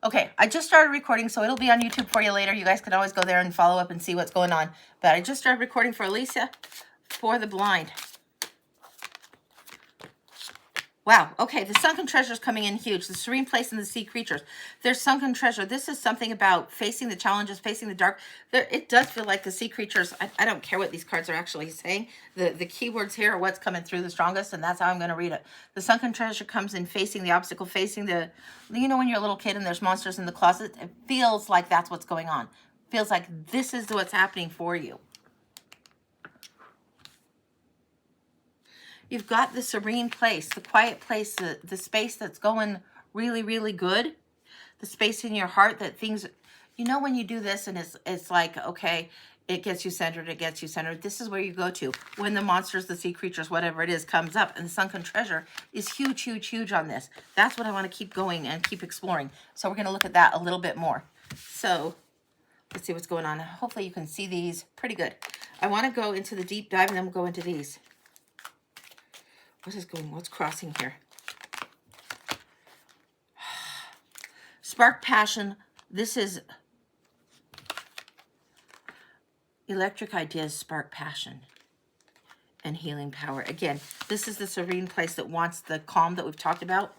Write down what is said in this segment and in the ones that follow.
Okay, I just started recording, so it'll be on YouTube for you later. You guys can always go there and follow up and see what's going on. But I just started recording for Alicia for the blind. Wow, okay, the sunken treasure is coming in huge. The serene place and the sea creatures. There's sunken treasure. This is something about facing the challenges, facing the dark. It does feel like the sea creatures, I don't care what these cards are actually saying. The keywords here are what's coming through the strongest, and that's how I'm going to read it. The sunken treasure comes in facing the obstacle, facing the, you know when you're a little kid and there's monsters in the closet? It feels like that's what's going on. Feels like this is what's happening for you. You've got the serene place, the quiet place, the space that's going really, really good. The space in your heart that things, you know, when you do this and it's like, okay, it gets you centered, it gets you centered. This is where you go to when the monsters, the sea creatures, whatever it is, comes up. And the sunken treasure is huge, huge, huge on this. That's what I want to keep going and keep exploring. So we're going to look at that a little bit more. So let's see what's going on. Hopefully you can see these pretty good. I want to go into the deep dive and then we'll go into these. What is going, what's crossing here? Spark passion. This is electric ideas, spark passion and healing power. Again, this is the serene place that wants the calm that we've talked about.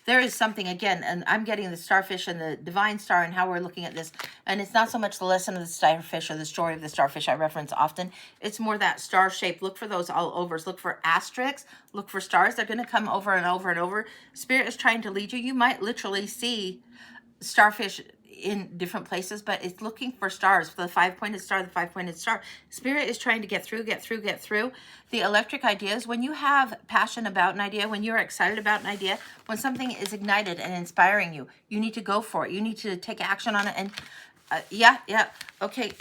There is something, again, and I'm getting the starfish and the divine star and how we're looking at this. And it's not so much the lesson of the starfish or the story of the starfish I reference often. It's more that star shape. Look for those all overs. Look for asterisks. Look for stars. They're going to come over and over and over. Spirit is trying to lead you. You might literally see starfish in different places, but it's looking for stars. For the five-pointed star, the five-pointed star. Spirit is trying to get through. The electric ideas, when you have passion about an idea, when you're excited about an idea, when something is ignited and inspiring you, you need to go for it. You need to take action on it. And okay,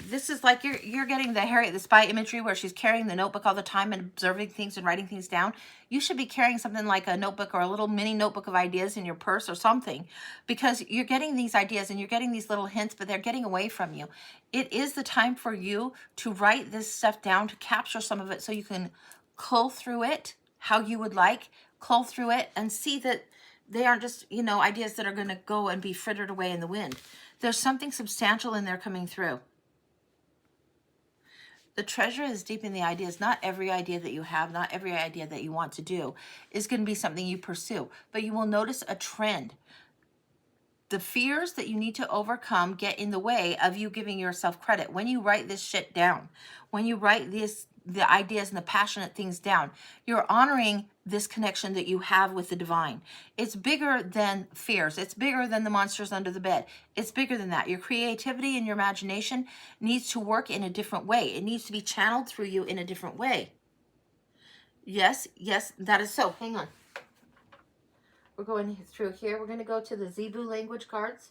this is like you're getting the Harriet the Spy imagery where she's carrying the notebook all the time and observing things and writing things down. You should be carrying something like a notebook or a little mini notebook of ideas in your purse or something, because you're getting these ideas and you're getting these little hints, but they're getting away from you. It is the time for you to write this stuff down, to capture some of it so you can cull through it how you would like, cull through it and see that they aren't just, you know, ideas that are going to go and be frittered away in the wind. There's something substantial in there coming through. The treasure is deep in the ideas. Not every idea that you have, not every idea that you want to do is going to be something you pursue, but you will notice a trend. The fears that you need to overcome get in the way of you giving yourself credit. When you write this shit down, when you write the ideas and the passionate things down, you're honoring this connection that you have with the divine. It's bigger than fears. It's bigger than the monsters under the bed. It's bigger than that. Your creativity and your imagination needs to work in a different way. It needs to be channeled through you in a different way. Yes, that is so. Hang on. We're going through here. We're going to go to the Zebu language cards.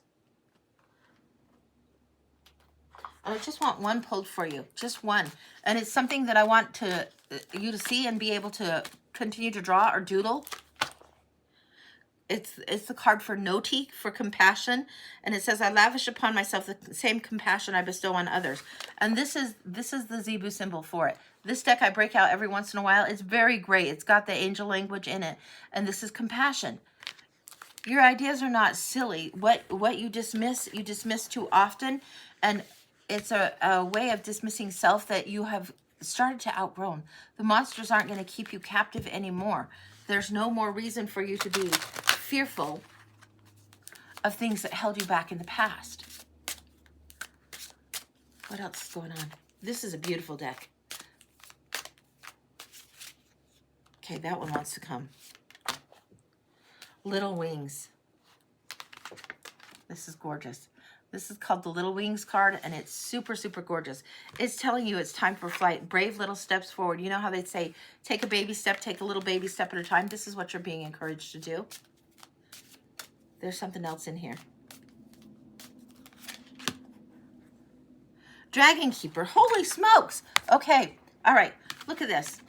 And I just want one pulled for you, just one. And it's something that I want you to see and be able to continue to draw or doodle. It's the card for Noti, for compassion. And it says, I lavish upon myself the same compassion I bestow on others. And this is the Zebu symbol for it. This deck I break out every once in a while. It's very great. It's got the angel language in it. And this is compassion. Your ideas are not silly. What you dismiss too often. And it's a way of dismissing self that you have started to outgrow. The monsters aren't going to keep you captive anymore. There's no more reason for you to be fearful of things that held you back in the past. What else is going on? This is a beautiful deck. Okay, that one wants to come. Little Wings. This is gorgeous. This is called the Little Wings card, and it's super, super gorgeous. It's telling you it's time for flight. Brave little steps forward. You know how they'd say, take a baby step, take a little baby step at a time? This is what you're being encouraged to do. There's something else in here. Dragon Keeper. Holy smokes. Okay. All right. Look at this.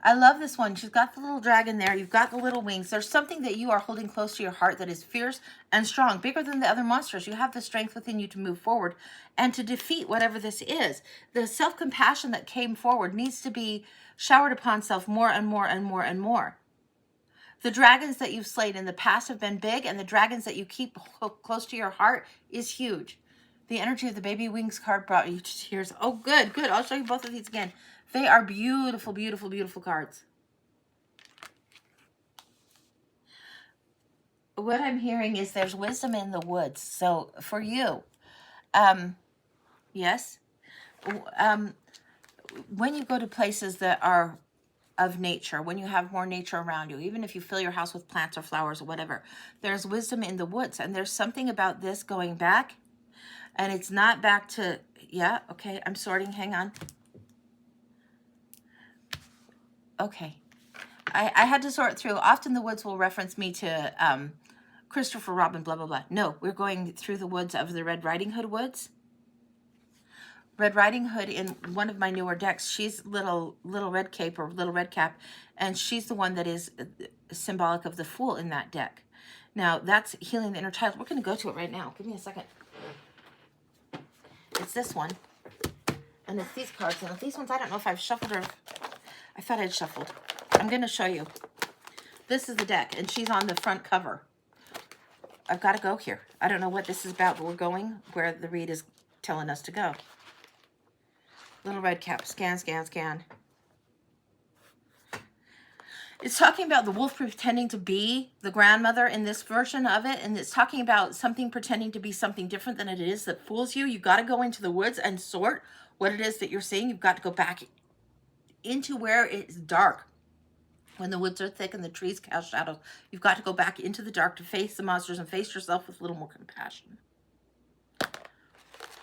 I love this one. She's got the little dragon there. You've got the little wings. There's something that you are holding close to your heart that is fierce and strong, bigger than the other monsters. You have the strength within you to move forward and to defeat whatever this is. The self-compassion that came forward needs to be showered upon self more and more and more and more. The dragons that you've slayed in the past have been big, and the dragons that you keep close to your heart is huge. The energy of the baby wings card brought you to tears. Oh, good, good. I'll show you both of these again. They are beautiful, beautiful, beautiful cards. What I'm hearing is there's wisdom in the woods. So for you, yes, when you go to places that are of nature, when you have more nature around you, even if you fill your house with plants or flowers or whatever, there's wisdom in the woods. And there's something about this going back, and it's not back to, yeah, okay, I'm sorting, hang on. Okay, I had to sort through. Often the woods will reference me to Christopher Robin, blah, blah, blah. No, we're going through the woods of the Red Riding Hood woods. Red Riding Hood in one of my newer decks, she's little red cape or little red cap, and she's the one that is symbolic of the Fool in that deck. Now, that's healing the inner child. We're going to go to it right now. Give me a second. It's this one, and it's these cards, and these ones, I don't know if I've shuffled or... I thought I'd shuffled. I'm going to show you. This is the deck, and she's on the front cover. I've got to go here. I don't know what this is about, but we're going where the read is telling us to go. Little red cap, scan, scan, scan. It's talking about the wolf pretending to be the grandmother in this version of it, and it's talking about something pretending to be something different than it is that fools you. You got to go into the woods and sort what it is that you're seeing. You've got to go back into where it's dark. When the woods are thick and the trees cast shadows, you've got to go back into the dark to face the monsters and face yourself with a little more compassion.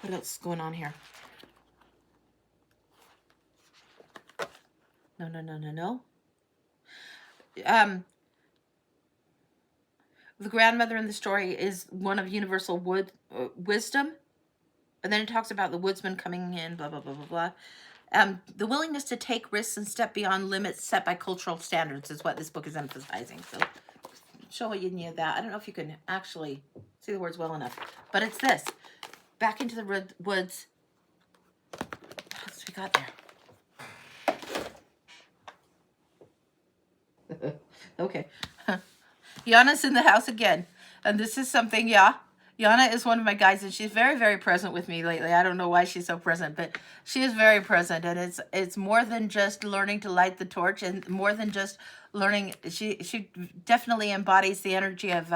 What else is going on here? No, no, no, no, no. The grandmother in the story is one of universal wisdom. And then it talks about the woodsman coming in, blah, blah, blah, blah, blah. The willingness to take risks and step beyond limits set by cultural standards is what this book is emphasizing. So show you any of that. I don't know if you can actually see the words well enough. But it's this. Back into the woods. What else we got there? Okay. Yana's in the house again. And this is something, yeah. Yana is one of my guides, and she's very, very present with me lately. I don't know why she's so present, but she is very present. And it's more than just learning to light the torch, and more than just learning. She definitely embodies the energy of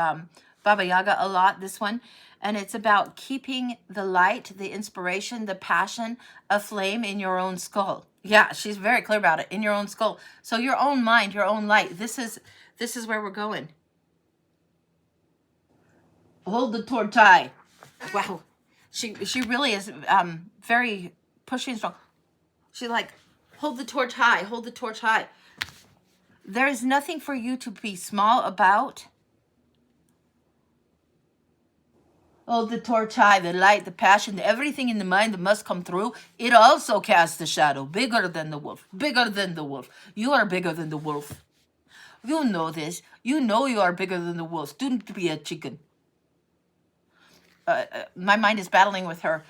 Baba Yaga a lot, this one. And it's about keeping the light, the inspiration, the passion, aflame in your own skull. Yeah, she's very clear about it, in your own skull. So your own mind, your own light. This is where we're going. Hold the torch high. Wow. She really is very pushy and strong. She's like, hold the torch high, hold the torch high. There is nothing for you to be small about. Hold the torch high, the light, the passion, everything in the mind that must come through. It also casts a shadow, bigger than the wolf, bigger than the wolf. You are bigger than the wolf. You know this. You know you are bigger than the wolf. Don't be a chicken. My mind is battling with her.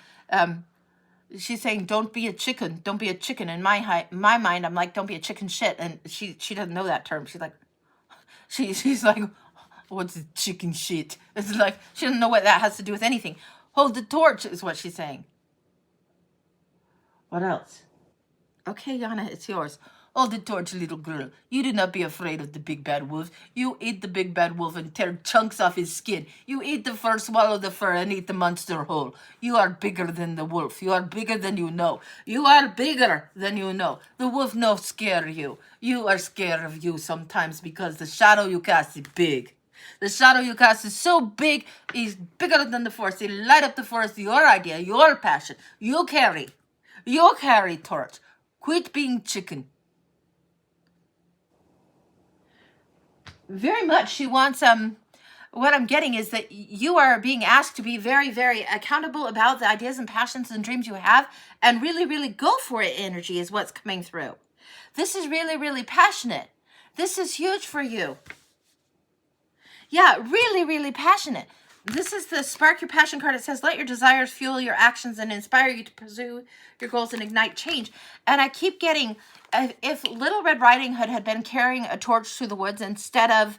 She's saying, don't be a chicken. Don't be a chicken. In my mind, I'm like, don't be a chicken shit. And she doesn't know that term. She's like, she's like, what's chicken shit? It's like, she doesn't know what that has to do with anything. Hold the torch is what she's saying. What else? Okay, Yana, it's yours. Hold the torch, little girl. You do not be afraid of the big bad wolf. You eat the big bad wolf and tear chunks off his skin. You eat the fur, swallow the fur, and eat the monster whole. You are bigger than the wolf. You are bigger than you know. You are bigger than you know. The wolf no scare you. You are scared of you sometimes because the shadow you cast is big. The shadow you cast is so big, is bigger than the forest. It light up the forest, your idea, your passion. You carry torch. Quit being chicken. Very much she wants, what I'm getting is that you are being asked to be very, very accountable about the ideas and passions and dreams you have, and really, really go for it energy is what's coming through. This is really, really passionate. This is huge for you. Yeah, really, really passionate. This is the Spark Your Passion card. It says, let your desires fuel your actions and inspire you to pursue your goals and ignite change. And I keep getting, if Little Red Riding Hood had been carrying a torch through the woods instead of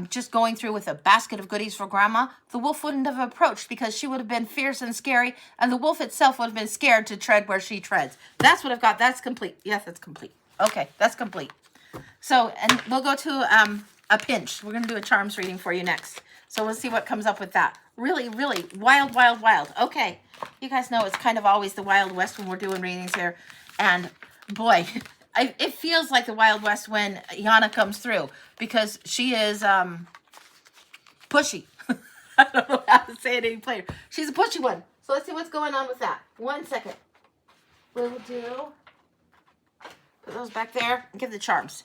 just going through with a basket of goodies for grandma, the wolf wouldn't have approached because she would have been fierce and scary, and the wolf itself would have been scared to tread where she treads. That's what I've got. That's complete. Yes, that's complete. Okay, that's complete. So, and we'll go to a pinch. We're going to do a charms reading for you next. So we'll see what comes up with that. Really, really wild, wild, wild. Okay. You guys know it's kind of always the Wild West when we're doing readings here. And boy, it feels like the Wild West when Yana comes through because she is pushy. I don't know how to say it any plainer. She's a pushy one. So let's see what's going on with that. 1 second. We'll do... Put those back there and give the charms.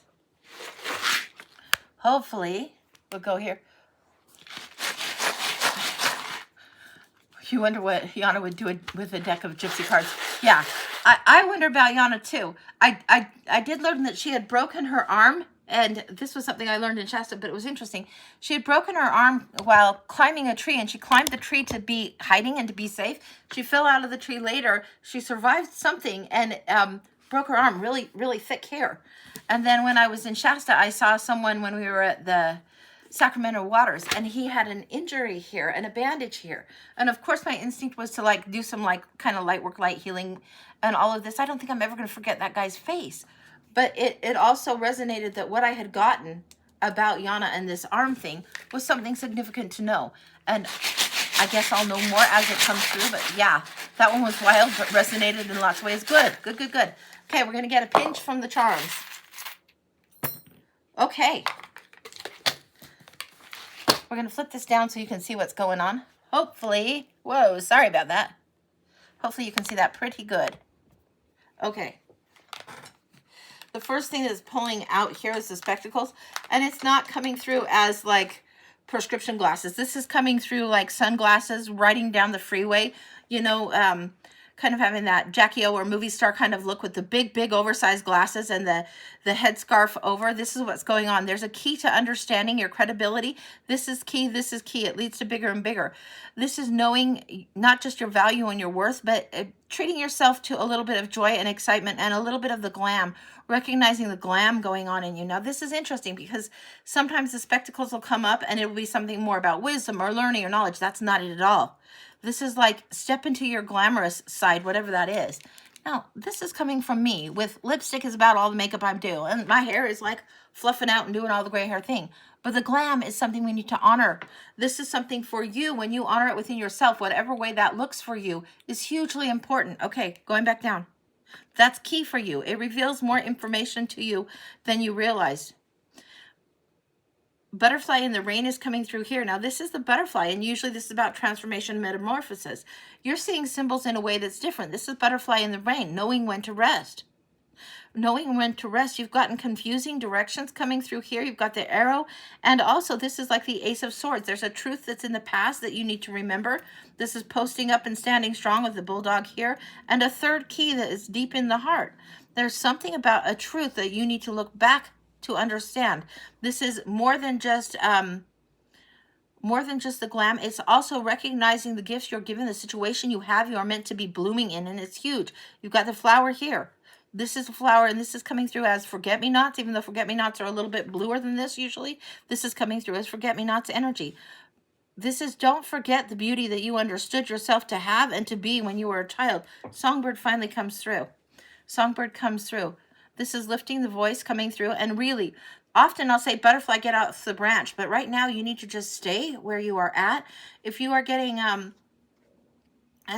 Hopefully, we'll go here. You wonder what Yana would do with a deck of gypsy cards. Yeah, I wonder about Yana too. I did learn that she had broken her arm, and this was something I learned in Shasta, but it was interesting. She had broken her arm while climbing a tree, and she climbed the tree to be hiding and to be safe. She fell out of the tree later. She survived something and broke her arm, really, really thick hair. And then when I was in Shasta, I saw someone when we were at the Sacramento Waters, and he had an injury here and a bandage here. And of course, my instinct was to like do some like kind of light work, light healing, and all of this. I don't think I'm ever going to forget that guy's face. But it also resonated that what I had gotten about Yana and this arm thing was something significant to know. And I guess I'll know more as it comes through. But yeah, that one was wild, but resonated in lots of ways. Good, good, good, good. Okay, we're going to get a pinch from the charms. Okay. We're going to flip this down so you can see what's going on. Hopefully, whoa, sorry about that. Hopefully you can see that pretty good. Okay. The first thing that's pulling out here is the spectacles, and it's not coming through as like prescription glasses. This is coming through like sunglasses, riding down the freeway, you know, kind of having that Jackie O or movie star kind of look with the big, big oversized glasses and the headscarf over. This is what's going on. There's a key to understanding your credibility. This is key. This is key. It leads to bigger and bigger. This is knowing not just your value and your worth, but treating yourself to a little bit of joy and excitement and a little bit of the glam, recognizing the glam going on in you. Now, this is interesting because sometimes the spectacles will come up and it will be something more about wisdom or learning or knowledge. That's not it at all. This is like step into your glamorous side, whatever that is. Now, this is coming from me with lipstick is about all the makeup I'm doing. And my hair is like fluffing out and doing all the gray hair thing. But the glam is something we need to honor. This is something for you when you honor it within yourself. Whatever way that looks for you is hugely important. Okay, going back down. That's key for you. It reveals more information to you than you realized. Butterfly in the rain is coming through here. Now, this is the butterfly, and usually this is about transformation, metamorphosis. You're seeing symbols in a way that's different. This is butterfly in the rain, knowing when to rest. Knowing when to rest. You've gotten confusing directions coming through here. You've got the arrow, and also this is like the Ace of Swords. There's a truth that's in the past that you need to remember. This is posting up and standing strong with the bulldog here, and a third key that is deep in the heart. There's something about a truth that you need to look back to understand. This is more than just the glam. It's also recognizing the gifts you're given, the situation you have, you are meant to be blooming in, and it's huge. You've got the flower here. This is a flower, and this is coming through as forget-me-nots, even though forget-me-nots are a little bit bluer than this usually. This is coming through as forget-me-nots energy. This is don't forget the beauty that you understood yourself to have and to be when you were a child. Songbird finally comes through. Songbird comes through. This is lifting the voice coming through, and really, often I'll say, butterfly, get off the branch, but right now you need to just stay where you are at. If you are getting a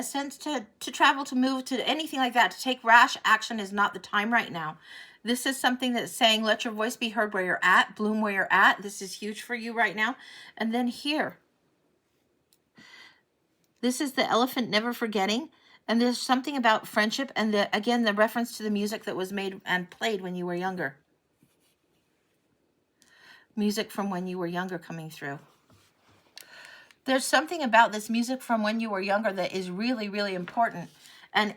sense to travel, to move, to anything like that, to take rash action is not the time right now. This is something that's saying, let your voice be heard where you're at, bloom where you're at. This is huge for you right now. And then here, this is the elephant never forgetting. And there's something about friendship and again, the reference to the music that was made and played when you were younger. Music from when you were younger coming through. There's something about this music from when you were younger that is really, really important. And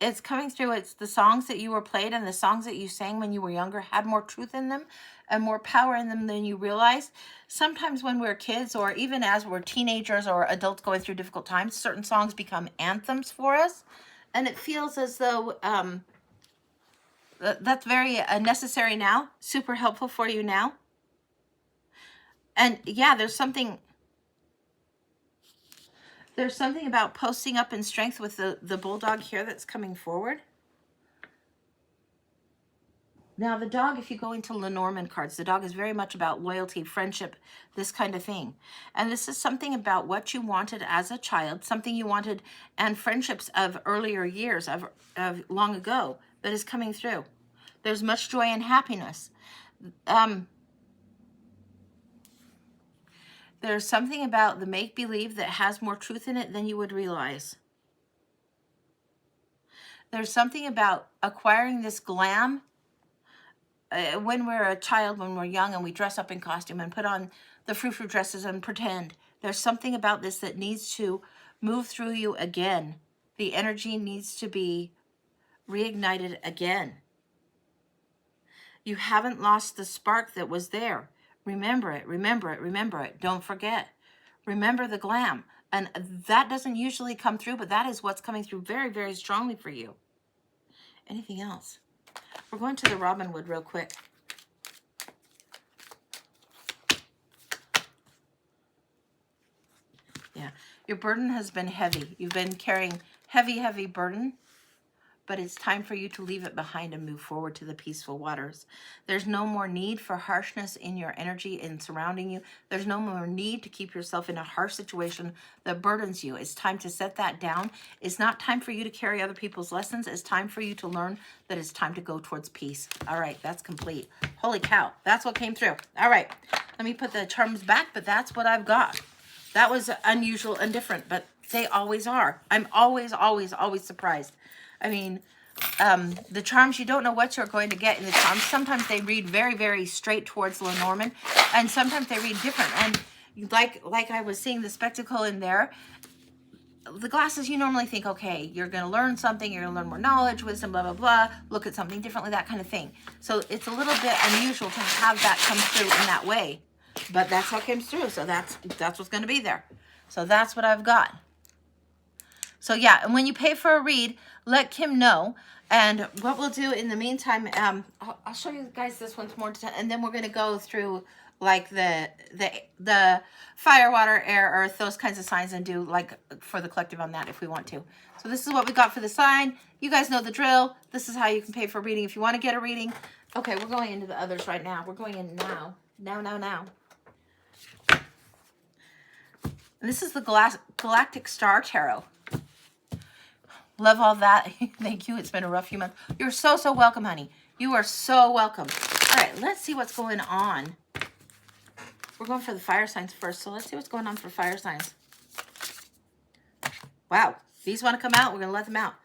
it's coming through. It's the songs that you were played and the songs that you sang when you were younger had more truth in them and more power in them than you realized. Sometimes when we're kids, or even as we're teenagers or adults going through difficult times, certain songs become anthems for us. And it feels as though that's very necessary now, super helpful for you now. And yeah, there's something about posting up in strength with the bulldog here that's coming forward. Now, the dog, if you go into Lenormand cards, the dog is very much about loyalty, friendship, this kind of thing. And this is something about what you wanted as a child, something you wanted, and friendships of earlier years, of long ago, that is coming through. There's much joy and happiness. There's something about the make-believe that has more truth in it than you would realize. There's something about acquiring this glam. When we're a child, when we're young and we dress up in costume and put on the frou-frou dresses and pretend, there's something about this that needs to move through you again. The energy needs to be reignited again. You haven't lost the spark that was there. Remember it, remember it, remember it. Don't forget. Remember the glam. And that doesn't usually come through, but that is what's coming through very, very strongly for you. Anything else? We're going to the Robin Wood real quick. Yeah, your burden has been heavy. You've been carrying heavy, heavy burden, but it's time for you to leave it behind and move forward to the peaceful waters. There's no more need for harshness in your energy and surrounding you. There's no more need to keep yourself in a harsh situation that burdens you. It's time to set that down. It's not time for you to carry other people's lessons. It's time for you to learn that it's time to go towards peace. All right, that's complete. Holy cow, that's what came through. All right, let me put the charms back, but that's what I've got. That was unusual and different, but they always are. I'm always, always, always surprised. I mean, the charms, you don't know what you're going to get in the charms. Sometimes they read very, very straight towards Lenormand, and sometimes they read different. And like I was seeing the spectacle in there, the glasses, you normally think, okay, you're going to learn something, you're going to learn more knowledge, wisdom, blah, blah, blah, look at something differently, that kind of thing. So it's a little bit unusual to have that come through in that way. But that's how it came through. So that's what's going to be there. So that's what I've got. So yeah, and when you pay for a read, let Kim know. And what we'll do in the meantime, I'll show you guys this once more, and then we're going to go through like the fire, water, air, earth, those kinds of signs, and do like for the collective on that if we want to. So this is what we got for the sign. You guys know the drill. This is how you can pay for a reading if you want to get a reading. Okay, we're going into the others right now. We're going in now. Now. And this is the Galactic Star Tarot. Love all that. Thank you. It's been a rough few months. You're so, so welcome, honey. You are so welcome. All right, let's see what's going on. We're going for the fire signs first. So let's see what's going on for fire signs. Wow. These want to come out. We're going to let them out.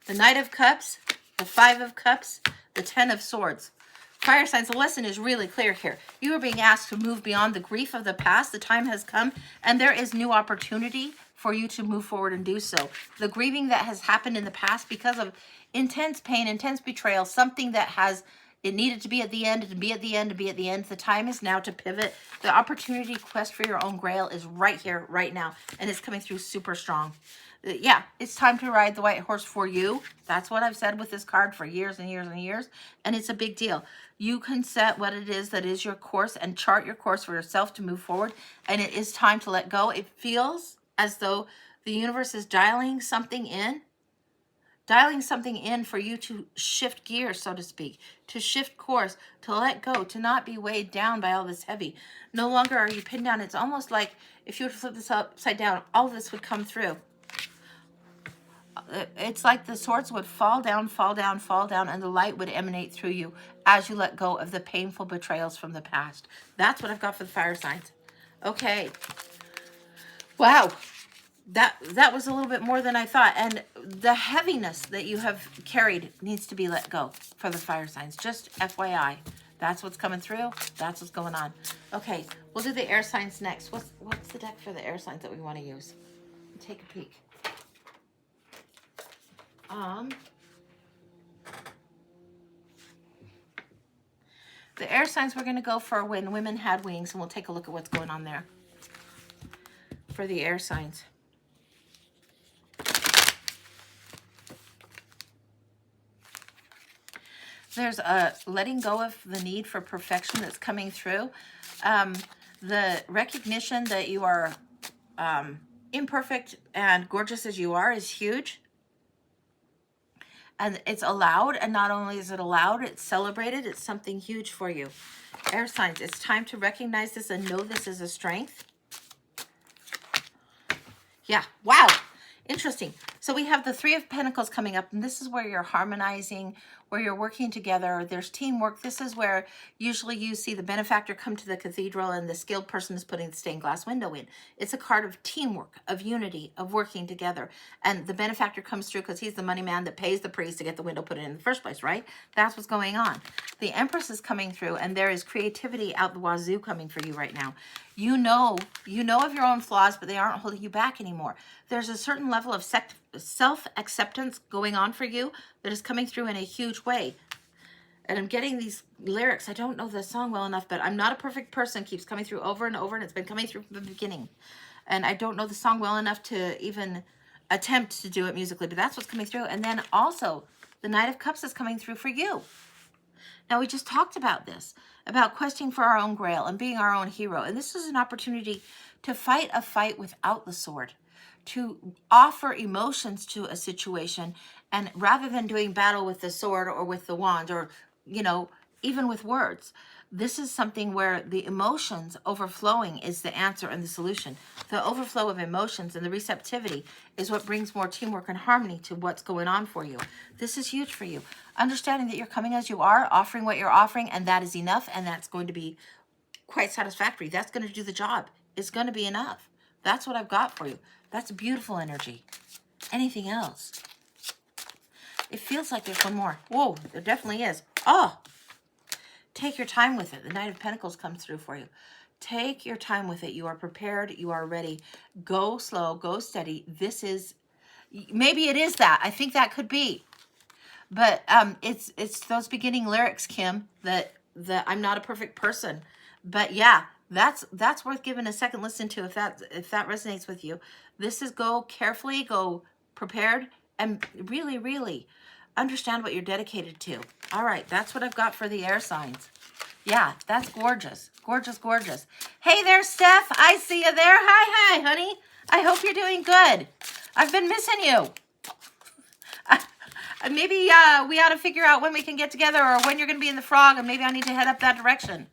The Knight of Cups, the Five of Cups, the Ten of Swords. Fire signs, the lesson is really clear here. You are being asked to move beyond the grief of the past. The time has come, and there is new opportunity for you to move forward and do so. The grieving that has happened in the past because of intense pain, intense betrayal, something that it needed to be at the end, to be at the end, to be at the end. The time is now to pivot. The opportunity quest for your own grail is right here, right now, and it's coming through super strong. Yeah, it's time to ride the white horse for you. That's what I've said with this card for years and years and years, and it's a big deal. You can set what it is that is your course and chart your course for yourself to move forward, and it is time to let go. It feels as though the universe is dialing something in for you to shift gears, so to speak, to shift course, to let go, to not be weighed down by all this heavy. No longer are you pinned down. It's almost like if you were to flip this upside down, all of this would come through. It's like the swords would fall down, and the light would emanate through you as you let go of the painful betrayals from the past. That's what I've got for the fire signs. Okay. Wow. That was a little bit more than I thought. And the heaviness that you have carried needs to be let go for the fire signs. Just FYI. That's what's coming through. That's what's going on. Okay. We'll do the air signs next. What's the deck for the air signs that we want to use? Take a peek. The air signs, we're going to go for when women had wings, and we'll take a look at what's going on there for the air signs. There's a letting go of the need for perfection that's coming through. The recognition that you are imperfect and gorgeous as you are is huge. And it's allowed, and not only is it allowed, it's celebrated. It's something huge for you. Air signs, it's time to recognize this and know this is a strength. Yeah, wow, interesting. So we have the Three of Pentacles coming up, and this is where you're harmonizing, where you're working together. There's teamwork. This is where usually you see the benefactor come to the cathedral and the skilled person is putting the stained glass window in. It's a card of teamwork, of unity, of working together. And the benefactor comes through because he's the money man that pays the priest to get the window put in the first place, right? That's what's going on. The Empress is coming through, and there is creativity out the wazoo coming for you right now. You know of your own flaws, but they aren't holding you back anymore. There's a certain level of self-acceptance going on for you that is coming through in a huge way. And I'm getting these lyrics. I don't know the song well enough, but I'm not a perfect person keeps coming through over and over, and it's been coming through from the beginning. And I don't know the song well enough to even attempt to do it musically, but that's what's coming through. And then also, the Knight of Cups is coming through for you. Now, we just talked about this, about questing for our own grail and being our own hero. And this is an opportunity to fight a fight without the sword, to offer emotions to a situation. And rather than doing battle with the sword or with the wand or, even with words, this is something where the emotions overflowing is the answer and the solution. The overflow of emotions and the receptivity is what brings more teamwork and harmony to what's going on for you. This is huge for you. Understanding that you're coming as you are, offering what you're offering, and that is enough, and that's going to be quite satisfactory. That's going to do the job. It's going to be enough. That's what I've got for you. That's beautiful energy. Anything else? It feels like there's one more. Whoa, there definitely is. Oh, take your time with it. The Knight of Pentacles comes through for you. Take your time with it. You are prepared. You are ready. Go slow. Go steady. This is, maybe it is that. I think that could be. But it's those beginning lyrics, Kim, that I'm not a perfect person. But yeah, that's worth giving a second listen to if that resonates with you. This is go carefully, go prepared, and really, really understand what you're dedicated to. All right, that's what I've got for the air signs. Yeah, that's gorgeous. Gorgeous, gorgeous. Hey there, Steph. I see you there. Hi, honey. I hope you're doing good. I've been missing you. Maybe we ought to figure out when we can get together or when you're going to be in the frog, and maybe I need to head up that direction.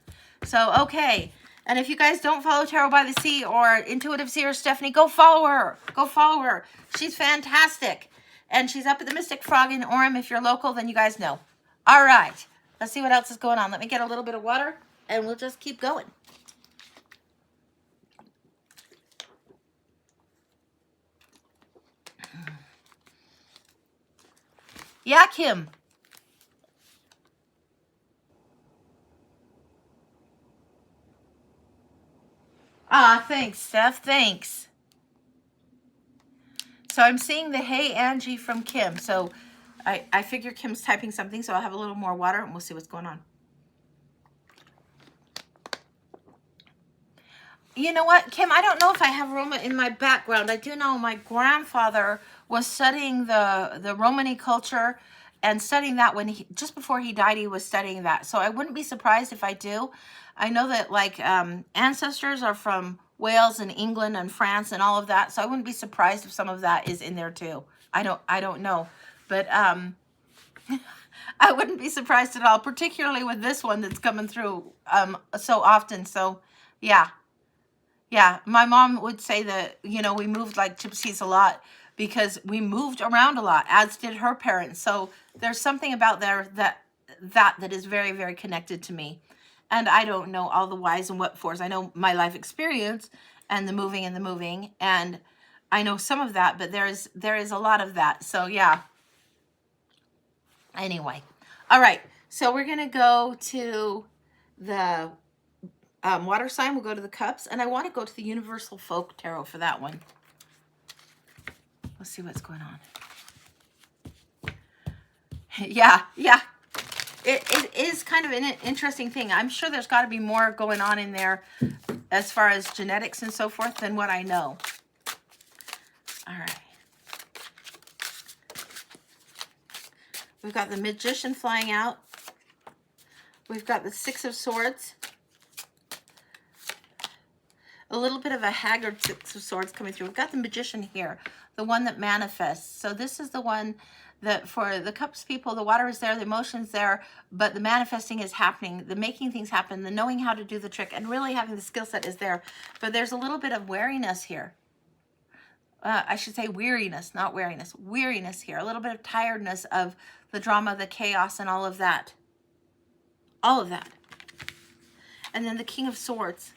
So, okay. And if you guys don't follow Tarot by the Sea or Intuitive Seer Stephanie, go follow her. Go follow her. She's fantastic. And she's up at the Mystic Frog in Orem. If you're local, then you guys know. All right. Let's see what else is going on. Let me get a little bit of water, and we'll just keep going. Yeah, Kim. Ah, thanks, Steph. Thanks. So I'm seeing the Hey Angie from Kim. So I figure Kim's typing something, so I'll have a little more water, and we'll see what's going on. You know what, Kim? I don't know if I have Roma in my background. I do know my grandfather was studying the Romani culture and studying that when just before he died, he was studying that. So I wouldn't be surprised if I do. I know that ancestors are from Wales and England and France and all of that. So I wouldn't be surprised if some of that is in there too. I don't know, but I wouldn't be surprised at all, particularly with this one that's coming through so often. So yeah. Yeah, my mom would say that, we moved like gypsies a lot because we moved around a lot, as did her parents. So there's something about there that is very, very connected to me. And I don't know all the whys and what fors. I know my life experience and the moving, and I know some of that, but there is a lot of that. So yeah. Anyway, all right. So we're gonna go to the water sign. We'll go to the cups, and I want to go to the Universal Folk Tarot for that one. Let's see what's going on. Yeah. it is kind of an interesting thing. I'm sure there's got to be more going on in there as far as genetics and so forth than what I know. All right. We've got the Magician flying out. We've got the Six of Swords. A little bit of a haggard Six of Swords coming through. We've got the Magician here, the one that manifests. So this is the one that for the Cups people, the water is there, the emotion's there, but the manifesting is happening, the making things happen, the knowing how to do the trick, and really having the skill set is there. But there's a little bit of wariness here. I should say weariness, not wariness. Weariness here. A little bit of tiredness of the drama, the chaos, and all of that. All of that. And then the King of Swords.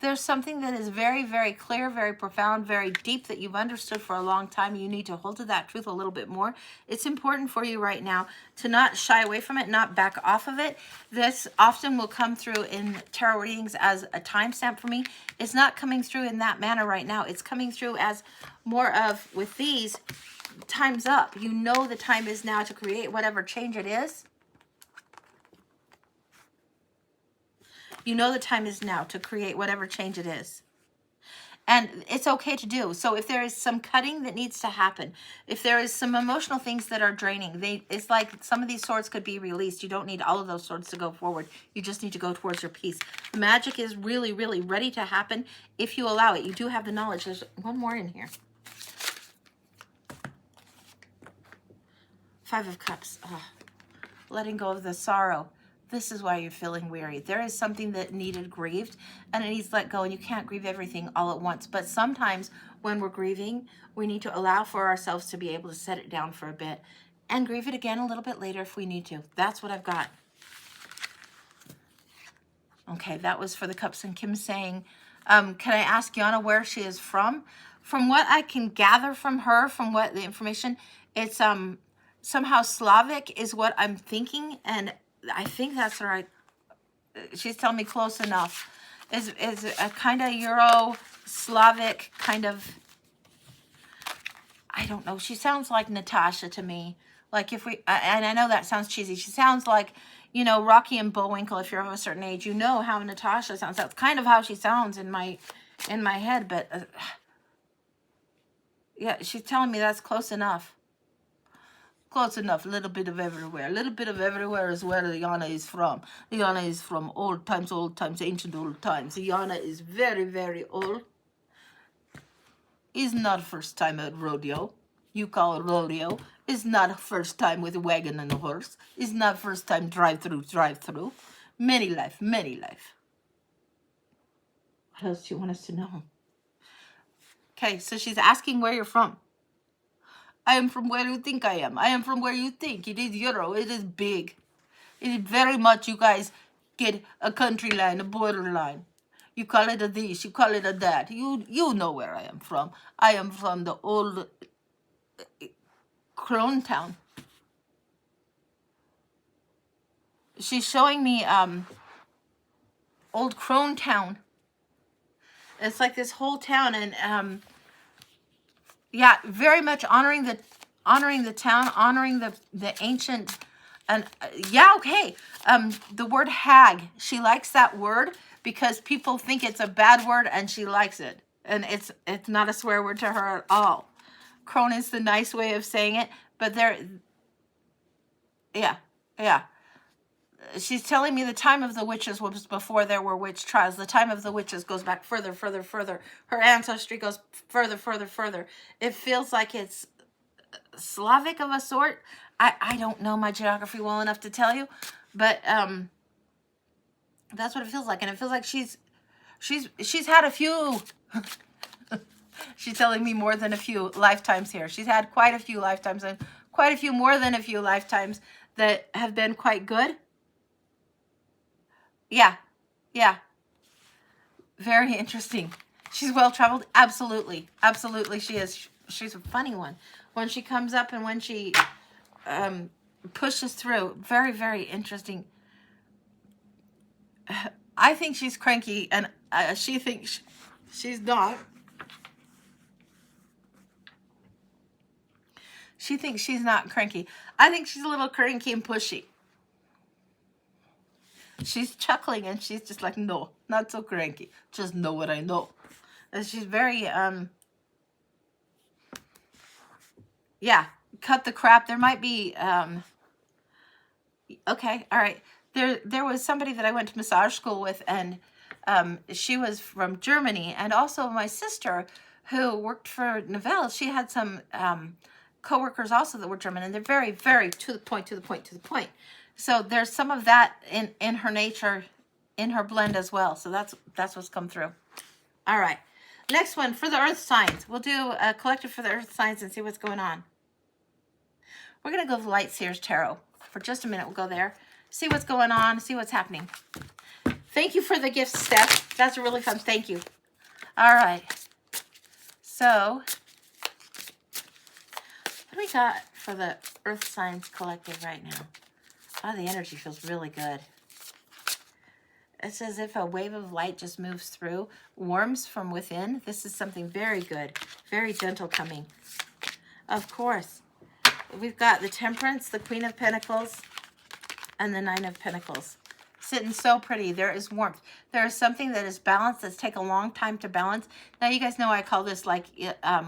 There's something that is very, very clear, very profound, very deep that you've understood for a long time. You need to hold to that truth a little bit more. It's important for you right now to not shy away from it, not back off of it. This often will come through in tarot readings as a timestamp for me. It's not coming through in that manner right now. It's coming through as more of, with these, time's up. You know the time is now to create whatever change it is. You know the time is now to create whatever change it is. And it's okay to do. So if there is some cutting that needs to happen, if there is some emotional things that are draining, it's like some of these swords could be released. You don't need all of those swords to go forward. You just need to go towards your peace. The magic is really, really ready to happen if you allow it. You do have the knowledge. There's one more in here. Five of Cups. Oh, letting go of the sorrow. This is why you're feeling weary. There is something that needed grieved, and it needs let go, and you can't grieve everything all at once. But sometimes when we're grieving, we need to allow for ourselves to be able to set it down for a bit and grieve it again a little bit later if we need to. That's what I've got. Okay, that was for the Cups. And Kim's saying, can I ask Yana where she is from? From what I can gather from her, from what the information, it's somehow Slavic is what I'm thinking, and I think that's right. She's telling me close enough. Is a kind of Euro Slavic kind of, I don't know. She sounds like Natasha to me. Like if we, and I know that sounds cheesy. She sounds like, you know, Rocky and Bullwinkle. If you're of a certain age, you know how Natasha sounds. That's kind of how she sounds in my head. But yeah, she's telling me that's close enough. Close enough, a little bit of everywhere. A little bit of everywhere is where Yana is from. Yana is from old times, ancient old times. Yana is very, very old. Is not first time at rodeo. You call it rodeo. Is not first time with a wagon and a horse. Is not first time drive through. Many life, many life. What else do you want us to know? Okay, so she's asking where you're from. I am from where you think I am. I am from where you think. It is Euro. It is big. It is very much, you guys get a country line, a border line. You call it a this, you call it a that. You know where I am from. I am from the old Crone Town. She's showing me old Crone Town. It's like this whole town, and yeah, very much honoring the town, honoring the ancient, and yeah, okay. The word hag, she likes that word because people think it's a bad word, and she likes it, and it's not a swear word to her at all. Crone is the nice way of saying it, but yeah. She's telling me the time of the witches was before there were witch trials. The time of the witches goes back further. Her ancestry goes further. It feels like it's Slavic of a sort. I don't know my geography well enough to tell you, but that's what it feels like. And it feels like she's had a few. She's telling me more than a few lifetimes here. She's had quite a few lifetimes, and quite a few more than a few lifetimes that have been quite good. Yeah. Very interesting. She's well-traveled. Absolutely she is. She's a funny one. When she comes up and when she pushes through. Very, very interesting. I think she's cranky, and she thinks she's not. She thinks she's not cranky. I think she's a little cranky and pushy. She's chuckling and she's just like, no, not so cranky. Just know what I know. And she's very, yeah, cut the crap. There might be, okay, all right. There was somebody that I went to massage school with, and she was from Germany, and also my sister who worked for Novell, she had some coworkers also that were German, and they're very, very to the point, to the point, to the point. So there's some of that in her nature, in her blend as well. So that's what's come through. All right. Next one for the earth signs. We'll do a collective for the earth signs and see what's going on. We're going to go with Light Seers Tarot. For just a minute, we'll go there. See what's going on. See what's happening. Thank you for the gifts, Steph. That's really fun. Thank you. All right. So, what do we got for the earth signs collective right now? Oh, the energy feels really good. It's as if a wave of light just moves through, warms from within. This is something very good, very gentle coming. Of course, we've got the Temperance, the Queen of Pentacles, and the Nine of Pentacles. Sitting so pretty. There is warmth. There is something that is balanced that's taken a long time to balance. Now, you guys know I call this like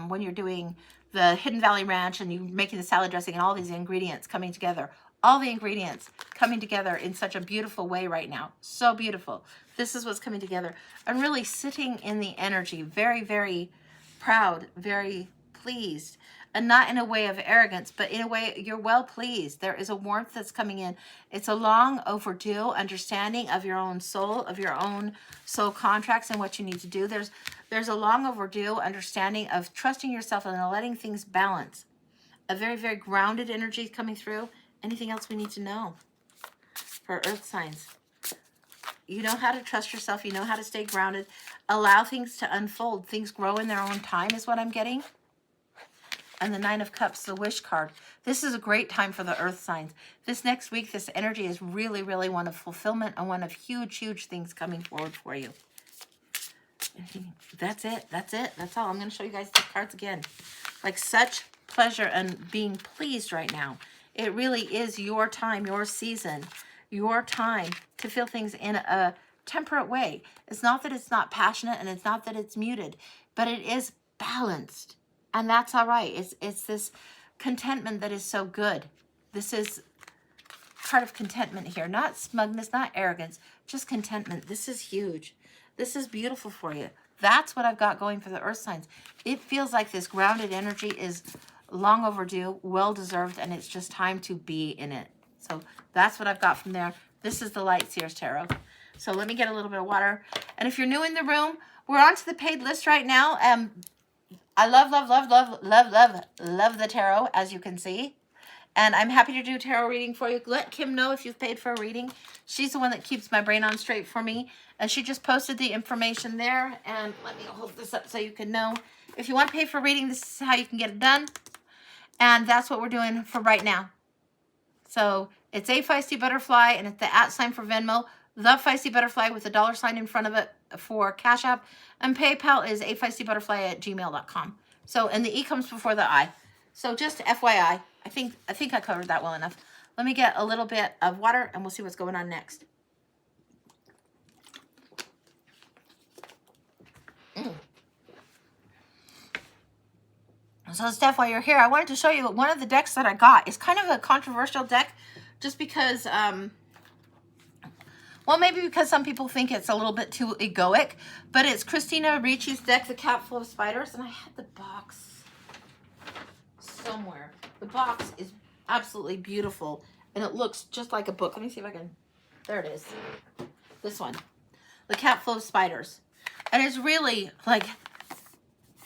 when you're doing the Hidden Valley Ranch and you're making the salad dressing and all these ingredients coming together. All the ingredients coming together in such a beautiful way right now. So beautiful. This is what's coming together. I'm really sitting in the energy. Very, very proud. Very pleased. And not in a way of arrogance, but in a way you're well pleased. There is a warmth that's coming in. It's a long overdue understanding of your own soul, of your own soul contracts and what you need to do. There's a long overdue understanding of trusting yourself and letting things balance. A very, very grounded energy coming through. Anything else we need to know for earth signs? You know how to trust yourself. You know how to stay grounded. Allow things to unfold. Things grow in their own time is what I'm getting. And the Nine of Cups, the Wish card. This is a great time for the earth signs. This next week, this energy is really, really one of fulfillment and one of huge, huge things coming forward for you. That's it. That's it. That's all. I'm going to show you guys the cards again. Like such pleasure and being pleased right now. It really is your time, your season, your time to feel things in a temperate way. It's not that it's not passionate and it's not that it's muted, but it is balanced. And that's all right. It's this contentment that is so good. This is part of contentment here. Not smugness, not arrogance, just contentment. This is huge. This is beautiful for you. That's what I've got going for the earth signs. It feels like this grounded energy is long overdue, well-deserved, and it's just time to be in it. So that's what I've got from there. This is the Light Seers Tarot. So let me get a little bit of water. And if you're new in the room, we're on to the paid list right now. I love, love, love, love, love, love, love the tarot, as you can see. And I'm happy to do tarot reading for you. Let Kim know if you've paid for a reading. She's the one that keeps my brain on straight for me. And she just posted the information there. And let me hold this up so you can know. If you want to pay for a reading, this is how you can get it done. And that's what we're doing for right now. So it's A Feisty Butterfly, and it's the @ for Venmo. The Feisty Butterfly with a $sign in front of it for Cash App. And PayPal is afeistybutterfly@gmail.com. So, and the E comes before the I. So just FYI, I think I covered that well enough. Let me get a little bit of water and we'll see what's going on next. So Steph, while you're here, I wanted to show you one of the decks that I got. It's kind of a controversial deck just because, well, maybe because some people think it's a little bit too egoic, but it's Christina Ricci's deck, The Cap Full of Spiders, and I had the box somewhere. The box is absolutely beautiful, and it looks just like a book. Let me see if I can, there it is. This one, The Cap Full of Spiders. And it's really, like,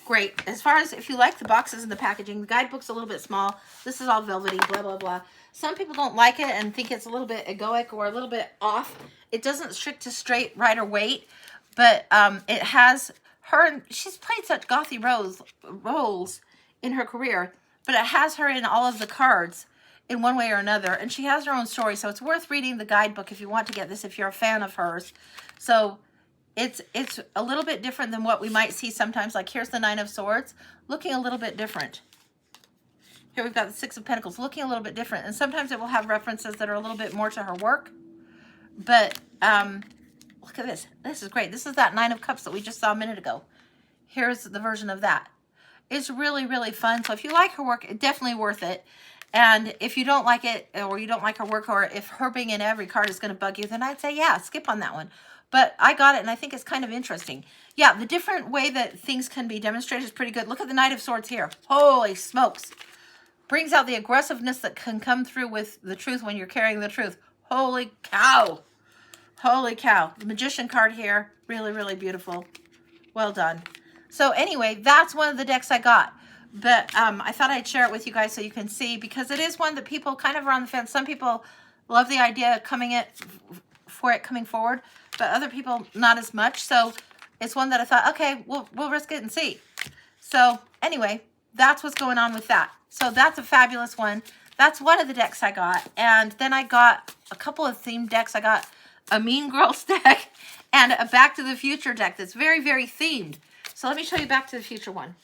great. As far as if you like the boxes and the packaging, the guidebook's a little bit small. This is all velvety, blah, blah, blah. Some people don't like it and think it's a little bit egoic or a little bit off. It doesn't stick to straight Rider Waite, but it has her, and she's played such gothy roles in her career, but it has her in all of the cards in one way or another, and she has her own story, so it's worth reading the guidebook if you want to get this, if you're a fan of hers. So it's a little bit different than what we might see sometimes. Like here's the Nine of Swords, looking a little bit different. Here we've got the Six of Pentacles looking a little bit different. And sometimes it will have references that are a little bit more to her work. But look at this. This is great. This is that Nine of Cups that we just saw a minute ago. Here's the version of that. It's really, really fun. So if you like her work, it's definitely worth it. And if you don't like it, or you don't like her work, or if her being in every card is going to bug you, then I'd say, yeah, skip on that one. But I got it, and I think it's kind of interesting. Yeah, the different way that things can be demonstrated is pretty good. Look at the Knight of Swords here. Holy smokes. Brings out the aggressiveness that can come through with the truth when you're carrying the truth. Holy cow. Holy cow. The Magician card here. Really, really beautiful. Well done. So anyway, that's one of the decks I got. But I thought I'd share it with you guys so you can see, because it is one that people kind of are on the fence. Some people love the idea of coming forward, but other people not as much. So it's one that I thought, okay, we'll risk it and see. So anyway, that's what's going on with that. So that's a fabulous one. That's one of the decks I got. And then I got a couple of themed decks. I got a Mean Girls deck and a Back to the Future deck that's very, very themed. So let me show you Back to the Future one.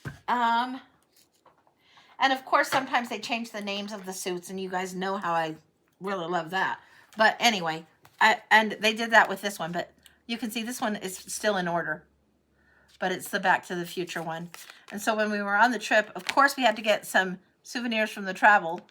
And of course, sometimes they change the names of the suits, and you guys know how I really love that. But anyway, and they did that with this one, but you can see this one is still in order. But it's the Back to the Future one. And so when we were on the trip, of course, we had to get some souvenirs from the travel.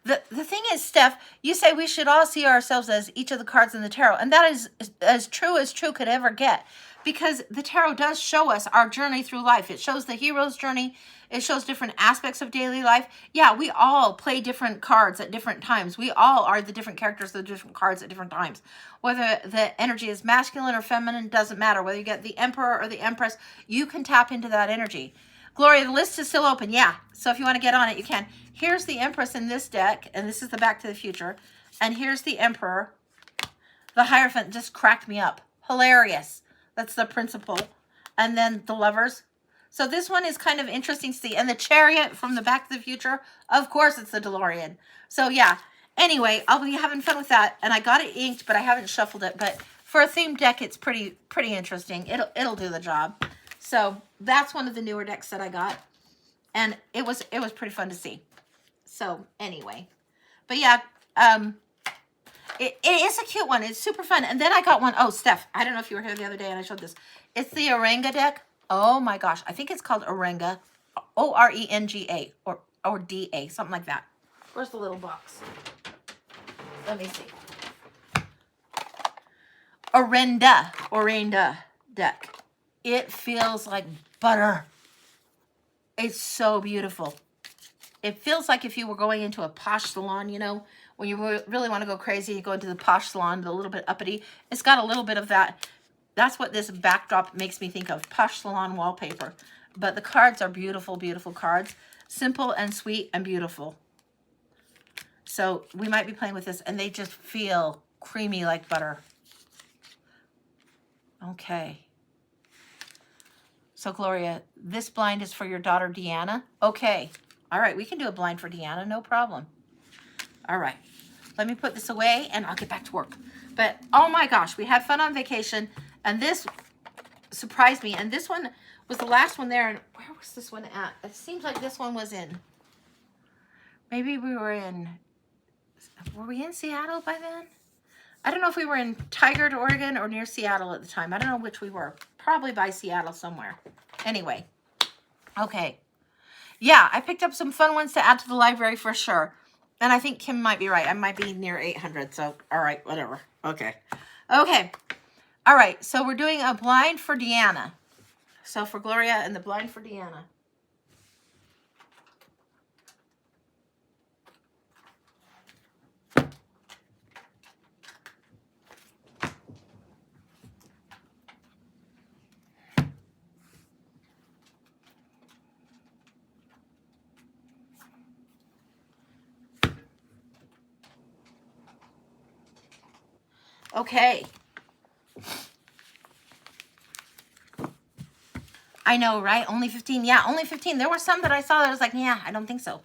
The thing is, Steph, you say we should all see ourselves as each of the cards in the tarot. And that is as true could ever get. Because the tarot does show us our journey through life. It shows the hero's journey. It shows different aspects of daily life. Yeah, we all play different cards at different times. We all are the different characters of the different cards at different times. Whether the energy is masculine or feminine, doesn't matter. Whether you get the Emperor or the Empress, you can tap into that energy. Gloria, the list is still open. Yeah, so if you want to get on it, you can. Here's the Empress in this deck, and this is the Back to the Future. And here's the Emperor. The Hierophant just cracked me up. Hilarious. That's the Principal. And then the Lovers. So this one is kind of interesting to see. And the Chariot from the Back to the Future, of course it's the DeLorean. So yeah, anyway, I'll be having fun with that. And I got it inked, but I haven't shuffled it. But for a themed deck, it's pretty interesting. It'll do the job. So that's one of the newer decks that I got. And it was pretty fun to see. So anyway, but yeah, it is a cute one. It's super fun. And then I got one. Oh, Steph, I don't know if you were here the other day and I showed this. It's the Orenga deck. Oh my gosh. I think it's called Orenga. O-R-E-N-G-A or D-A, something like that. Where's the little box? Let me see. Orenda deck. It feels like butter. It's so beautiful. It feels like if you were going into a posh salon, you know, when you really want to go crazy, you go into the posh salon, a little bit uppity. It's got a little bit of that. That's what this backdrop makes me think of, posh salon wallpaper. But the cards are beautiful, beautiful cards. Simple and sweet and beautiful. So we might be playing with this, and they just feel creamy like butter. Okay. So, Gloria, this blind is for your daughter, Deanna. Okay. All right, we can do a blind for Deanna, no problem. All right. Let me put this away, and I'll get back to work. But, oh my gosh, we had fun on vacation, and this surprised me. And this one was the last one there. And where was this one at? It seems like this one was in, maybe we were we in Seattle by then? I don't know if we were in Tigard, Oregon, or near Seattle at the time. I don't know which we were. Probably by Seattle somewhere. Anyway. Okay. Yeah, I picked up some fun ones to add to the library for sure. And I think Kim might be right. I might be near 800. So, all right, whatever. Okay. Okay. All right. So we're doing a blind for Deanna. So for Gloria and the blind for Deanna. Okay. I know, right? Only 15. Yeah, only 15. There were some that I saw that I was like, yeah, I don't think so.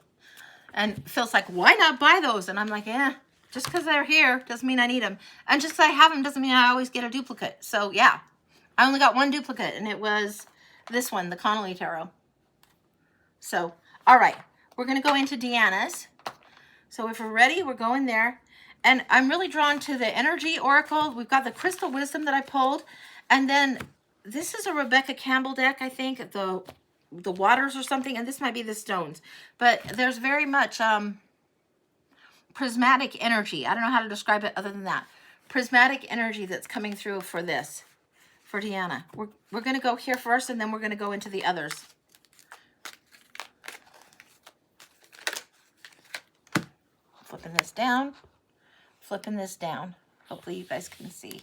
And Phil's like, why not buy those? And I'm like, yeah, just because they're here doesn't mean I need them. And just because I have them doesn't mean I always get a duplicate. So, yeah, I only got one duplicate, and it was this one, the Connolly Tarot. So, All right, we're going to go into Deanna's. So if we're ready, we're going there. And I'm really drawn to the Energy Oracle. We've got the Crystal Wisdom that I pulled. And then this is a Rebecca Campbell deck, I think, the Waters or something. And this might be the Stones. But there's very much prismatic energy. I don't know how to describe it other than that. Prismatic energy that's coming through for this, for Deanna. We're going to go here first, and then we're going to go into the others. Flipping this down, flipping this down. Hopefully you guys can see.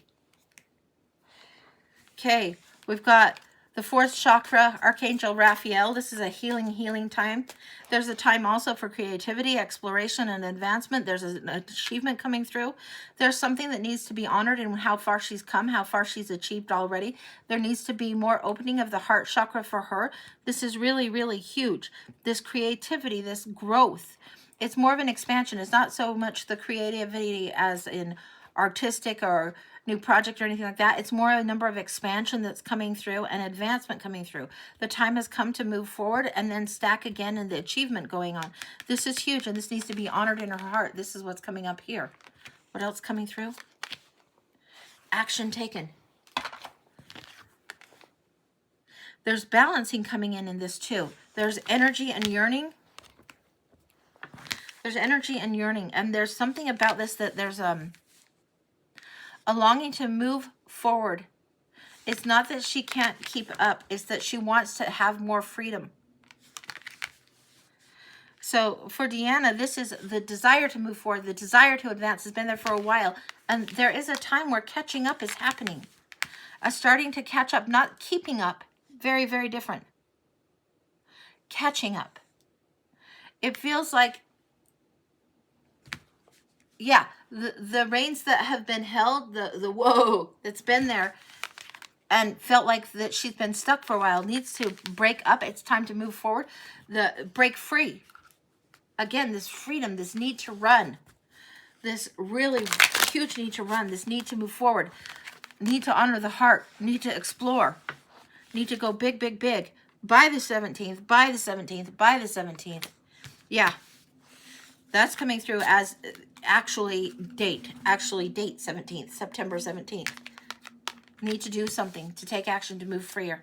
Okay, we've got the 4th chakra, Archangel Raphael. This is a healing time. There's a time also for creativity, exploration, and advancement. There's an achievement coming through. There's something that needs to be honored in how far she's come, how far she's achieved already. There needs to be more opening of the heart chakra for her. This is really, really huge. This creativity, this growth. It's more of an expansion. It's not so much the creativity as in artistic or new project or anything like that. It's more a number of expansion that's coming through and advancement coming through. The time has come to move forward and then stack again and the achievement going on. This is huge, and this needs to be honored in her heart. This is what's coming up here. What else coming through? Action taken. There's balancing coming in this too. There's energy and yearning. There's energy and yearning, and there's something about this that there's a longing to move forward. It's not that she can't keep up, it's that she wants to have more freedom. So for Deanna, this is the desire to move forward, the desire to advance has been there for a while, and there is a time where catching up is happening. Starting to catch up, not keeping up, very, very different. Catching up. It feels like, yeah, the reins that have been held, the whoa that's been there and felt like that she's been stuck for a while needs to break up. It's time to move forward. Break free. Again, this freedom, this need to run, this really huge need to run, this need to move forward, need to honor the heart, need to explore, need to go big, big, big. By the 17th, by the 17th, by the 17th. Yeah, that's coming through as actually date 17th, September 17th. Need to do something, to take action, to move freer.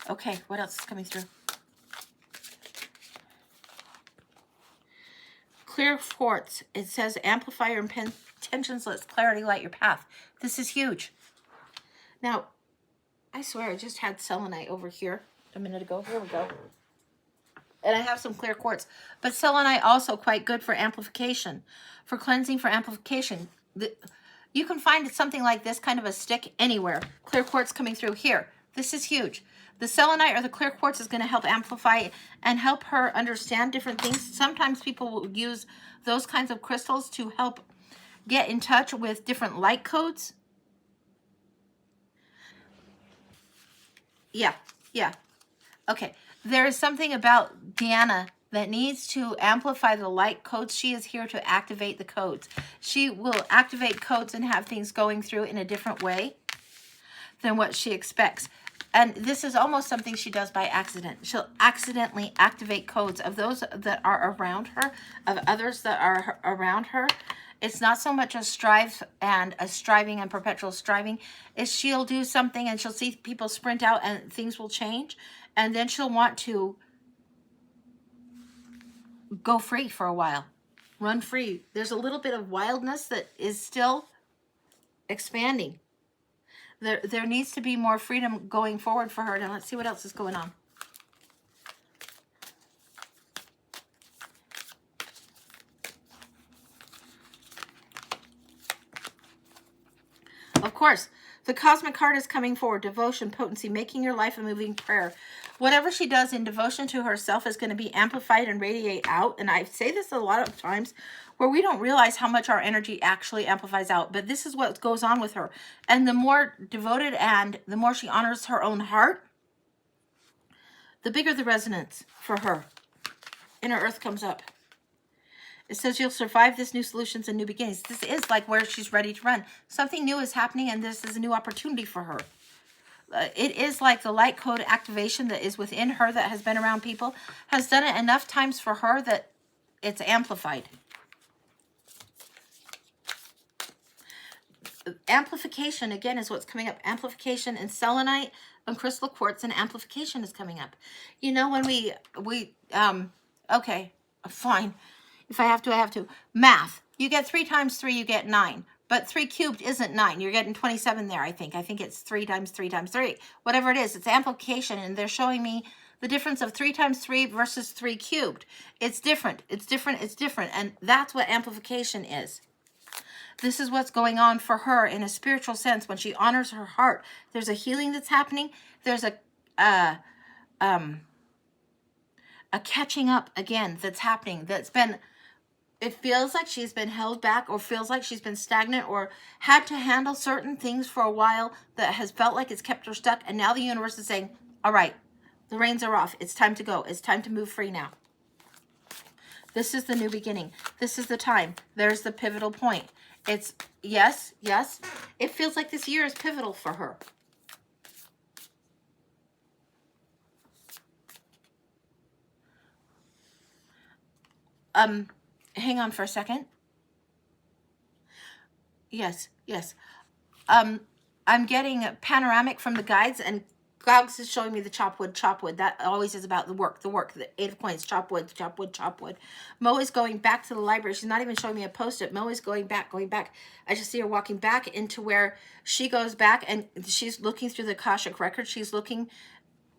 Okay, what else is coming through? Clear quartz. It says amplify your intentions, let clarity light your path. This is huge. Now, I swear I just had selenite over here a minute ago. Here we go. And I have some clear quartz. But selenite also quite good for amplification, for cleansing, for amplification. You can find something like this, kind of a stick, anywhere. Clear quartz coming through here. This is huge. The selenite or the clear quartz is going to help amplify and help her understand different things. Sometimes people will use those kinds of crystals to help get in touch with different light codes. Yeah. Okay. There is something about Deanna that needs to amplify the light codes. She is here to activate the codes. She will activate codes and have things going through in a different way than what she expects. And this is almost something she does by accident. She'll accidentally activate codes of those that are around her, of others that are around her. It's not so much a striving and perpetual striving. It's she'll do something and she'll see people sprint out and things will change. And then she'll want to go free for a while. Run free. There's a little bit of wildness that is still expanding. There needs to be more freedom going forward for her. Now let's see what else is going on. Of course, the cosmic card is coming forward. Devotion, potency, making your life a moving prayer. Whatever she does in devotion to herself is going to be amplified and radiate out. And I say this a lot of times where we don't realize how much our energy actually amplifies out. But this is what goes on with her. And the more devoted and the more she honors her own heart, the bigger the resonance for her. Inner Earth comes up. It says you'll survive this, new solutions and new beginnings. This is like where she's ready to run. Something new is happening and this is a new opportunity for her. It is like the light code activation that is within her that has been around people, has done it enough times for her that it's amplified. Amplification, again, is what's coming up. Amplification and selenite and crystal quartz, and amplification is coming up. You know, when okay, fine. If I have to, I have to. Math. You get 3 times 3, you get 9. But 3 cubed isn't 9. You're getting 27 there, I think. I think it's 3 times 3 times 3. Whatever it is, it's amplification, and they're showing me the difference of 3 times 3 versus 3 cubed. It's different. It's different. It's different. And that's what amplification is. This is what's going on for her in a spiritual sense when she honors her heart. There's a healing that's happening. There's a catching up again that's happening. That's been, it feels like she's been held back, or feels like she's been stagnant, or had to handle certain things for a while that has felt like it's kept her stuck. And now the universe is saying, all right, the reins are off. It's time to go. It's time to move free now. This is the new beginning. This is the time. There's the pivotal point. It's, yes. It feels like this year is pivotal for her. Hang on for a second. Yes. I'm getting a panoramic from the guides, and Gogs is showing me the chop wood. That always is about the work, the 8 of coins, chop wood. Mo is going back to the library. She's not even showing me a post-it. Mo is going back. I just see her walking back into where she goes back, and she's looking through the Akashic record. She's looking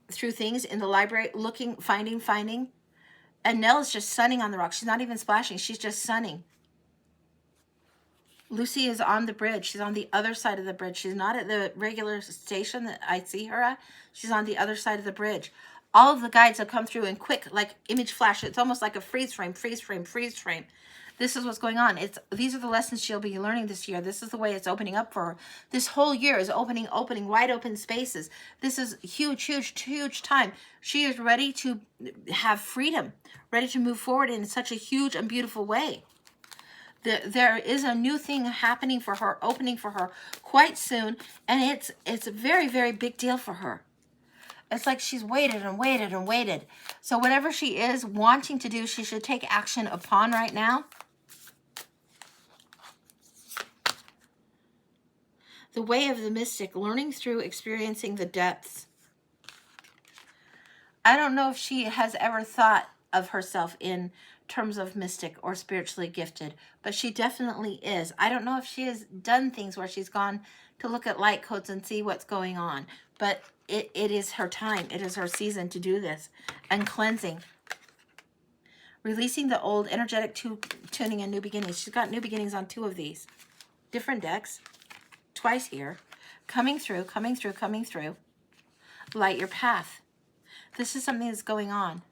through things in the library, looking, finding. And Nell is just sunning on the rock. She's not even splashing. She's just sunning. Lucy is on the bridge. She's on the other side of the bridge. She's not at the regular station that I see her at. She's on the other side of the bridge. All of the guides have come through in quick, like image flash. It's almost like a freeze frame. This is what's going on. These are the lessons she'll be learning this year. This is the way it's opening up for her. This whole year is opening wide open spaces. This is huge time. She is ready to have freedom, ready to move forward in such a huge and beautiful way. There is a new thing happening for her, opening for her quite soon, and it's a very, very big deal for her. It's like she's waited. So whatever she is wanting to do, she should take action upon right now. The way of the mystic, learning through experiencing the depths. I don't know if she has ever thought of herself in terms of mystic or spiritually gifted, but she definitely is. I don't know if she has done things where she's gone to look at light codes and see what's going on, but it is her time. It is her season to do this. And cleansing. Releasing the old, energetic tuning, and new beginnings. She's got new beginnings on 2 of these. Different decks. Twice here. Coming through. Light your path. This is something that's going on.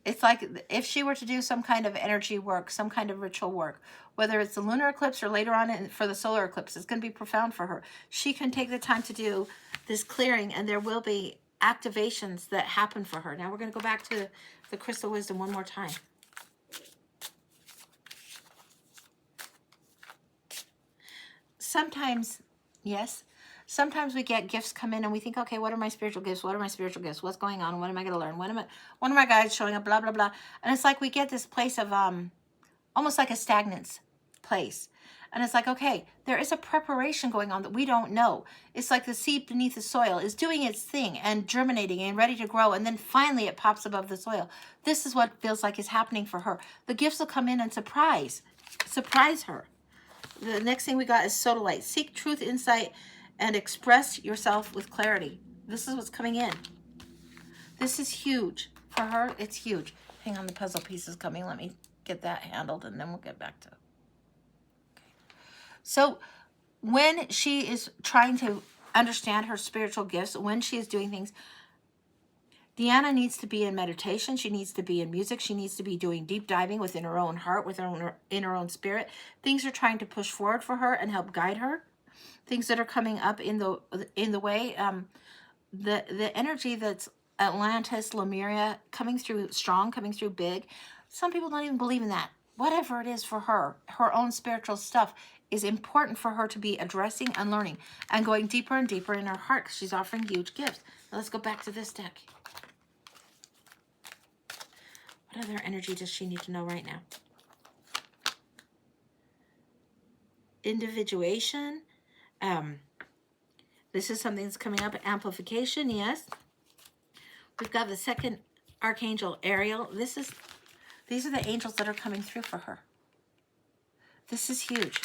It's like if she were to do some kind of energy work, some kind of ritual work, whether it's the lunar eclipse or later on for the solar eclipse, it's going to be profound for her. She can take the time to do this clearing, and there will be activations that happen for her. Now we're going to go back to the Crystal Wisdom one more time. Sometimes, yes, sometimes we get gifts come in and we think, okay, what are my spiritual gifts? What's going on? What am I going to learn? One of my guides showing up, blah, blah, blah. And it's like we get this place of almost like a stagnant place. And it's like, okay, there is a preparation going on that we don't know. It's like the seed beneath the soil is doing its thing and germinating and ready to grow. And then finally it pops above the soil. This is what feels like is happening for her. The gifts will come in and surprise her. The next thing we got is sodalite. Seek truth, insight, and express yourself with clarity. This is what's coming in. This is huge. For her, it's huge. Hang on, the puzzle piece is coming. Let me get that handled, and then we'll get back to it. Okay. So when she is trying to understand her spiritual gifts, when she is doing things, Deanna needs to be in meditation. She needs to be in music. She needs to be doing deep diving within her own heart, in her own spirit. Things are trying to push forward for her and help guide her. Things that are coming up in the way. The energy that's Atlantis, Lemuria, coming through strong, coming through big. Some people don't even believe in that. Whatever it is for her, her own spiritual stuff is important for her to be addressing and learning and going deeper and deeper in her heart because she's offering huge gifts. Now let's go back to this deck. What other energy does she need to know right now? Individuation. This is something that's coming up. Amplification, yes. We've got the second Archangel Ariel. These are the angels that are coming through for her. This is huge.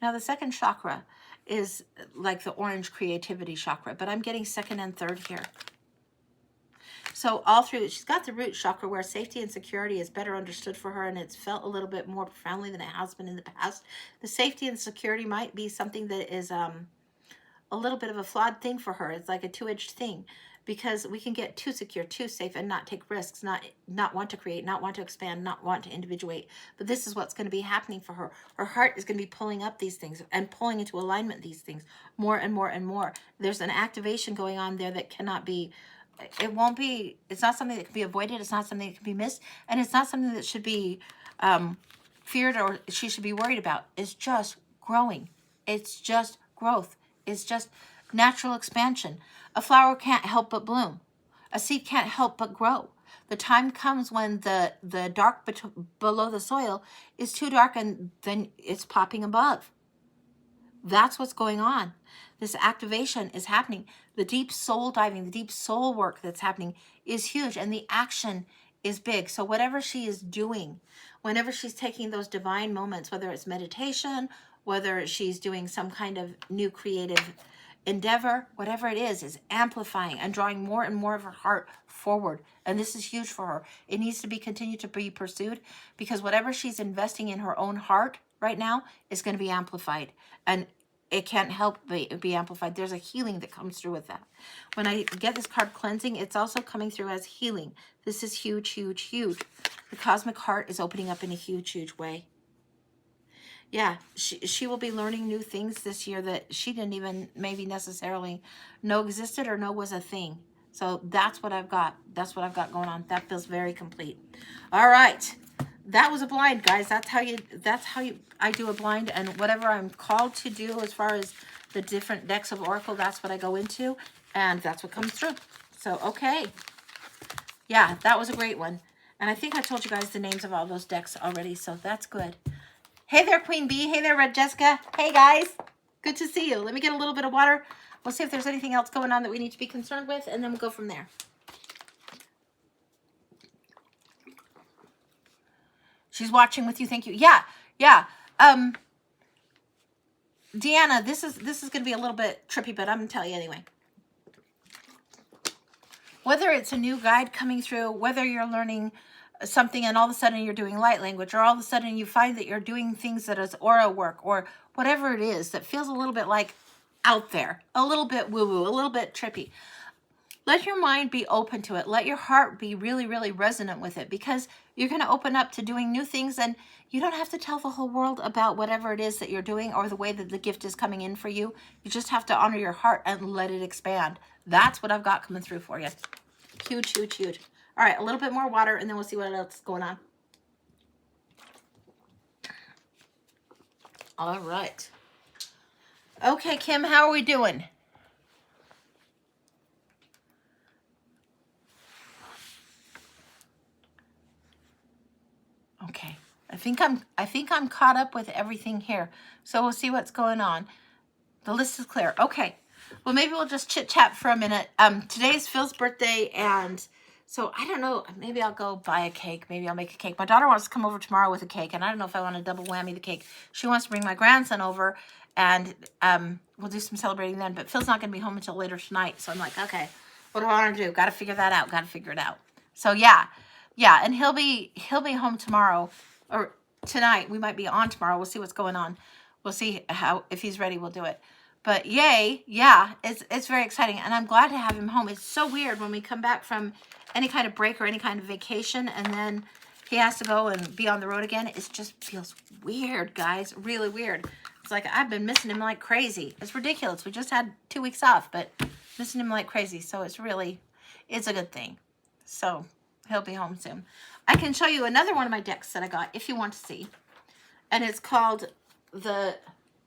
Now, the second chakra is like the orange creativity chakra, but I'm getting second and third here. So all through, she's got the root chakra where safety and security is better understood for her, and it's felt a little bit more profoundly than it has been in the past. The safety and security might be something that is a little bit of a flawed thing for her. It's like a two-edged thing, because we can get too secure, too safe, and not take risks, not want to create, not want to expand, not want to individuate. But this is what's going to be happening for her. Her heart is going to be pulling up these things and pulling into alignment these things more and more and more. There's an activation going on there that cannot be, it's not something that can be avoided. It's not something that can be missed. And it's not something that should be feared or she should be worried about. It's just growing. It's just growth. It's just natural expansion. A flower can't help but bloom. A seed can't help but grow. The time comes when the dark below the soil is too dark and then it's popping above. That's what's going on. This activation is happening. The deep soul diving, the deep soul work that's happening is huge, and the action is big. So whatever she is doing, whenever she's taking those divine moments, whether it's meditation, whether she's doing some kind of new creative endeavor, whatever it is amplifying and drawing more and more of her heart forward. And this is huge for her. It needs to be continued to be pursued, because whatever she's investing in her own heart right now is going to be amplified, and it can't help but be amplified. There's a healing that comes through with that. When I get this card cleansing, it's also coming through as healing. This is huge, huge, huge. The cosmic heart is opening up in a huge, huge way. Yeah, she will be learning new things this year that she didn't even maybe necessarily know existed or know was a thing. So that's what I've got. That's what I've got going on. That feels very complete. All right. That was a blind, guys. That's how I do a blind, and whatever I'm called to do as far as the different decks of Oracle, that's what I go into, and that's what comes through. So, okay. Yeah, that was a great one. And I think I told you guys the names of all those decks already, so that's good. Hey there, Queen Bee. Hey there, Red Jessica. Hey, guys. Good to see you. Let me get a little bit of water. We'll see if there's anything else going on that we need to be concerned with, and then we'll go from there. She's watching with you. Thank you. Yeah. Deanna, this is going to be a little bit trippy, but I'm going to tell you anyway. Whether it's a new guide coming through, whether you're learning something and all of a sudden you're doing light language, or all of a sudden you find that you're doing things that is aura work, or whatever it is that feels a little bit like out there, a little bit woo-woo, a little bit trippy. Let your mind be open to it. Let your heart be really, really resonant with it, because you're going to open up to doing new things, and you don't have to tell the whole world about whatever it is that you're doing or the way that the gift is coming in for you. You just have to honor your heart and let it expand. That's what I've got coming through for you. Huge, huge, huge. All right, a little bit more water, and then we'll see what else is going on. All right. Okay, Kim, how are we doing? Okay. I think I'm caught up with everything here. So we'll see what's going on. The list is clear. Okay. Well, maybe we'll just chit chat for a minute. Today's Phil's birthday, and so I don't know. Maybe I'll go buy a cake. Maybe I'll make a cake. My daughter wants to come over tomorrow with a cake, and I don't know if I want to double whammy the cake. She wants to bring my grandson over, and we'll do some celebrating then. But Phil's not going to be home until later tonight, so I'm like, okay, what do I want to do? Got to figure that out. Got to figure it out. So yeah, and he'll be home tomorrow or tonight. We might be on tomorrow. We'll see what's going on. We'll see if he's ready. We'll do it. But yay, yeah, it's very exciting, and I'm glad to have him home. It's so weird when we come back from any kind of break or any kind of vacation, and then he has to go and be on the road again. It just feels weird, guys, really weird. It's like I've been missing him like crazy. It's ridiculous. We just had 2 weeks off, but missing him like crazy, so it's a good thing. So he'll be home soon. I can show you another one of my decks that I got if you want to see. And it's called the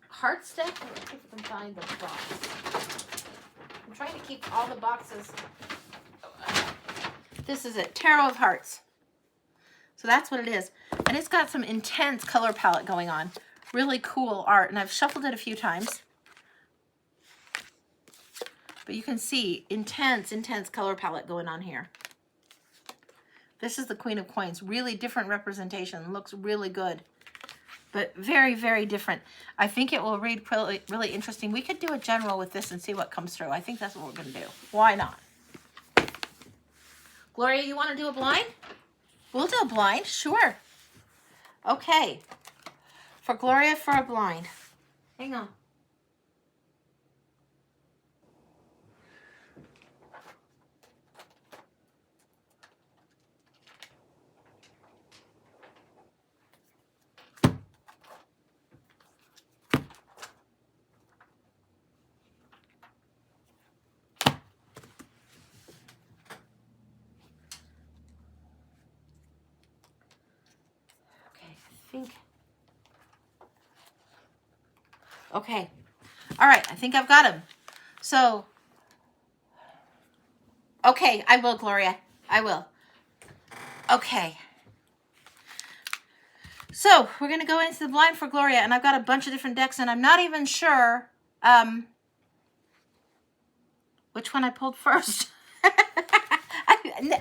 Heart Step. Let's see if we can find the box. I'm trying to keep all the boxes. This is it, Tarot of Hearts. So that's what it is. And it's got some intense color palette going on. Really cool art. And I've shuffled it a few times. But you can see intense color palette going on here. This is the Queen of Coins. Really different representation. Looks really good. But very, very different. I think it will read really, really interesting. We could do a general with this and see what comes through. I think that's what we're going to do. Why not? Gloria, you want to do a blind? We'll do a blind. Sure. Okay. For Gloria, for a blind. Hang on. Okay. All right. I think I've got him. So, okay. I will, Gloria. I will. Okay. So, we're going to go into the blind for Gloria, and I've got a bunch of different decks, and I'm not even sure which one I pulled first.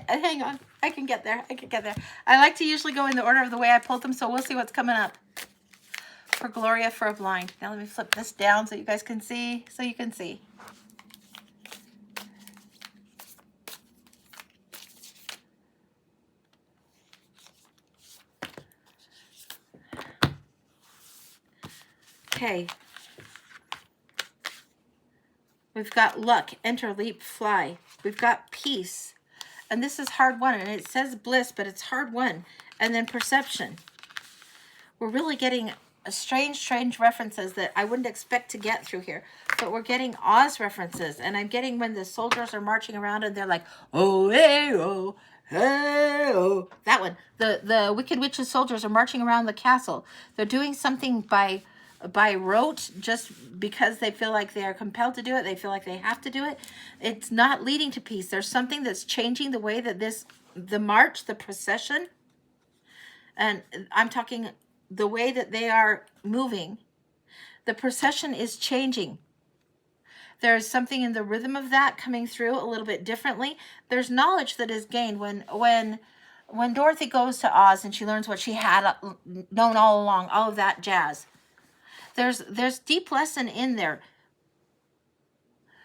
Hang on. I can get there. I like to usually go in the order of the way I pulled them, so we'll see what's coming up. For Gloria, for a blind. Now let me flip this down so you guys can see. Okay. We've got luck, enter, leap, fly. We've got peace. And this is hard won. And it says bliss, but it's hard won. And then perception. We're really getting strange references that I wouldn't expect to get through here. But we're getting Oz references. And I'm getting when the soldiers are marching around and they're like, oh, hey, oh, hey, oh. That one. The Wicked Witch's soldiers are marching around the castle. They're doing something by rote just because they feel like they are compelled to do it. They feel like they have to do it. It's not leading to peace. There's something that's changing the way that the march, the procession, and I'm talking the way that they are moving. The procession is changing. There's something in the rhythm of that coming through a little bit differently. There's knowledge that is gained when Dorothy goes to Oz and she learns what she had known all along, all of that jazz. There's deep lesson in there.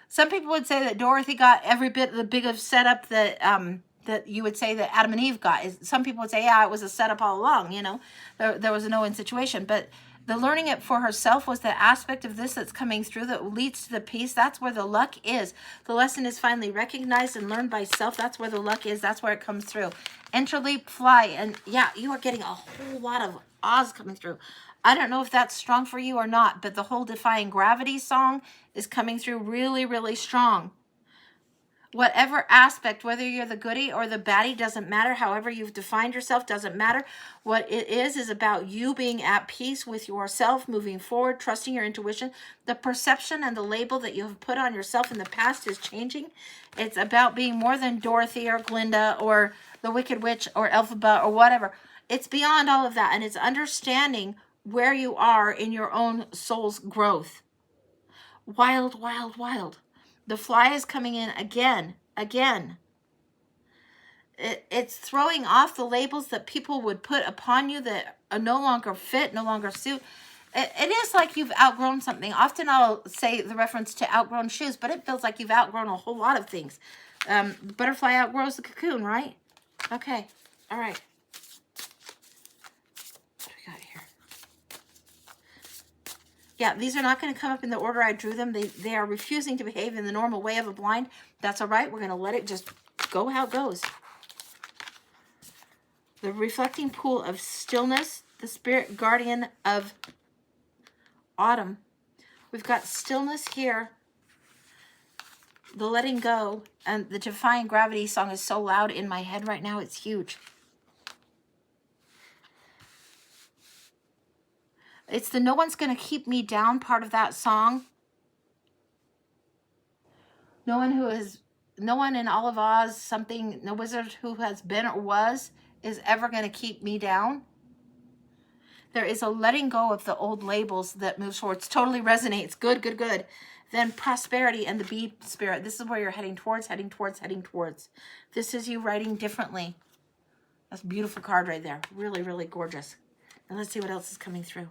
Some people would say that Dorothy got every bit the big of setup that you would say that Adam and Eve got. Some people would say, yeah, it was a setup all along, you know. There was a no-win situation. But the learning it for herself was the aspect of this that's coming through that leads to the peace. That's where the luck is. The lesson is finally recognized and learned by self. That's where the luck is. That's where it comes through. Enter, leap, fly. And yeah, you are getting a whole lot of Oz coming through. I don't know if that's strong for you or not, but the whole Defying Gravity song is coming through really, really strong. Whatever aspect, whether you're the goodie or the baddie, doesn't matter. However you've defined yourself, doesn't matter. What it is about you being at peace with yourself, moving forward, trusting your intuition. The perception and the label that you have put on yourself in the past is changing. It's about being more than Dorothy or Glinda or the Wicked Witch or Elphaba or whatever. It's beyond all of that, and it's understanding where you are in your own soul's growth. Wild, wild, wild. The fly is coming in again. It's throwing off the labels that people would put upon you that are no longer fit, no longer suit. It is like you've outgrown something. Often I'll say the reference to outgrown shoes, but it feels like you've outgrown a whole lot of things. Butterfly outgrows the cocoon, right? Okay. All right. Yeah, these are not going to come up in the order I drew them. They are refusing to behave in the normal way of a blind. That's all right. We're going to let it just go how it goes. The reflecting pool of stillness, the spirit guardian of autumn. We've got stillness here, the letting go, and the Defying Gravity song is so loud in my head right now. It's huge. It's the no one's going to keep me down part of that song. No one in all of Oz, something, no wizard who has been or was is ever going to keep me down. There is a letting go of the old labels that moves forward. It totally resonates. Good, good, good. Then prosperity and the bee spirit. This is where you're heading towards, heading towards, heading towards. This is you writing differently. That's a beautiful card right there. Really, really gorgeous. And let's see what else is coming through.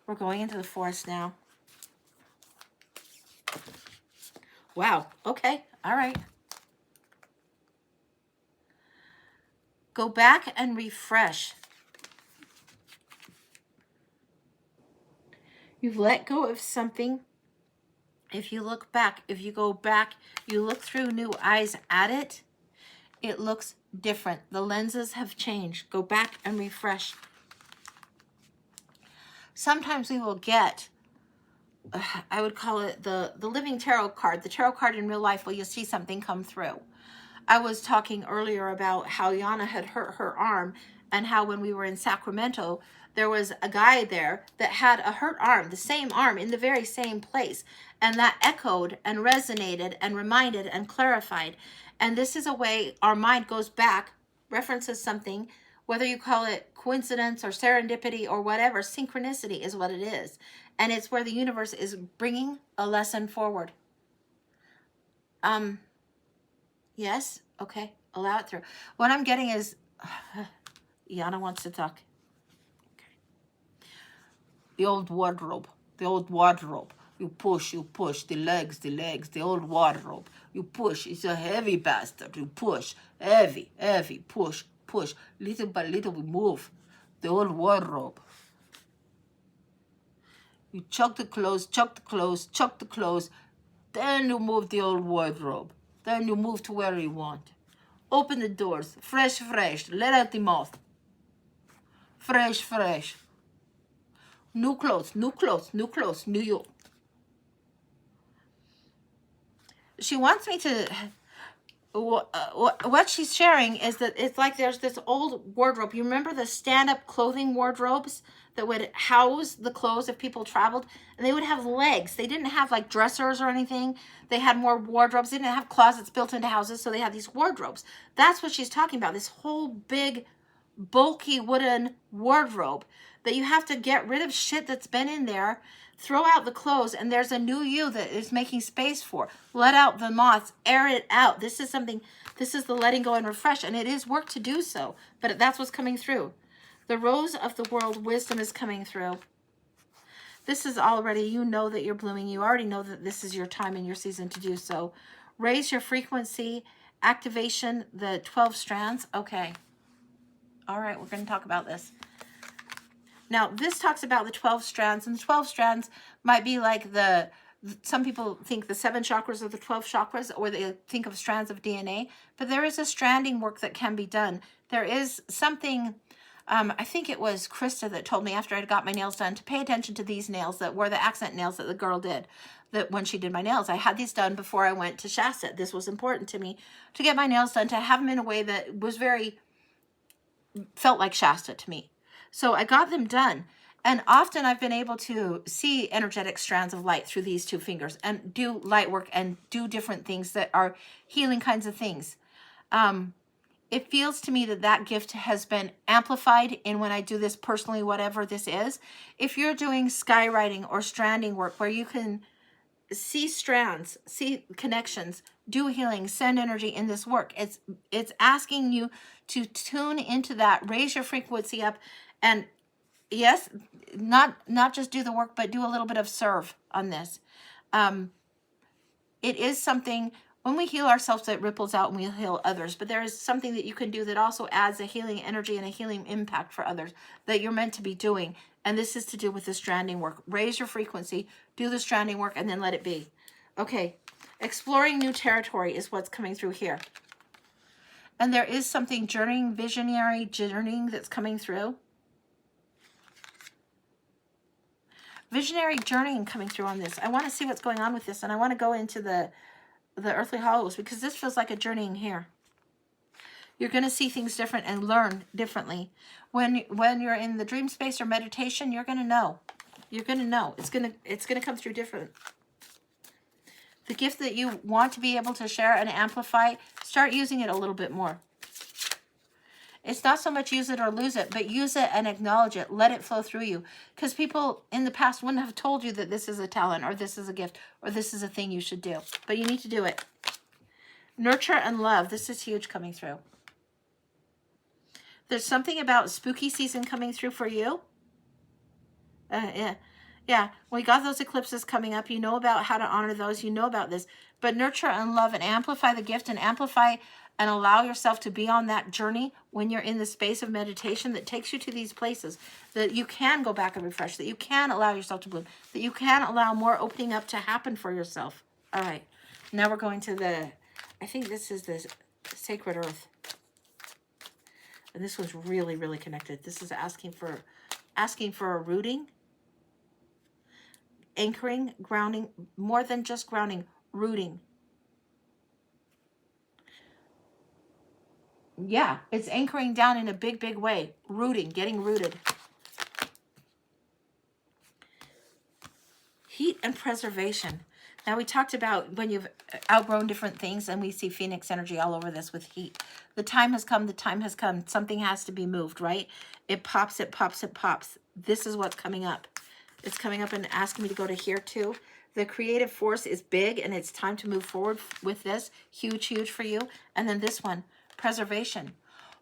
We're going into the forest now. Wow. Okay. All right. Go back and refresh. You've let go of something. If you look back, if you go back, you look through new eyes at it, it looks different. The lenses have changed. Go back and refresh. Sometimes we will get, I would call it the living tarot card, the tarot card in real life where you'll see something come through. I was talking earlier about how Yana had hurt her arm and how when we were in Sacramento, there was a guy there that had a hurt arm, the same arm in the very same place. And that echoed and resonated and reminded and clarified. And this is a way our mind goes back, references something, whether you call it coincidence or serendipity or whatever, synchronicity is what it is. And it's where the universe is bringing a lesson forward. Yes, okay, allow it through. What I'm getting is, Yana wants to talk. Okay. The old wardrobe, the old wardrobe. You push, the legs, the old wardrobe. You push, it's a heavy bastard. You push, heavy, push. Little by little we move. The old wardrobe. You chuck the clothes, then you move the old wardrobe. Then you move to where you want. Open the doors, fresh, let out the moth. Fresh. New clothes, new you. She wants me to, what she's sharing is that it's like there's this old wardrobe. You remember the stand-up clothing wardrobes that would house the clothes if people traveled? And they would have legs. They didn't have like dressers or anything. They had more wardrobes. They didn't have closets built into houses, so they had these wardrobes. That's what she's talking about, this whole big, bulky wooden wardrobe that you have to get rid of shit that's been in there, throw out the clothes, and there's a new you that is making space for. Let out the moths, air it out. This is the letting go and refresh, and it is work to do so, but that's what's coming through. The rose of the world, wisdom is coming through. This is already, you know that you're blooming. You already know that this is your time and your season to do so. Raise your frequency, activation, the 12 strands. Okay. All right, we're going to talk about this. Now, this talks about the 12 strands, and the 12 strands might be like some people think the 7 chakras are the 12 chakras, or they think of strands of DNA, but there is a stranding work that can be done. There is something, I think it was Krista that told me after I got my nails done to pay attention to these nails that were the accent nails that the girl did, that when she did my nails. I had these done before I went to Shasta. This was important to me to get my nails done, to have them in a way that was felt like Shasta to me. So I got them done, and often I've been able to see energetic strands of light through these 2 fingers and do light work and do different things that are healing kinds of things. It feels to me that gift has been amplified in when I do this personally, whatever this is. If you're doing skywriting or stranding work where you can see strands, see connections, do healing, send energy in this work, it's asking you to tune into that, raise your frequency up, and yes, not just do the work, but do a little bit of serve on this. It is something, when we heal ourselves, that ripples out and we heal others, but there is something that you can do that also adds a healing energy and a healing impact for others that you're meant to be doing. And this is to do with the stranding work. Raise your frequency, do the stranding work, and then let it be. Okay, exploring new territory is what's coming through here. And there is something visionary journeying that's coming through. Visionary journeying coming through on this. I want to see what's going on with this, and I want to go into the Earthly Hollows, because this feels like a journeying here. You're going to see things different and learn differently. When you're in the dream space or meditation, you're going to know. You're going to know. It's going to come through different. The gift that you want to be able to share and amplify, start using it a little bit more. It's not so much use it or lose it, but use it and acknowledge it. Let it flow through you. Because people in the past wouldn't have told you that this is a talent or this is a gift or this is a thing you should do. But you need to do it. Nurture and love. This is huge coming through. There's something about spooky season coming through for you. Yeah. We got those eclipses coming up. You know about how to honor those. You know about this. But nurture and love and amplify the gift and amplify and allow yourself to be on that journey when you're in the space of meditation that takes you to these places, that you can go back and refresh, that you can allow yourself to bloom, that you can allow more opening up to happen for yourself. All right. Now we're going to I think this is the Sacred Earth. And this one's really, really connected. This is asking for a rooting, anchoring, grounding, more than just grounding, rooting. Yeah, it's anchoring down in a big, big way. Rooting, getting rooted. Heat and preservation. Now, we talked about when you've outgrown different things, and we see Phoenix energy all over this with heat. The time has come. The time has come. Something has to be moved, right? It pops, it pops, it pops. This is what's coming up. It's coming up and asking me to go to here, too. The creative force is big, and it's time to move forward with this. Huge, huge for you. And then this one. Preservation,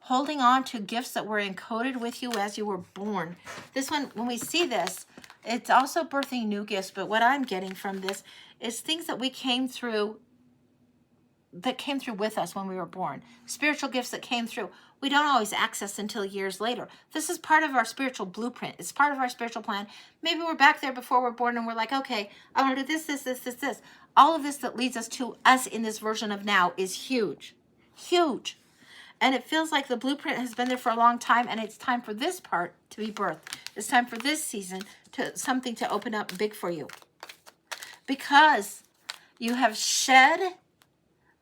holding on to gifts that were encoded with you as you were born. This one, when we see this, it's also birthing new gifts, but what I'm getting from this is things that we came through, that came through with us when we were born. Spiritual gifts that came through. We don't always access until years later. This is part of our spiritual blueprint. It's part of our spiritual plan. Maybe we're back there before we're born and we're like, okay, I want to do this. All of this that leads us to us in this version of now is huge. Huge. And it feels like the blueprint has been there for a long time, and it's time for this part to be birthed. It's time for this season to something to open up big for you. Because you have shed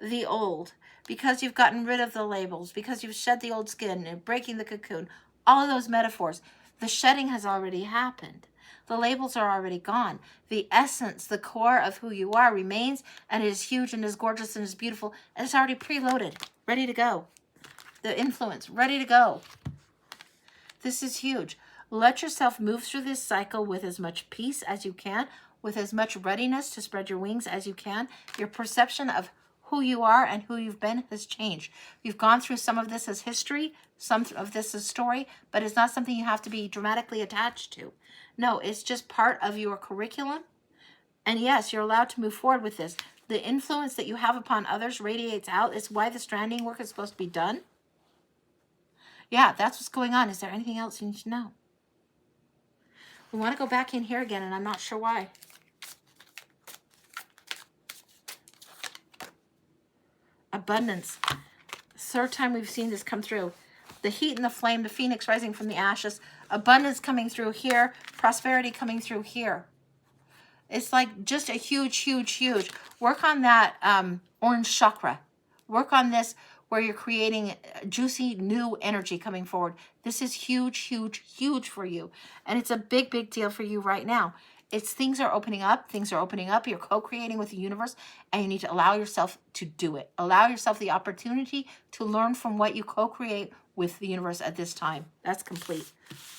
the old, because you've gotten rid of the labels, because you've shed the old skin and breaking the cocoon, all of those metaphors, the shedding has already happened. The labels are already gone. The essence, the core of who you are remains, and it is huge and is gorgeous and is beautiful, and it's already preloaded, ready to go. The influence, ready to go. This is huge. Let yourself move through this cycle with as much peace as you can, with as much readiness to spread your wings as you can. Your perception of who you are and who you've been has changed. You've gone through some of this as history, some of this as story, but it's not something you have to be dramatically attached to. No, it's just part of your curriculum. And yes, you're allowed to move forward with this. The influence that you have upon others radiates out. It's why the stranding work is supposed to be done. Yeah, that's what's going on. Is there anything else you need to know? We want to go back in here again, and I'm not sure why. Abundance. Third time we've seen this come through. The heat and the flame, the phoenix rising from the ashes. Abundance coming through here. Prosperity coming through here. It's like just a huge, huge, huge. Work on that orange chakra. Work on this where you're creating juicy new energy coming forward. This is huge, huge, huge for you. And it's a big, big deal for you right now. It's things are opening up. Things are opening up. You're co-creating with the universe, and you need to allow yourself to do it. Allow yourself the opportunity to learn from what you co-create with the universe at this time. That's complete.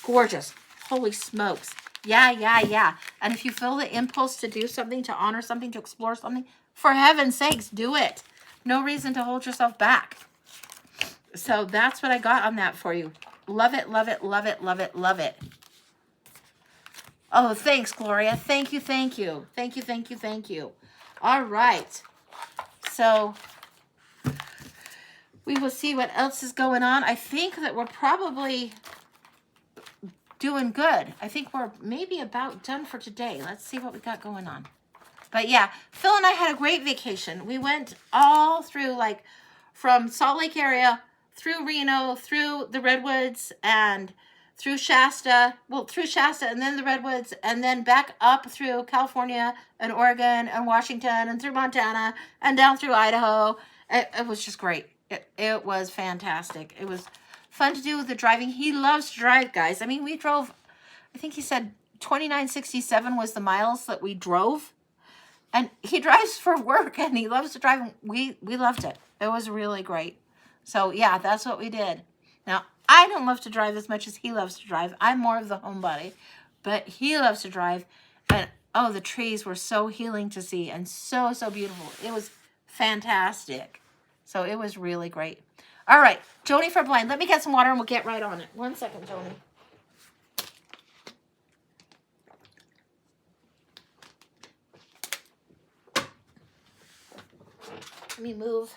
Gorgeous. Holy smokes. Yeah. And if you feel the impulse to do something, to honor something, to explore something, for heaven's sakes, do it. No reason to hold yourself back. So that's what I got on that for you. Love it, love it, love it, love it, love it. Oh, thanks, Gloria. Thank you. Thank you. All right. So we will see what else is going on. I think that we're probably doing good. I think we're maybe about done for today. Let's see what we got going on. But yeah, Phil and I had a great vacation. We went all through, like, from Salt Lake area, through Reno, through the Redwoods, and through Shasta. Well, through Shasta, and then the Redwoods, and then back up through California, and Oregon, and Washington, and through Montana, and down through Idaho. It was just great. It was fantastic. It was fun to do with the driving. He loves to drive, guys. I mean, we drove, I think he said 2967 was the miles that we drove. And he drives for work and he loves to drive. We loved it. It was really great. So yeah, that's what we did. Now, I don't love to drive as much as he loves to drive. I'm more of the homebody, but he loves to drive. And oh, the trees were so healing to see and so, so beautiful. It was fantastic. So it was really great. All right, Joni for blind. Let me get some water and we'll get right on it. 1 second, Joni. Let me move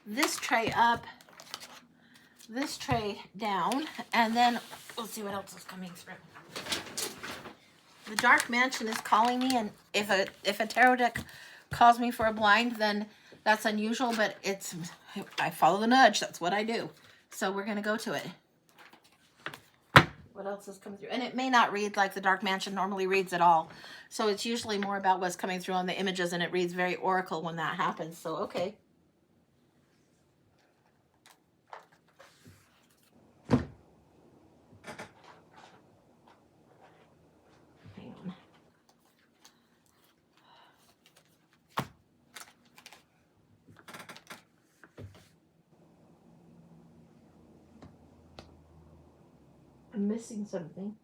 this tray up, this tray down, and then we'll see what else is coming through. The Dark Mansion is calling me, and if a tarot deck calls me for a blind, then that's unusual, but I follow the nudge. That's what I do. So we're going to go to it. What else is coming through? And it may not read like the Dark Mansion normally reads at all. So it's usually more about what's coming through on the images, and it reads very oracle when that happens. So, okay. Hang on. I'm missing something.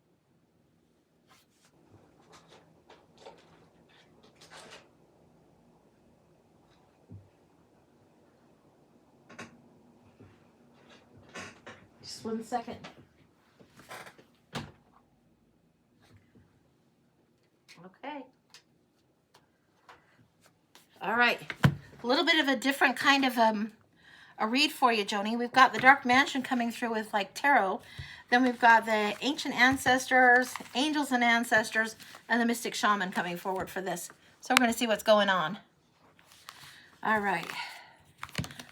Just 1 second. Okay. All right. A little bit of a different kind of a read for you, Joni. We've got the Dark Mansion coming through with like tarot. Then we've got the ancient ancestors, angels and ancestors, and the mystic shaman coming forward for this. So we're going to see what's going on. All right.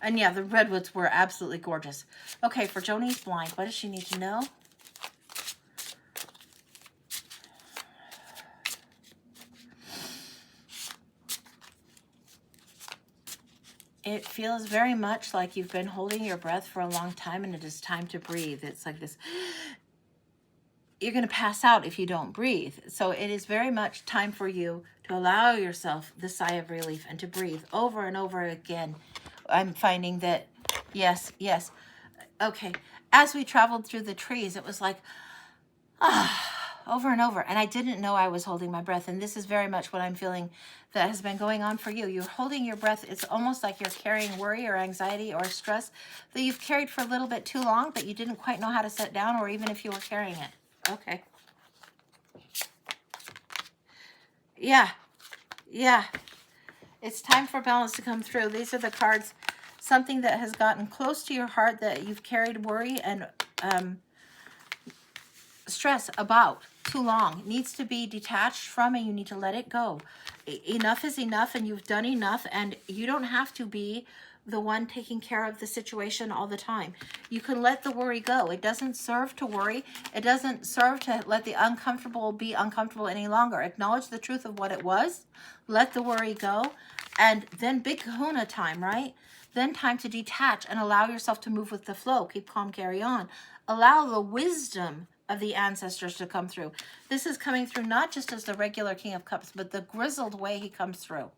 And yeah, the redwoods were absolutely gorgeous. Okay, for Joni's blind, what does she need to know? It feels very much like you've been holding your breath for a long time and it is time to breathe. It's like this. You're going to pass out if you don't breathe. So it is very much time for you to allow yourself the sigh of relief and to breathe over and over again. I'm finding that, yes, yes. Okay. As we traveled through the trees, it was like, over and over. And I didn't know I was holding my breath. And this is very much what I'm feeling that has been going on for you. You're holding your breath. It's almost like you're carrying worry or anxiety or stress that you've carried for a little bit too long, but you didn't quite know how to set down, or even if you were carrying it. Okay. Yeah. Yeah. It's time for balance to come through. These are the cards. Something that has gotten close to your heart that you've carried worry and stress about too long. It needs to be detached from, and you need to let it go. Enough is enough, and you've done enough, and you don't have to be the one taking care of the situation all the time. You can let the worry go. It doesn't serve to worry. It doesn't serve to let the uncomfortable be uncomfortable any longer. Acknowledge the truth of what it was. Let the worry go. And then big kahuna time, right? Then time to detach and allow yourself to move with the flow. Keep calm, carry on. Allow the wisdom of the ancestors to come through. This is coming through not just as the regular King of Cups, but the grizzled way he comes through.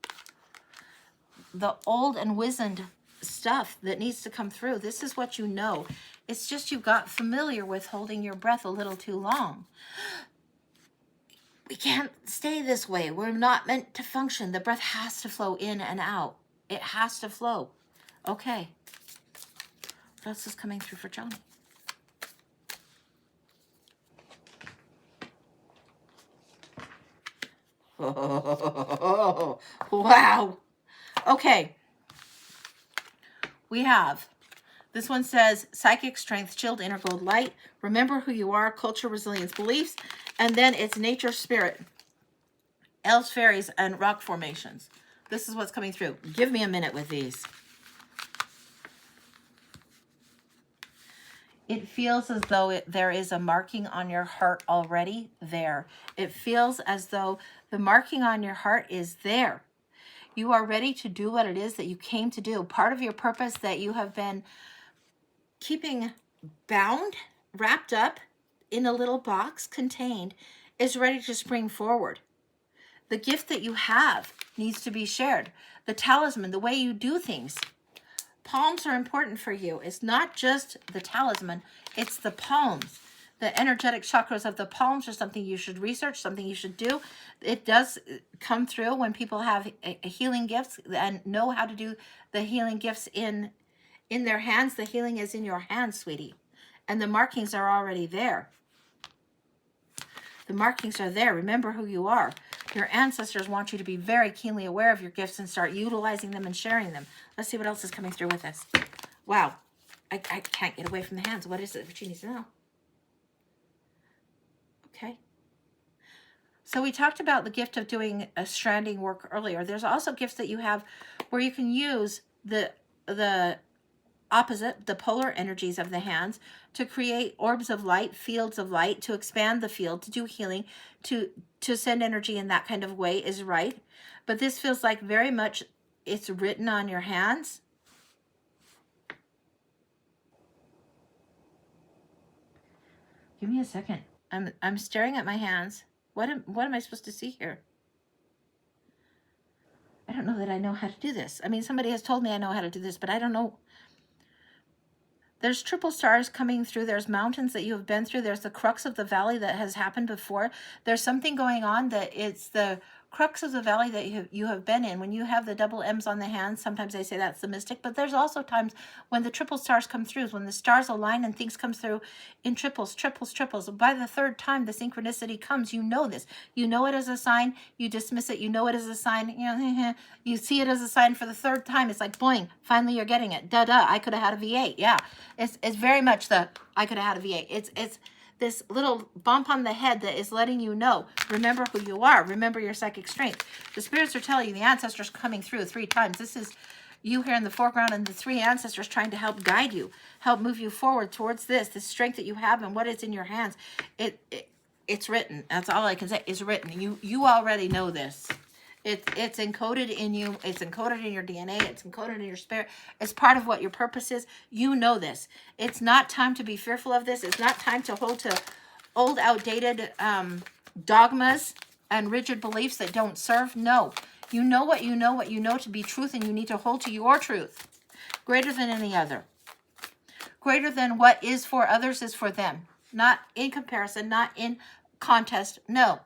The old and wizened stuff that needs to come through. This is what you know. It's just you got familiar with holding your breath a little too long. We can't stay this way. We're not meant to function. The breath has to flow in and out. It has to flow. Okay. What else is coming through for Joni? Oh, wow. Okay. We have, this one says, psychic strength, chilled inner gold light. Remember who you are, culture, resilience, beliefs. And then it's nature, spirit, elves, fairies, and rock formations. This is what's coming through. Give me a minute with these. It feels as though there is a marking on your heart already there. It feels as though the marking on your heart is there. You are ready to do what it is that you came to do. Part of your purpose that you have been keeping bound, wrapped up in a little box, contained, is ready to spring forward. The gift that you have needs to be shared. The talisman, the way you do things. Palms are important for you. It's not just the talisman, it's the palms. The energetic chakras of the palms are something you should research, something you should do. It does come through when people have healing gifts and know how to do the healing gifts in their hands. The healing is in your hands, sweetie. And the markings are already there. The markings are there. Remember who you are. Your ancestors want you to be very keenly aware of your gifts and start utilizing them and sharing them. Let's see what else is coming through with this. Wow. I can't get away from the hands. What is it that she needs to know? Okay. So we talked about the gift of doing a stranding work earlier. There's also gifts that you have where you can use the opposite, the polar energies of the hands, to create orbs of light, fields of light, to expand the field, to do healing, to send energy in that kind of way is right. But this feels like very much it's written on your hands. Give me a second. I'm staring at my hands. What am I supposed to see here? I don't know that I know how to do this. I mean, somebody has told me I know how to do this, but I don't know. There's triple stars coming through. There's mountains that you have been through. There's the crux of the valley that has happened before. There's something going on that it's the crux of the valley that you have been in. When you have the double M's on the hands, sometimes they say that's the mystic, but there's also times when the triple stars come through, when the stars align and things come through in triples. By the third time the synchronicity comes, you know this. You know it as a sign, you dismiss it, you know it as a sign, you see it as a sign for the third time. It's like, boing, finally you're getting it. I could have had a V8. Yeah, it's very much the I could have had a V8. It's this little bump on the head that is letting you know, remember who you are, remember your psychic strength. The spirits are telling you, the ancestors coming through 3 times. This is you here in the foreground and the 3 ancestors trying to help guide you, help move you forward towards this strength that you have and what is in your hands. It's written. That's all I can say. It's written. You already know this. It's encoded in you. It's encoded in your DNA. It's encoded in your spirit. It's part of what your purpose is. You know this. It's not time to be fearful of this. It's not time to hold to old, outdated dogmas and rigid beliefs that don't serve. No. You know what you know to be truth, and you need to hold to your truth. Greater than any other. Greater than what is for others is for them. Not in comparison, not in contest. No.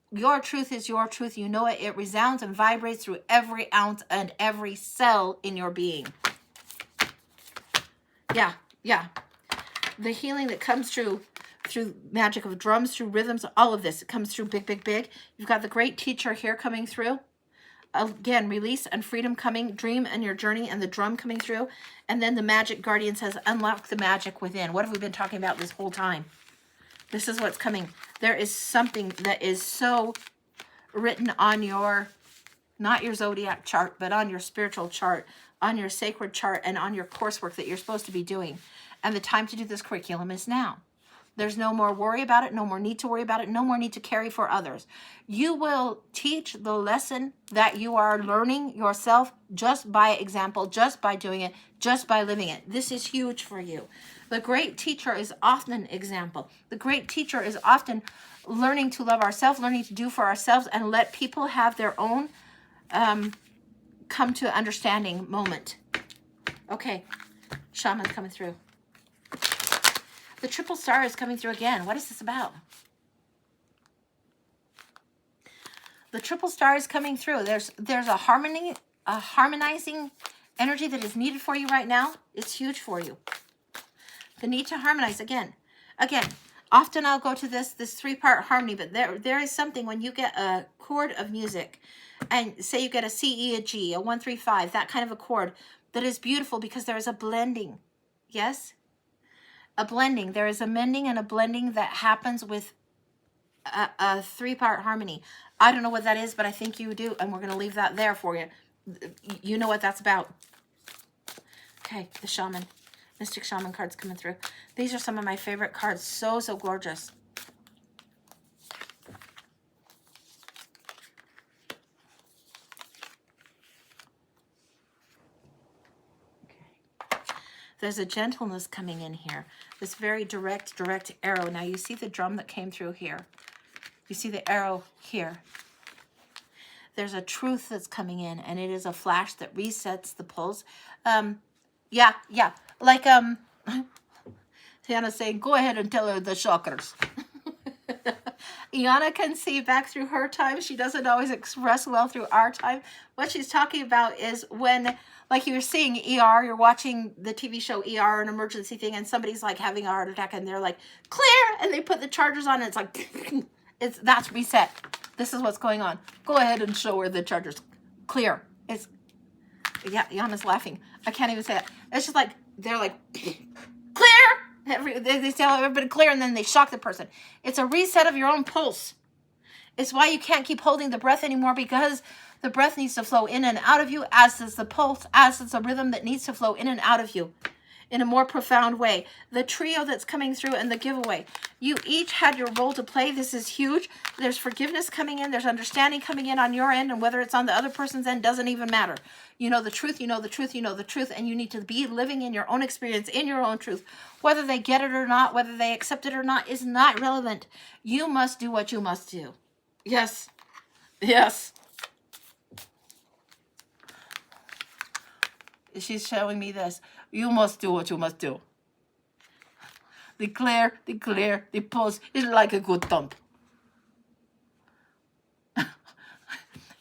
Your truth is your truth. You know it. It resounds and vibrates through every ounce and every cell in your being. Yeah. The healing that comes through magic of drums, through rhythms, all of this. It comes through big. You've got the great teacher here coming through. Again, release and freedom coming, dream and your journey, and the drum coming through. And then the magic guardian says, unlock the magic within. What have we been talking about this whole time? This is what's coming. There is something that is so written on your, not your zodiac chart, but on your spiritual chart, on your sacred chart, and on your coursework that you're supposed to be doing. And the time to do this curriculum is now. There's no more worry about it, no more need to worry about it, no more need to carry for others. You will teach the lesson that you are learning yourself just by example, just by doing it, just by living it. This is huge for you. The great teacher is often an example. The great teacher is often learning to love ourselves, learning to do for ourselves, and let people have their own come to understanding moment. Okay, shaman's coming through. The triple star is coming through again. What is this about? The triple star is coming through. There's a harmonizing energy that is needed for you right now. It's huge for you. The need to harmonize again. Often I'll go to this 3-part harmony, but there is something when you get a chord of music, and say you get a C, E, a G, a 1, 3, 5, that kind of a chord, that is beautiful because there is a blending. Yes? A blending. There is a mending and a blending that happens with a 3-part harmony. I don't know what that is, but I think you do, and we're going to leave that there for you. You know what that's about. Okay, the shaman. Mystic Shaman cards coming through. These are some of my favorite cards. So gorgeous. There's a gentleness coming in here. This very direct arrow. Now you see the drum that came through here. You see the arrow here. There's a truth that's coming in, and it is a flash that resets the pulse. Yeah. Like, Tiana's saying, go ahead and tell her the chakras. Iana can see back through her time. She doesn't always express well through our time. What she's talking about is when, like you were seeing ER, you're watching the TV show ER, an emergency thing, and somebody's like having a heart attack, and they're like, clear, and they put the chargers on, and it's like, that's reset. This is what's going on. Go ahead and show her the chargers. Clear. Yeah, Iana's laughing. I can't even say that. It's just like, they're like, clear. They tell everybody clear, and then they shock the person. It's a reset of your own pulse. It's why you can't keep holding the breath anymore, because the breath needs to flow in and out of you, as does the pulse, as does the rhythm that needs to flow in and out of you in a more profound way. The trio that's coming through and the giveaway. You each had your role to play. This is huge. There's forgiveness coming in. There's understanding coming in on your end, and whether it's on the other person's end doesn't even matter. You know the truth, you know the truth, you know the truth, and you need to be living in your own experience, in your own truth. Whether they get it or not, whether they accept it or not, is not relevant. You must do what you must do. Yes. Yes. She's showing me this. You must do what you must do. Declare, the pulse is like a good thump.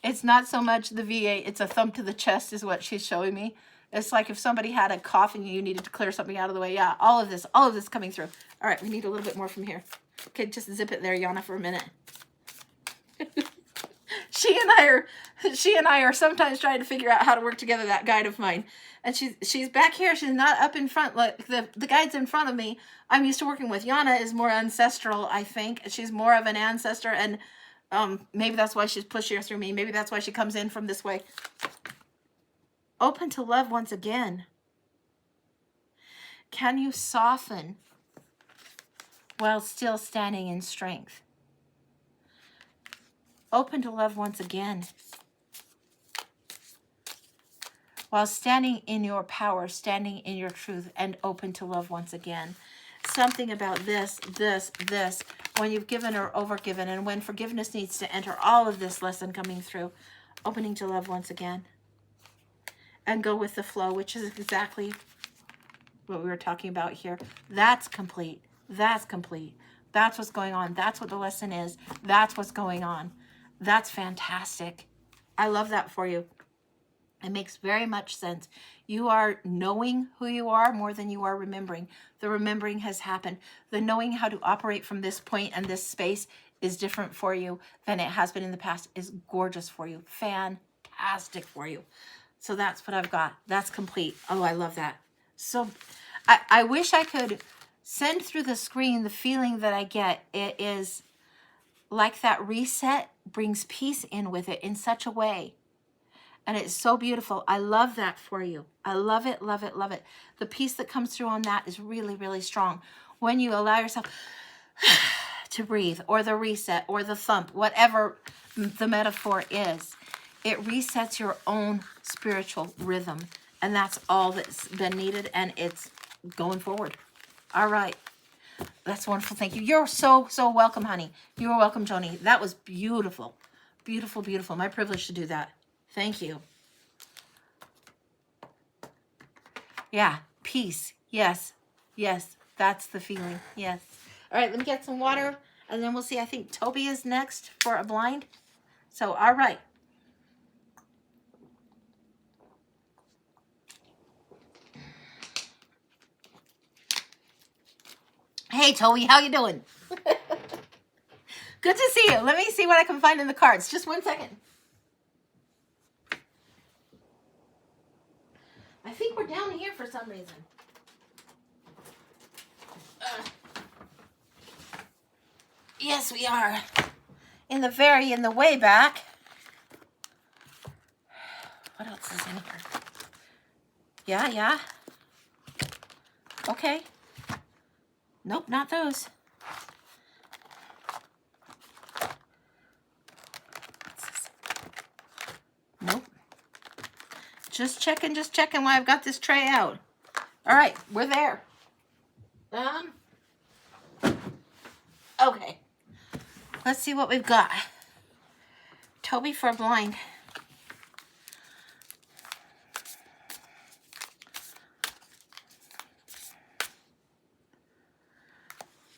It's not so much the VA, it's a thump to the chest is what she's showing me. It's like if somebody had a cough and you needed to clear something out of the way. Yeah, all of this coming through. All right, we need a little bit more from here. Okay, just zip it there, Yana, for a minute. She and I are sometimes trying to figure out how to work together, that guide of mine. And she's back here. She's not up in front. Like the guide's in front of me. I'm used to working with. Yana is more ancestral, I think. She's more of an ancestor, and maybe that's why she's pushing her through me. Maybe that's why she comes in from this way. Open to love once again. Can you soften while still standing in strength? Open to love once again. While standing in your power, standing in your truth, and open to love once again. Something about this, when you've given or overgiven, and when forgiveness needs to enter, all of this lesson coming through. Opening to love once again. And go with the flow, which is exactly what we were talking about here. That's complete. That's complete. That's what's going on. That's what the lesson is. That's what's going on. That's fantastic. I love that for you. It makes very much sense. You are knowing who you are more than you are remembering. The remembering has happened. The knowing how to operate from this point and this space is different for you than it has been in the past. Is gorgeous for you. Fantastic for you. So that's what I've got. That's complete. Oh, I love that. So I wish I could send through the screen the feeling that I get. It is like that reset brings peace in with it in such a way. And it's so beautiful. I love that for you. I love it, love it, love it. The peace that comes through on that is really, really strong. When you allow yourself to breathe, or the reset, or the thump, whatever the metaphor is, it resets your own spiritual rhythm. And that's all that's been needed, and it's going forward. All right. That's wonderful. Thank you. You're so, so welcome, honey. You are welcome, Joni. That was beautiful. Beautiful, beautiful. My privilege to do that. Thank you. Yeah, peace. Yes, yes, that's the feeling. Yes. All right, let me get some water, and then we'll see. I think Toby is next for a blind. So, all right. Hey, Toby, how you doing? Good to see you. Let me see what I can find in the cards. Just 1 second. I think we're down here for some reason. Yes, we are. In the way back. What else is in here? Yeah. Okay. Nope, not those. Nope. Just checking while I've got this tray out. All right, we're there. Okay. Let's see what we've got. Toby for blind.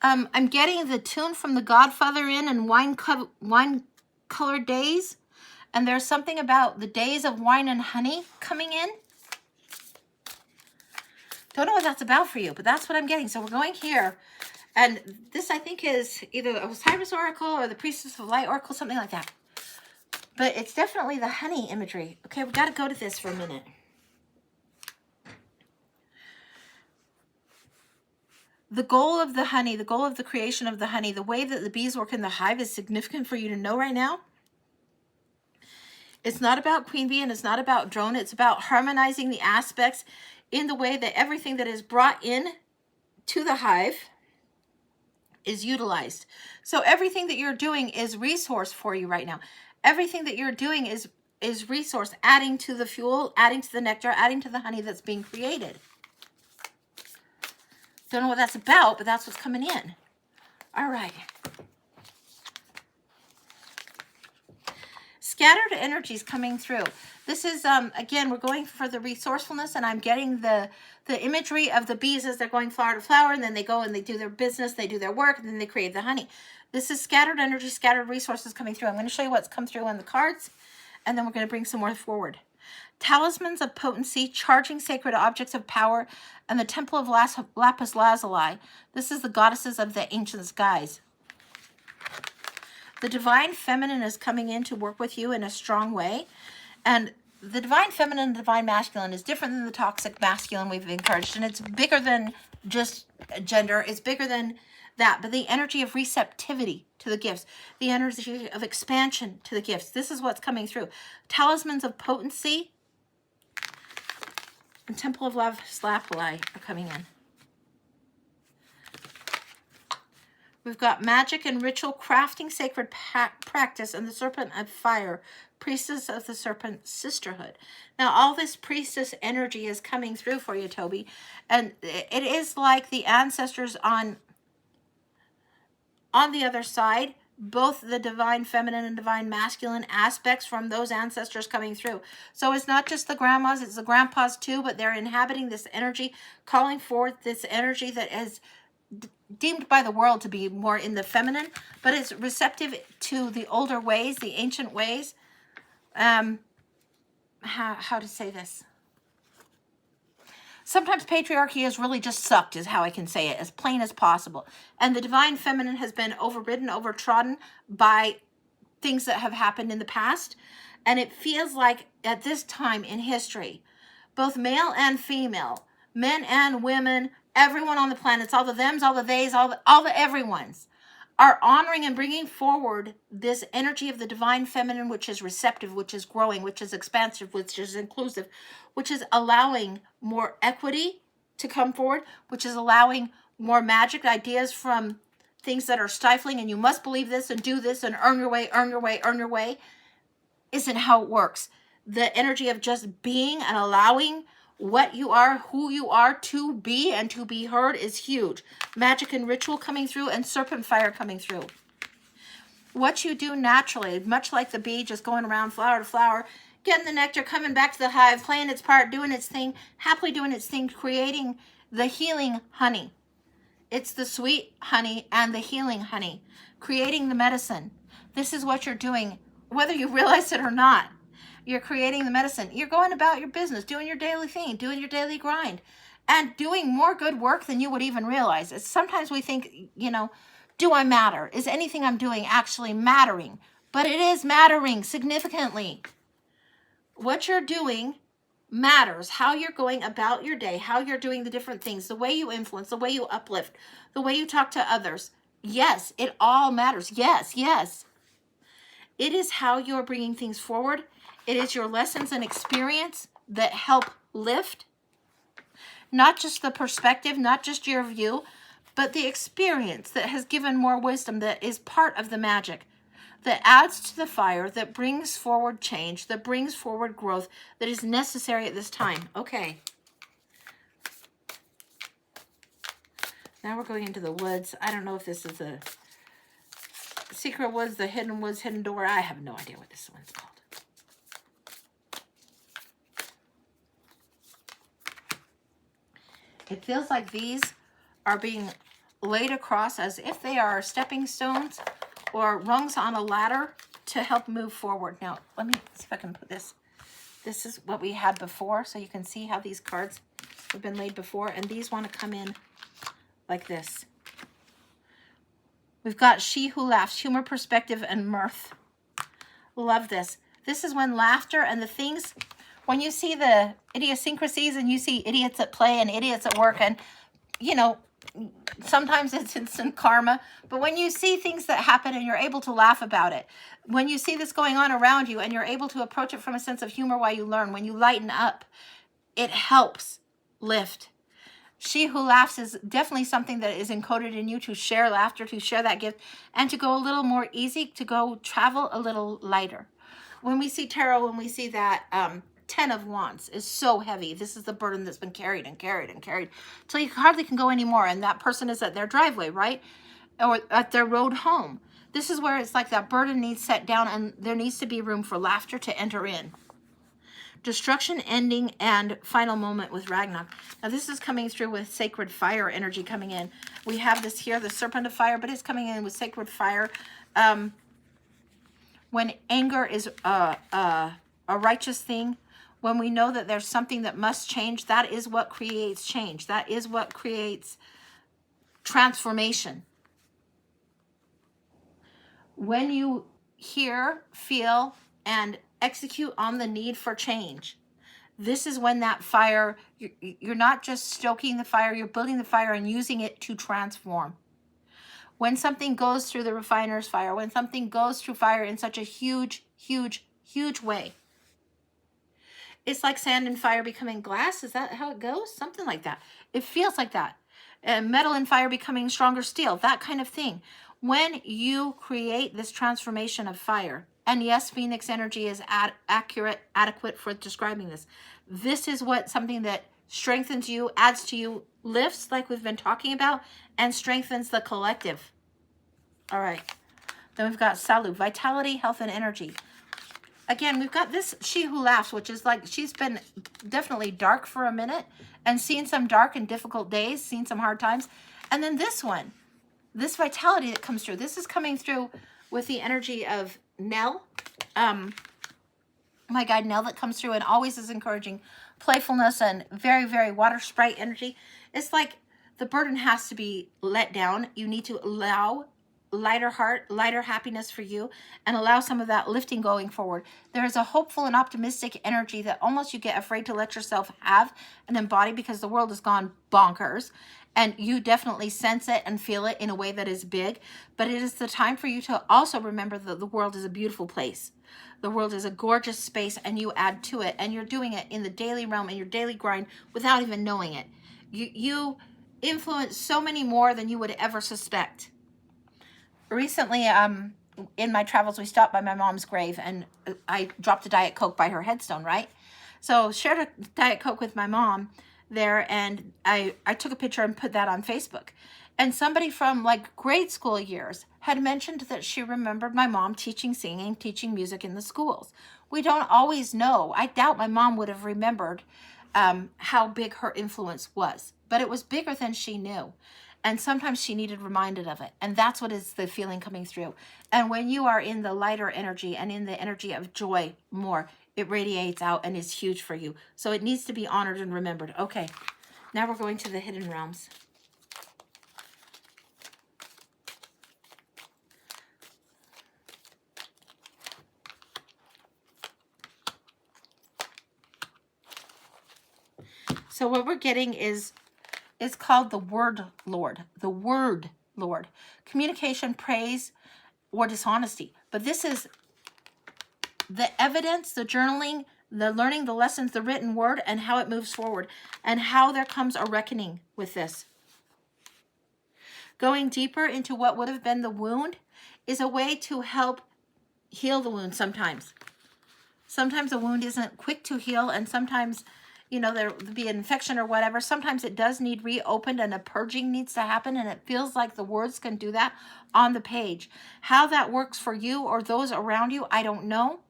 I'm getting the tune from The Godfather in and wine-colored days. And there's something about the days of wine and honey coming in. Don't know what that's about for you, but that's what I'm getting. So we're going here. And this, I think, is either a Osiris Oracle or the Priestess of Light Oracle, something like that. But it's definitely the honey imagery. Okay, we got to go to this for a minute. The goal of the honey, the goal of the creation of the honey, the way that the bees work in the hive is significant for you to know right now. It's not about queen bee and it's not about drone. It's about harmonizing the aspects in the way that everything that is brought in to the hive is utilized. So everything that you're doing is resource for you right now. Everything that you're doing is resource, adding to the fuel, adding to the nectar, adding to the honey that's being created. Don't know what that's about, but that's what's coming in. All right. Scattered energies coming through. This is, again, we're going for the resourcefulness, and I'm getting the imagery of the bees as they're going flower to flower, and then they go and they do their business, they do their work, and then they create the honey. This is scattered energy, scattered resources coming through. I'm going to show you what's come through on the cards, and then we're going to bring some more forward. Talismans of potency, charging sacred objects of power, and the Temple of Lapis Lazuli. This is the goddesses of the ancient skies. The divine feminine is coming in to work with you in a strong way. And the divine feminine and divine masculine is different than the toxic masculine we've encouraged. And it's bigger than just gender. It's bigger than that. But the energy of receptivity to the gifts, the energy of expansion to the gifts. This is what's coming through. Talismans of potency and Temple of Lapis Lazuli are coming in. We've got magic and ritual, crafting sacred practice, and the serpent of fire, priestess of the serpent sisterhood. Now, all this priestess energy is coming through for you, Toby. And it is like the ancestors on the other side, both the divine feminine and divine masculine aspects from those ancestors coming through. So it's not just the grandmas, it's the grandpas too, but they're inhabiting this energy, calling forth this energy that is deemed by the world to be more in the feminine, but it's receptive to the older ways, the ancient ways. How to say this? Sometimes patriarchy has really just sucked, is how I can say it, as plain as possible. And the divine feminine has been overridden, overtrodden by things that have happened in the past. And it feels like at this time in history, both male and female, men and women, everyone on the planet, it's all the thems, all the theys, all the everyone's, are honoring and bringing forward this energy of the divine feminine, which is receptive, which is growing, which is expansive, which is inclusive, which is allowing more equity to come forward, which is allowing more magic ideas from things that are stifling, and you must believe this and do this and earn your way, earn your way, earn your way, isn't how it works. The energy of just being and allowing what you are, who you are to be and to be heard is huge. Magic and ritual coming through and serpent fire coming through. What you do naturally, much like the bee just going around flower to flower, getting the nectar, coming back to the hive, playing its part, doing its thing, happily doing its thing, creating the healing honey. It's the sweet honey and the healing honey, creating the medicine. This is what you're doing, whether you realize it or not. You're creating the medicine. You're going about your business, doing your daily thing, doing your daily grind, and doing more good work than you would even realize. Sometimes we think, do I matter? Is anything I'm doing actually mattering? But it is mattering significantly. What you're doing matters. How you're going about your day, how you're doing the different things, the way you influence, the way you uplift, the way you talk to others. Yes, it all matters. Yes, yes. It is how you're bringing things forward. It is your lessons and experience that help lift. Not just the perspective, not just your view, but the experience that has given more wisdom, that is part of the magic, that adds to the fire, that brings forward change, that brings forward growth, that is necessary at this time. Okay. Now we're going into the woods. I don't know if this is a secret woods, the hidden woods, hidden door. I have no idea what this one's called. It feels like these are being laid across as if they are stepping stones or rungs on a ladder to help move forward. Now, let me see if I can put this. This is what we had before, so you can see how these cards have been laid before, and these want to come in like this. We've got She Who Laughs, humor, perspective, and mirth. Love this. This is when laughter and the things, when you see the idiosyncrasies and you see idiots at play and idiots at work, and, you know, sometimes it's instant karma, but when you see things that happen and you're able to laugh about it, when you see this going on around you and you're able to approach it from a sense of humor while you learn, when you lighten up, it helps lift. She Who Laughs is definitely something that is encoded in you to share laughter, to share that gift, and to go a little more easy, to go travel a little lighter. When we see tarot, when we see that 10 of Wands is so heavy, this is the burden that's been carried and carried and carried till you hardly can go anymore, and that person is at their driveway, right? Or at their road home. This is where it's like that burden needs set down and there needs to be room for laughter to enter in. Destruction, ending, and final moment with Ragnarok. Now this is coming through with sacred fire energy coming in. We have this here, the serpent of fire, but it's coming in with sacred fire. When anger is a righteous thing, when we know that there's something that must change, that is what creates change. That is what creates transformation. When you hear, feel, and execute on the need for change, this is when that fire, you're not just stoking the fire, you're building the fire and using it to transform. When something goes through the refiner's fire, when something goes through fire in such a huge, huge, huge way, it's like sand and fire becoming glass. Is that how it goes? Something like that. It feels like that. Metal and fire becoming stronger steel, that kind of thing. When you create this transformation of fire, and yes, Phoenix energy is adequate for describing this. This is what something that strengthens you, adds to you, lifts, like we've been talking about, and strengthens the collective. All right. Then we've got Salu, vitality, health, and energy. Again, we've got this She Who Laughs, which is like she's been definitely dark for a minute and seen some dark and difficult days, seen some hard times. And then this one, this vitality that comes through, this is coming through with the energy of Nell, my guide Nell, that comes through and always is encouraging playfulness and very, very water sprite energy. It's like the burden has to be let down. You need to allow lighter heart, lighter happiness for you, and allow some of that lifting going forward. There is a hopeful and optimistic energy that almost you get afraid to let yourself have and embody because the world has gone bonkers. And you definitely sense it and feel it in a way that is big. But it is the time for you to also remember that the world is a beautiful place. The world is a gorgeous space, and you add to it. And you're doing it in the daily realm, in your daily grind, without even knowing it. You influence so many more than you would ever suspect. Recently, in my travels, we stopped by my mom's grave, and I dropped a Diet Coke by her headstone, right? So shared a Diet Coke with my mom there, and I took a picture and put that on Facebook. And somebody from like grade school years had mentioned that she remembered my mom teaching singing, teaching music in the schools. We don't always know. I doubt my mom would have remembered how big her influence was, but it was bigger than she knew. And sometimes she needed reminded of it. And that's what is the feeling coming through. And when you are in the lighter energy and in the energy of joy more, it radiates out and is huge for you. So it needs to be honored and remembered. Okay, now we're going to the hidden realms. So what we're getting is called the Word Lord. The Word Lord. Communication, praise, or dishonesty. But this is the evidence, the journaling, the learning, the lessons, the written word, and how it moves forward, and how there comes a reckoning with this. Going deeper into what would have been the wound is a way to help heal the wound sometimes. Sometimes a wound isn't quick to heal, and sometimes you know, there be an infection or whatever. Sometimes it does need reopened and a purging needs to happen, and it feels like the words can do that on the page. How that works for you or those around you, I don't know,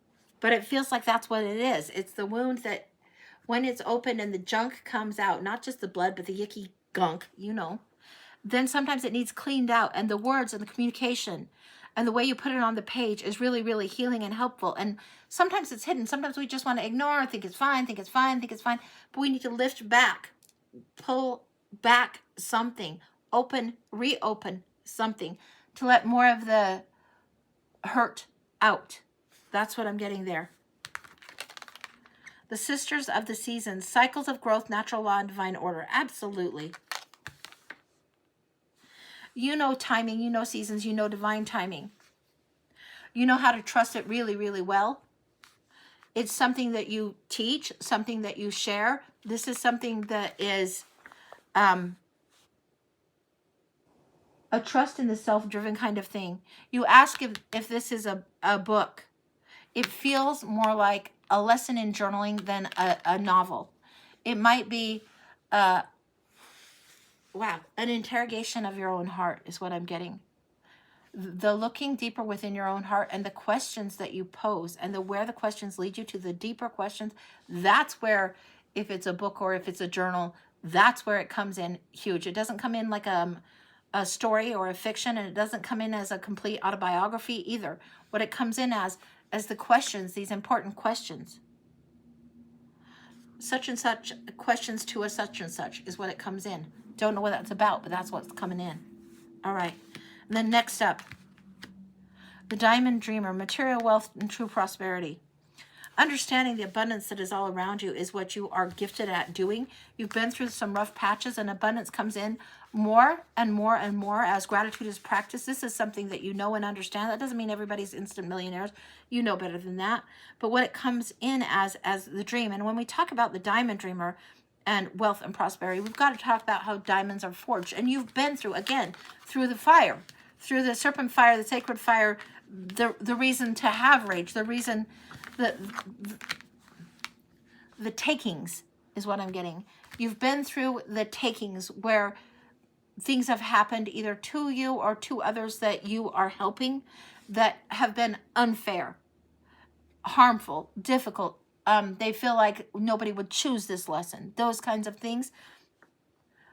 but it feels like that's what it is. It's the wound that when it's open and the junk comes out, not just the blood, but the yicky gunk, you know, then sometimes it needs cleaned out, and the words and the communication and the way you put it on the page is really, really healing and helpful. And sometimes it's hidden. Sometimes we just want to ignore, think it's fine, think it's fine, think it's fine. But we need to lift back, pull back something, open, reopen something to let more of the hurt out. That's what I'm getting there. The Sisters of the Seasons, cycles of growth, natural law, and divine order. Absolutely. You know timing, you know seasons, you know divine timing. You know how to trust it really, really well. It's something that you teach, something that you share. This is something that is a trust in the self-driven kind of thing. You ask if this is a book. It feels more like a lesson in journaling than a novel. It might be, an interrogation of your own heart is what I'm getting. The looking deeper within your own heart and the questions that you pose and where the questions lead you to, the deeper questions, that's where, if it's a book or if it's a journal, that's where it comes in huge. It doesn't come in like a story or a fiction, and it doesn't come in as a complete autobiography either. What it comes in as the questions, these important questions. Such and such questions to a such and such is what it comes in. Don't know what that's about, but that's what's coming in. All right. And then next up, the Diamond Dreamer, material wealth and true prosperity. Understanding the abundance that is all around you is what you are gifted at doing. You've been through some rough patches, and abundance comes in more and more and more as gratitude is practiced. This is something that you know and understand. That doesn't mean everybody's instant millionaires. You know better than that. But what it comes in as the dream. And when we talk about the Diamond Dreamer and wealth and prosperity, we've got to talk about how diamonds are forged. And you've been through, again, through the fire, through the serpent fire, the sacred fire, the reason to have rage, the reason, the takings is what I'm getting. You've been through the takings where things have happened either to you or to others that you are helping that have been unfair, harmful, difficult. They feel like nobody would choose this lesson. Those kinds of things.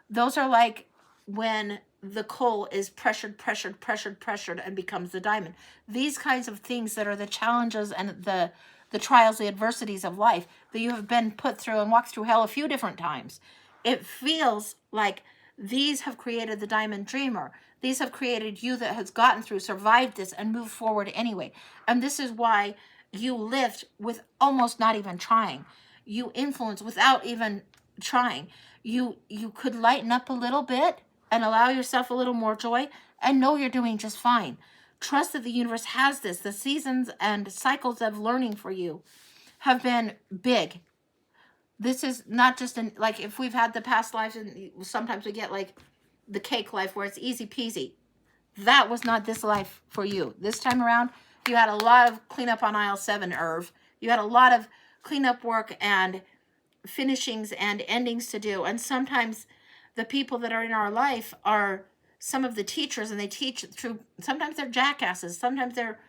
Those are like when the coal is pressured, and becomes the diamond. These kinds of things that are the challenges and the trials, the adversities of life that you have been put through and walked through hell a few different times. It feels like these have created the Diamond Dreamer. These have created you that has gotten through, survived this, and moved forward anyway. And this is why you lift with almost not even trying. You influence without even trying. You could lighten up a little bit and allow yourself a little more joy and know you're doing just fine. Trust that the universe has this. The seasons and cycles of learning for you have been big. This is not just like if we've had the past lives, and sometimes we get like the cake life where it's easy peasy. That was not this life for you. This time around, you had a lot of cleanup on aisle 7, Irv. You had a lot of cleanup work and finishings and endings to do. And sometimes the people that are in our life are some of the teachers, and they teach through, sometimes they're jackasses, sometimes they're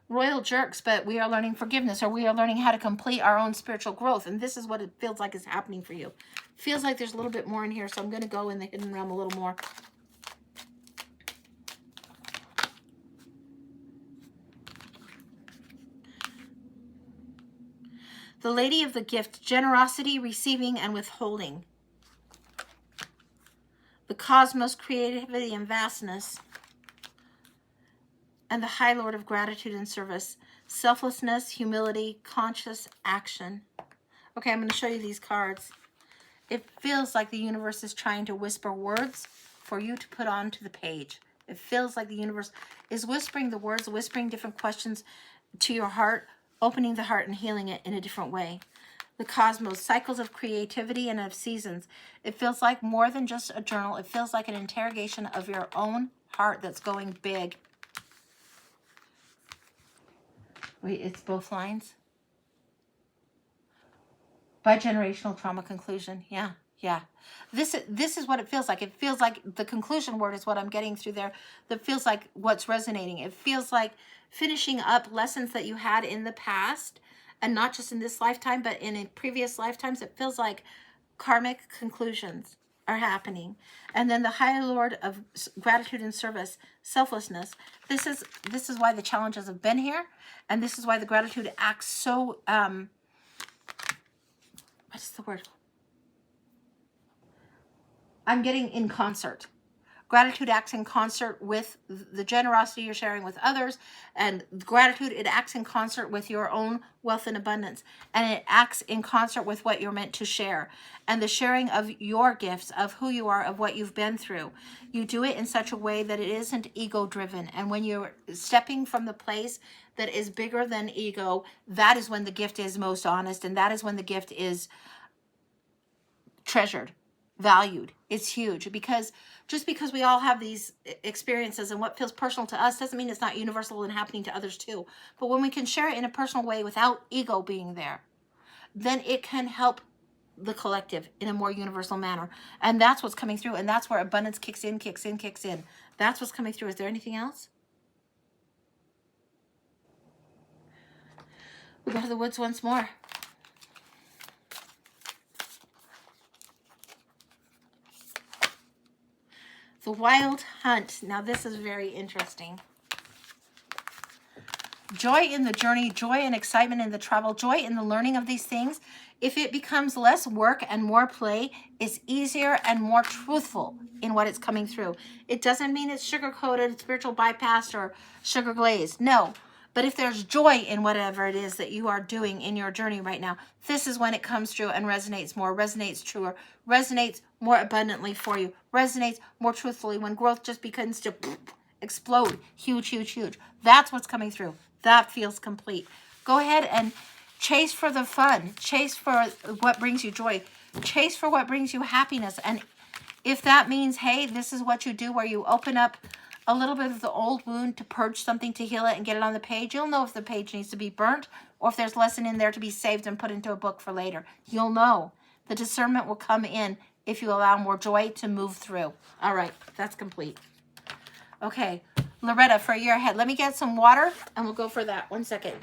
royal jerks, but we are learning forgiveness, or we are learning how to complete our own spiritual growth. And this is what it feels like is happening for you. Feels like there's a little bit more in here, so I'm going to go in the hidden realm a little more. The Lady of the Gift, generosity, receiving, and withholding. The cosmos, creativity, and vastness. And the High Lord of gratitude and service. Selflessness, humility, conscious action. Okay, I'm going to show you these cards. It feels like the universe is trying to whisper words for you to put onto the page. It feels like the universe is whispering the words, whispering different questions to your heart, opening the heart and healing it in a different way. The cosmos, cycles of creativity and of seasons. It feels like more than just a journal. It feels like an interrogation of your own heart that's going big. Wait, it's both lines? Bi-generational trauma conclusion. Yeah, yeah. This is what it feels like. It feels like the conclusion word is what I'm getting through there. That feels like what's resonating. It feels like finishing up lessons that you had in the past, and not just in this lifetime, but in previous lifetimes. It feels like karmic conclusions are happening. And then the higher lord of gratitude and service, selflessness. This is why the challenges have been here, and this is why the gratitude acts so what's the word? I'm getting in concert. Gratitude acts in concert with the generosity you're sharing with others, and gratitude, it acts in concert with your own wealth and abundance, and it acts in concert with what you're meant to share, and the sharing of your gifts, of who you are, of what you've been through. You do it in such a way that it isn't ego driven, and when you're stepping from the place that is bigger than ego, that is when the gift is most honest, and that is when the gift is treasured, valued. It's huge, because just because we all have these experiences and what feels personal to us doesn't mean it's not universal and happening to others too. But when we can share it in a personal way without ego being there, then it can help the collective in a more universal manner. And that's what's coming through. And that's where abundance kicks in, kicks in, kicks in. That's what's coming through. Is there anything else? We'll go to the woods once more. The wild hunt. Now this is very interesting. Joy in the journey, joy and excitement in the travel, joy in the learning of these things. If it becomes less work and more play, it's easier and more truthful in what it's coming through. It doesn't mean it's sugar-coated, spiritual bypassed, or sugar glazed. No. But if there's joy in whatever it is that you are doing in your journey right now, this is when it comes through and resonates more, resonates truer, resonates more abundantly for you, resonates more truthfully, when growth just begins to explode. Huge, huge, huge. That's what's coming through. That feels complete. Go ahead and chase for the fun. Chase for what brings you joy. Chase for what brings you happiness. And if that means, hey, this is what you do, where you open up a little bit of the old wound to purge something, to heal it and get it on the page, you'll know if the page needs to be burnt or if there's lesson in there to be saved and put into a book for later. You'll know. The discernment will come in if you allow more joy to move through. All right, that's complete. Okay, Loretta, for a year ahead. Let me get some water and we'll go for that. 1 second.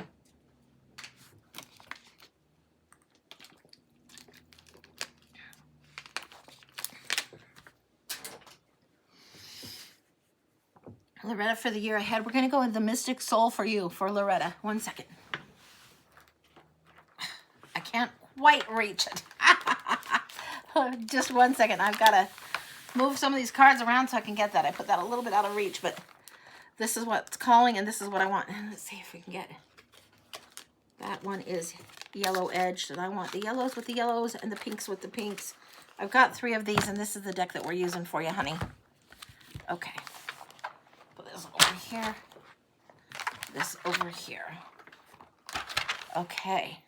Loretta, for the year ahead. We're going to go with the Mystic Soul for you, for Loretta. 1 second. I can't quite reach it. Just 1 second. I've got to move some of these cards around so I can get that. I put that a little bit out of reach, but this is what's calling and this is what I want. And let's see if we can get it. That one is yellow edged, and I want the yellows with the yellows and the pinks with the pinks. I've got 3 of these, and this is the deck that we're using for you, honey. Okay. Over here, this over here. Okay.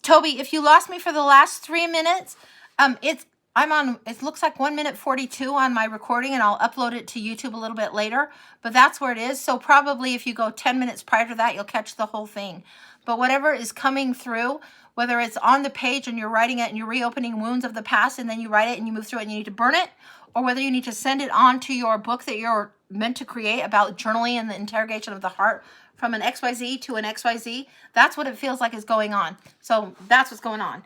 Toby, if you lost me for the last 3 minutes, it looks like 1 minute 42 on my recording, and I'll upload it to YouTube a little bit later, but that's where it is. So probably if you go 10 minutes prior to that, you'll catch the whole thing. But whatever is coming through, whether it's on the page and you're writing it and you're reopening wounds of the past, and then you write it and you move through it and you need to burn it, or whether you need to send it on to your book that you're meant to create about journaling and the interrogation of the heart from an XYZ to an XYZ, that's what it feels like is going on. So that's what's going on.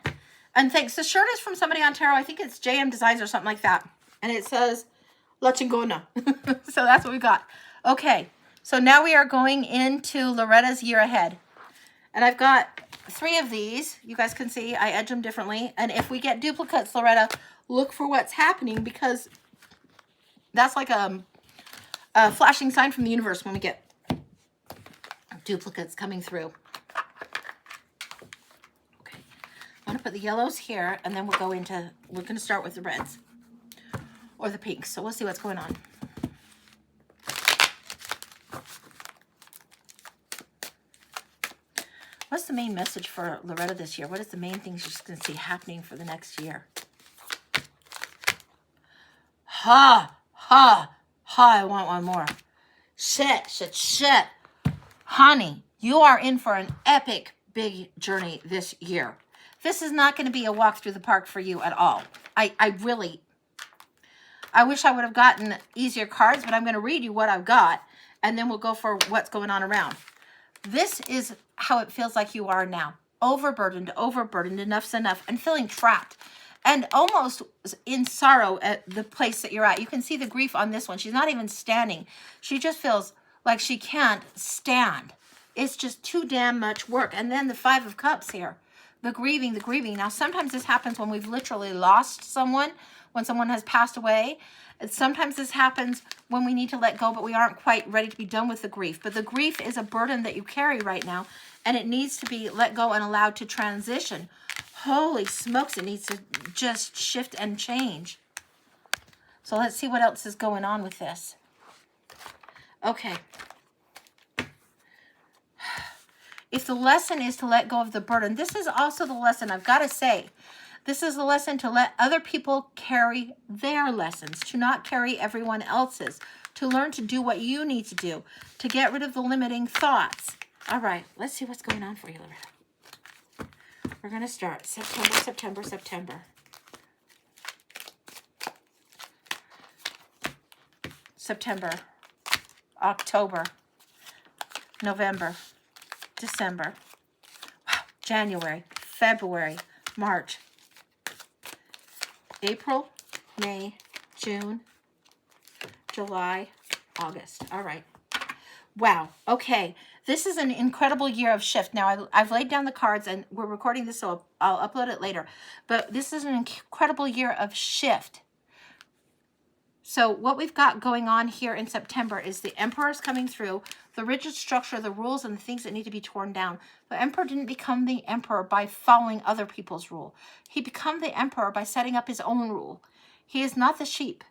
And thanks. The shirt is from somebody on Tarot. I think it's JM Designs or something like that. And it says, La Chingona. So that's what we got. Okay. So now we are going into Loretta's year ahead. And I've got 3 of these. You guys can see I edge them differently. And if we get duplicates, Loretta, look for what's happening, because that's like a flashing sign from the universe when we get duplicates coming through. Okay. I'm going to put the yellows here, and then we're going to start with the reds or the pinks. So we'll see what's going on. What's the main message for Loretta this year? What is the main thing she's going to see happening for the next year? I want one more. Shit. Honey, You are in for an epic big journey this year. This is not going to be a walk through the park for you at all. I wish I would have gotten easier cards, but I'm going to read you what I've got, and then we'll go for what's going on around. This is how it feels like you are now. Overburdened, enough's enough, and feeling trapped. And almost in sorrow at the place that you're at. You can see the grief on this one. She's not even standing. She just feels like she can't stand. It's just too damn much work. And then the Five of Cups here. The grieving, the grieving. Now, sometimes this happens when we've literally lost someone, when someone has passed away. And sometimes this happens when we need to let go, but we aren't quite ready to be done with the grief. But the grief is a burden that you carry right now, and it needs to be let go and allowed to transition. Holy smokes, it needs to just shift and change. So let's see what else is going on with this. Okay. If the lesson is to let go of the burden, this is also the lesson, I've got to say. This is the lesson to let other people carry their lessons, to not carry everyone else's, to learn to do what you need to do, to get rid of the limiting thoughts. All right, let's see what's going on for you, Loretta. We're going to start September. September, October, November, December, January, February, March, April, May, June, July, August. All right. Wow. Okay. This is an incredible year of shift. Now, I've laid down the cards, and we're recording this, so I'll upload it later. But this is an incredible year of shift. So what we've got going on here in September is the Emperor's coming through, the rigid structure, the rules, and the things that need to be torn down. The Emperor didn't become the Emperor by following other people's rule. He became the Emperor by setting up his own rule. He is not the sheep.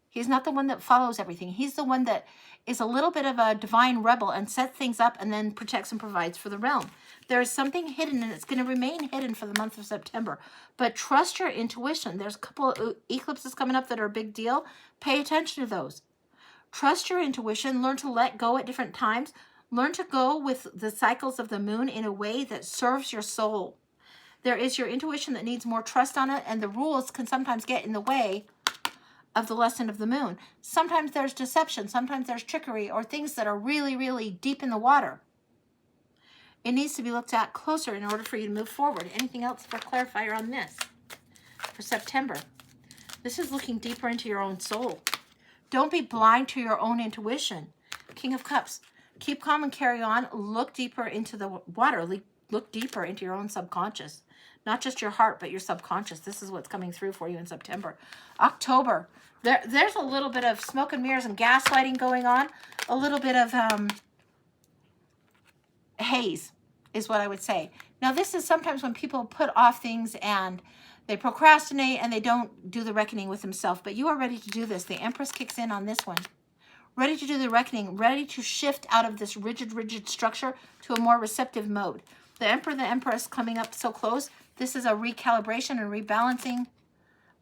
He's not the one that follows everything. He's the one that is a little bit of a divine rebel and sets things up and then protects and provides for the realm. There is something hidden, and it's going to remain hidden for the month of September. But trust your intuition. There's a couple of eclipses coming up that are a big deal. Pay attention to those. Trust your intuition. Learn to let go at different times. Learn to go with the cycles of the moon in a way that serves your soul. There is your intuition that needs more trust on it, and the rules can sometimes get in the way of the lesson of the moon. Sometimes there's deception, sometimes there's trickery, or things that are really, really deep in the water. It needs to be looked at closer in order for you to move forward. Anything else for clarifier on this? For September, this is looking deeper into your own soul. Don't be blind to your own intuition. King of Cups, keep calm and carry on. Look deeper into the water. Look deeper into your own subconscious. Not just your heart, but your subconscious. This is what's coming through for you in September. October, there's a little bit of smoke and mirrors and gaslighting going on. A little bit of haze is what I would say. Now, this is sometimes when people put off things and they procrastinate and they don't do the reckoning with themselves. But you are ready to do this. The Empress kicks in on this one. Ready to do the reckoning. Ready to shift out of this rigid structure to a more receptive mode. The Emperor, the Empress coming up so close. This is a recalibration and rebalancing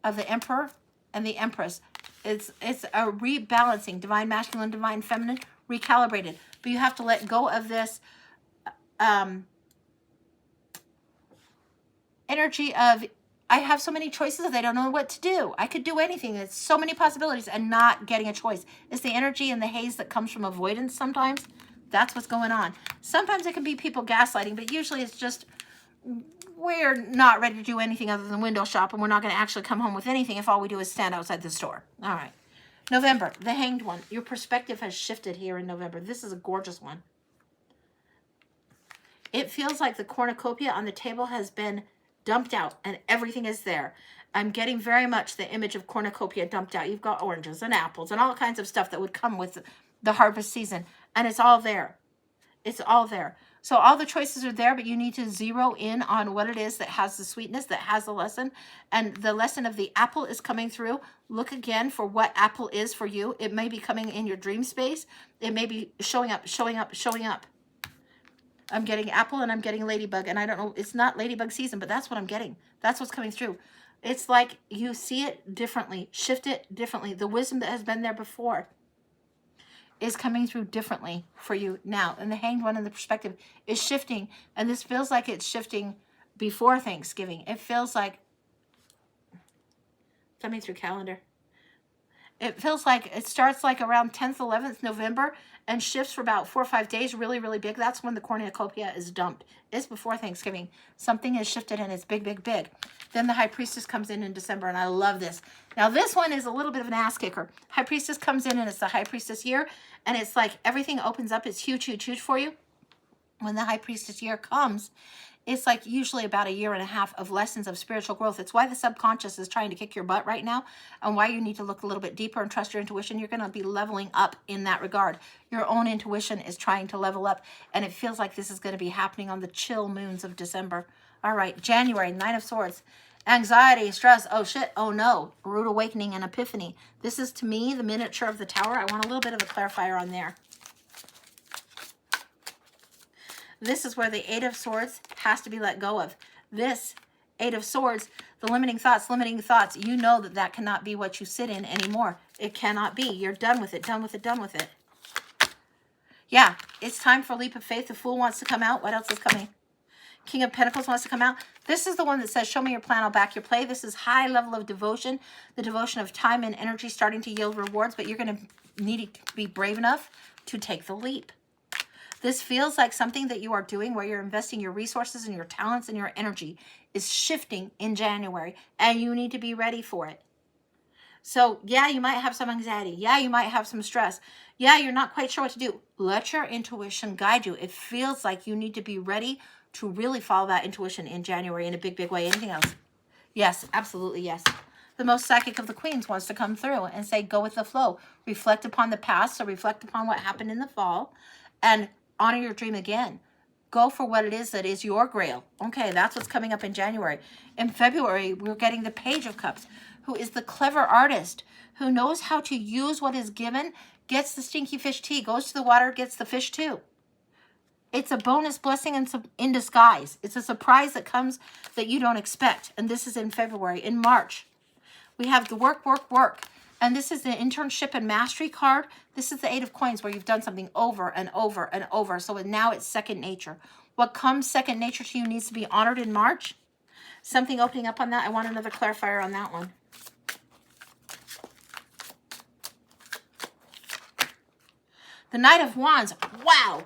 of the Emperor and the Empress. It's a rebalancing, divine masculine, divine feminine, recalibrated. But you have to let go of this energy of, I have so many choices that I don't know what to do. I could do anything. It's so many possibilities and not getting a choice. It's the energy and the haze that comes from avoidance sometimes. That's what's going on. Sometimes it can be people gaslighting, but usually it's just, we're not ready to do anything other than window shop, and we're not going to actually come home with anything if all we do is stand outside the store. All right. November, the Hanged One. Your perspective has shifted here in November. This is a gorgeous one. It feels like the cornucopia on the table has been dumped out and everything is there. I'm getting very much the image of cornucopia dumped out. You've got oranges and apples and all kinds of stuff that would come with the harvest season, and it's all there. It's all there. So all the choices are there, but you need to zero in on what it is that has the sweetness, that has the lesson. And the lesson of the apple is coming through. Look again for what apple is for you. It may be coming in your dream space. It may be showing up. I'm getting apple and I'm getting ladybug, and I don't know, it's not ladybug season, but that's what I'm getting. That's what's coming through. It's like you see it differently, shift it differently. The wisdom that has been there before is coming through differently for you now. And the Hanged One in the perspective is shifting. And this feels like it's shifting before Thanksgiving. It feels like, coming through calendar, it feels like it starts like around 10th, 11th November and shifts for about 4 or 5 days, really, really big. That's when the cornucopia is dumped. It's before Thanksgiving. Something has shifted and it's big, big, big. Then the High Priestess comes in December, and I love this. Now, this one is a little bit of an ass kicker. High Priestess comes in, and it's the High Priestess year, and it's like everything opens up. It's huge, huge, huge for you. When the High Priestess year comes, it's like usually about 1.5 years of lessons of spiritual growth. It's why the subconscious is trying to kick your butt right now, and why you need to look a little bit deeper and trust your intuition. You're going to be leveling up in that regard. Your own intuition is trying to level up, and it feels like this is going to be happening on the chill moons of December. All right, January, Nine of Swords. Anxiety, stress, oh shit, oh no. Rude awakening and epiphany. This is, to me, the miniature of the Tower. I want a little bit of a clarifier on there. This is where the Eight of Swords has to be let go of. This Eight of Swords, the limiting thoughts, you know that that cannot be what you sit in anymore. It cannot be. You're done with it, done with it, done with it. Yeah, it's time for a leap of faith. The Fool wants to come out. What else is coming? King of Pentacles wants to come out. This is the one that says, show me your plan, I'll back your play. This is high level of devotion, the devotion of time and energy starting to yield rewards, but you're going to need to be brave enough to take the leap. This feels like something that you are doing where you're investing your resources and your talents and your energy is shifting in January, and you need to be ready for it. So yeah, you might have some anxiety. Yeah, you might have some stress. Yeah, you're not quite sure what to do. Let your intuition guide you. It feels like you need to be ready to really follow that intuition in January in a big, big way. Anything else? Yes, absolutely yes. The most psychic of the queens wants to come through and say, go with the flow. Reflect upon the past, so reflect upon what happened in the fall, and honor your dream again. Go for what it is that is your grail. Okay, that's what's coming up in January. In February, we're getting the Page of Cups, who is the clever artist, who knows how to use what is given, gets the stinky fish tea, goes to the water, gets the fish too. It's a bonus blessing in disguise. It's a surprise that comes that you don't expect. And this is in February. In March, we have the work, work, work. And this is the internship and mastery card. This is the Eight of Coins where you've done something over and over and over. So now it's second nature. What comes second nature to you needs to be honored in March. Something opening up on that. I want another clarifier on that one. The Knight of Wands. Wow.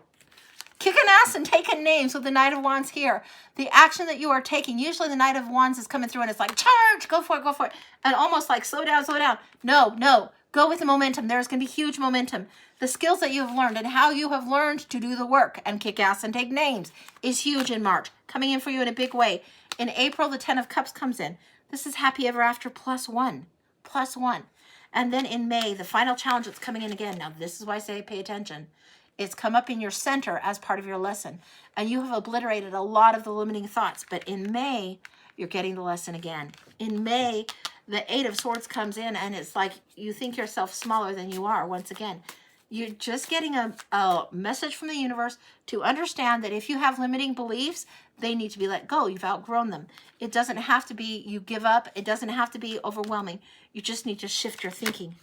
Kicking ass and taking names with the Knight of Wands here. The action that you are taking, usually the Knight of Wands is coming through and it's like, charge, go for it, go for it. And almost like, slow down, slow down. No, no, go with the momentum. There's going to be huge momentum. The skills that you have learned and how you have learned to do the work and kick ass and take names is huge in March. Coming in for you in a big way. In April, the Ten of Cups comes in. This is happy ever after +1. +1. And then in May, the final challenge that's coming in again. Now, this is why I say pay attention. It's come up in your center as part of your lesson. And you have obliterated a lot of the limiting thoughts. But in May, you're getting the lesson again. In May, the Eight of Swords comes in and it's like you think yourself smaller than you are once again. You're just getting a message from the universe to understand that if you have limiting beliefs, they need to be let go. You've outgrown them. It doesn't have to be you give up. It doesn't have to be overwhelming. You just need to shift your thinking.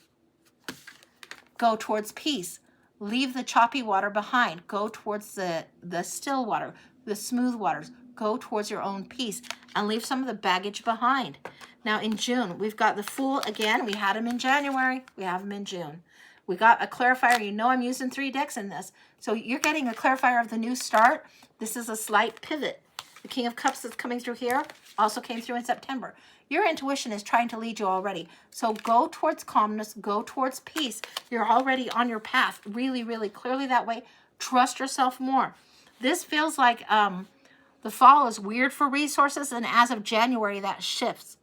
Go towards peace. Leave the choppy water behind. Go towards the still water, the smooth waters. Go towards your own peace and leave some of the baggage behind. Now in June, we've got the Fool again. We had him in January. We have him in June. We got a clarifier. You know I'm using 3 decks in this. So you're getting a clarifier of the new start. This is a slight pivot. The King of Cups that's coming through here also came through in September. Your intuition is trying to lead you already. So go towards calmness. Go towards peace. You're already on your path really, really clearly that way. Trust yourself more. This feels like the fall is weird for resources. And as of January, that shifts.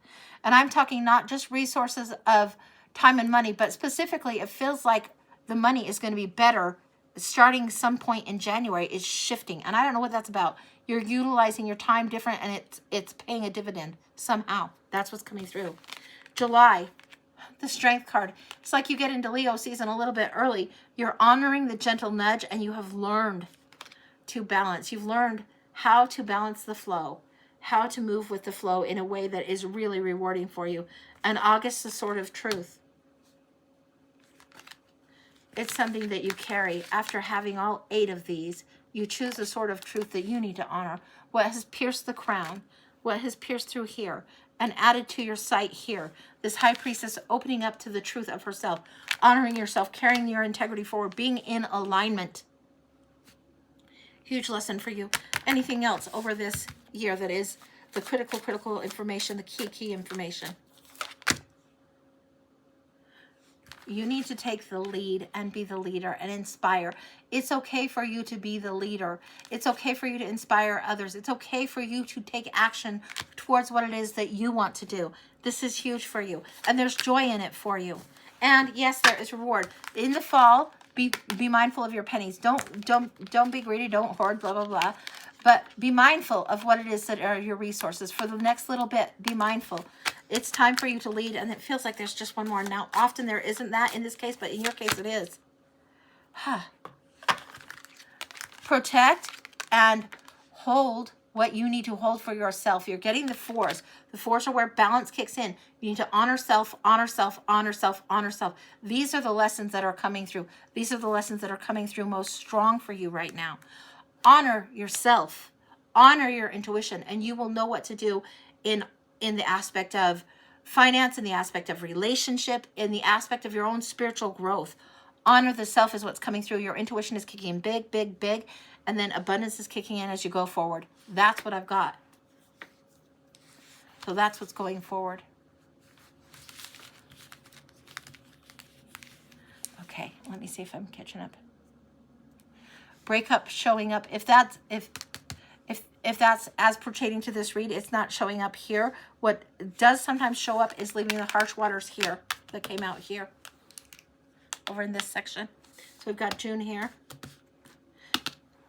And I'm talking not just resources of time and money, but specifically it feels like the money is going to be better starting some point in January. Is shifting. And I don't know what that's about. You're utilizing your time different and it's paying a dividend somehow. That's what's coming through. July, the Strength card. It's like you get into Leo season a little bit early. You're honoring the gentle nudge and you have learned to balance. You've learned how to balance the flow, how to move with the flow in a way that is really rewarding for you. And August, the Sword of Truth. It's something that you carry. After having all 8 of these, you choose the sword of truth that you need to honor. What has pierced the crown, what has pierced through here, and added to your sight here. This high priestess opening up to the truth of herself, honoring yourself, carrying your integrity forward, being in alignment. Huge lesson for you. Anything else over this year that is the critical information, the key information? You need to take the lead and be the leader and inspire. It's okay for you to be the leader. It's okay for you to inspire others. It's okay for you to take action towards what it is that you want to do. This is huge for you. And there's joy in it for you. And yes, there is reward. In the fall, be mindful of your pennies. Don't be greedy. Don't hoard, blah, blah, blah. But be mindful of what it is that are your resources. For the next little bit, be mindful. It's time for you to lead, and it feels like there's just one more. Now, often there isn't that in this case, but in your case it is. Protect and hold what you need to hold for yourself. You're getting the 4s. The 4s are where balance kicks in. You need to honor self, honor self, honor self, honor self. These are the lessons that are coming through. These are the lessons that are coming through most strong for you right now. Honor yourself. Honor your intuition, and you will know what to do in the aspect of finance, in the aspect of relationship, in the aspect of your own spiritual growth. Honor the self is what's coming through. Your intuition is kicking in big, big, big, and then abundance is kicking in as you go forward. That's what I've got. So that's what's going forward. Okay, let me see if I'm catching up. Breakup showing up. If that's as pertaining to this read, it's not showing up here. What does sometimes show up is leaving the harsh waters here that came out here over in this section. So we've got June here.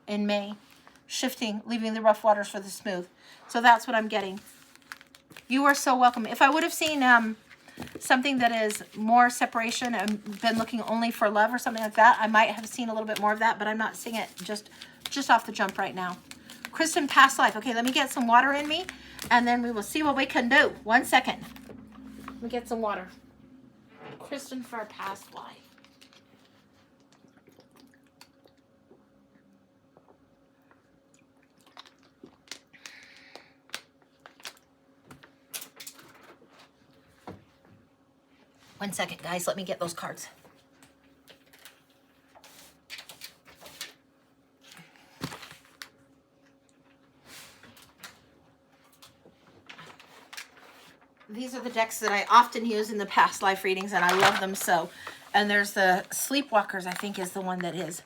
In May, shifting, leaving the rough waters for the smooth. So that's what I'm getting. You are so welcome. If I would have seen something that is more separation and been looking only for love or something like that, I might have seen a little bit more of that, but I'm not seeing it just off the jump right now. Kristen, past life. Okay, let me get some water in me, and then we will see what we can do. 1 second. Let me get some water. Kristen for a past life. One second, guys. Let me get those cards. These are the decks that I often use in the past life readings, and I love them so. And there's the Sleepwalkers, I think, is the one that is.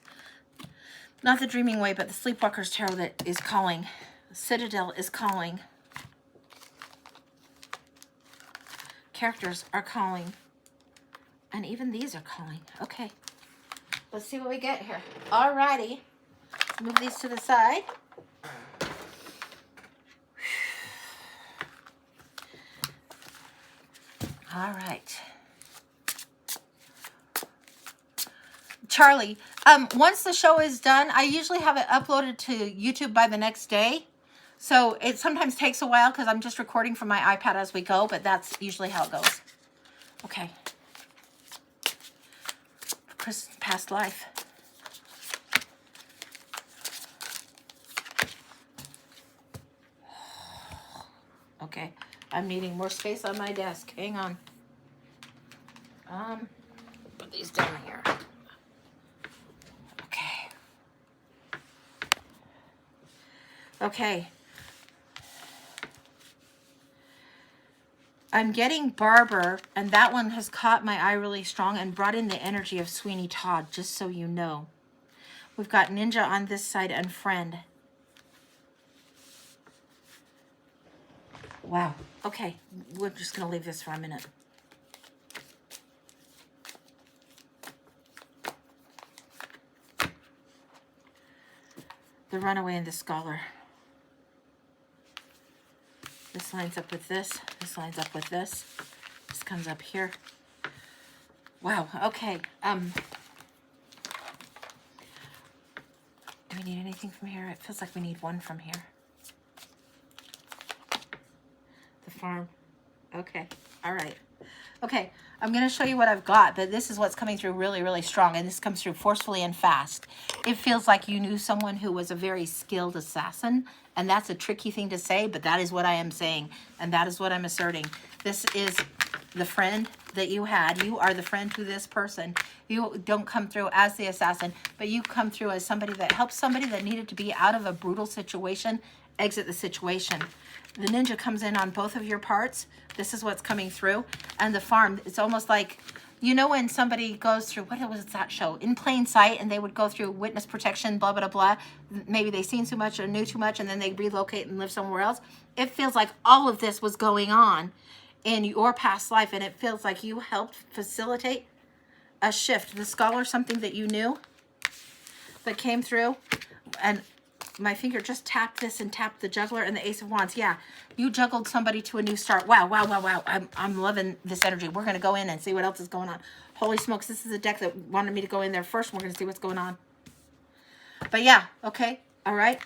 Not the Dreaming Way, but the Sleepwalkers Tarot that is calling. Citadel is calling. Characters are calling. And even these are calling. Okay. Let's see what we get here. Alrighty. Move these to the side. All right. Charlie, once the show is done, I usually have it uploaded to YouTube by the next day. So it sometimes takes a while because I'm just recording from my iPad as we go, but that's usually how it goes. Okay. Chris, past life. Okay. I'm needing more space on my desk. Hang on. Put these down here. Okay. Okay. I'm getting Barber, and that one has caught my eye really strong and brought in the energy of Sweeney Todd, just so you know. We've got Ninja on this side and Friend. Wow. Okay, we're just going to leave this for a minute. The Runaway and the Scholar. This lines up with this. This lines up with this. This comes up here. Wow, okay. Do we need anything from here? It feels like we need one from here. The Farm. Okay, all right. Okay, I'm going to show you what I've got, but this is what's coming through really, really strong, and this comes through forcefully and fast. It feels like you knew someone who was a very skilled assassin, and that's a tricky thing to say, but that is what I am saying, and that is what I'm asserting. This is the friend that you had. You are the friend to this person. You don't come through as the assassin, but you come through as somebody that helped somebody that needed to be out of a brutal situation, exit the situation. The ninja comes in on both of your parts. This is what's coming through. And the farm, it's almost like, you know, when somebody goes through, what was that show? In Plain Sight, and they would go through witness protection, blah, blah, blah. Maybe they seen too much or knew too much, and then they relocate and live somewhere else. It feels like all of this was going on in your past life, and it feels like you helped facilitate a shift. The scholar, something that you knew that came through, and my finger just tapped this and tapped the juggler and the Ace of Wands. Yeah, you juggled somebody to a new start. Wow, wow, wow, wow. I'm loving this energy. We're going to go in and see what else is going on. Holy smokes, this is a deck that wanted me to go in there first. We're going to see what's going on. But yeah, okay, all right.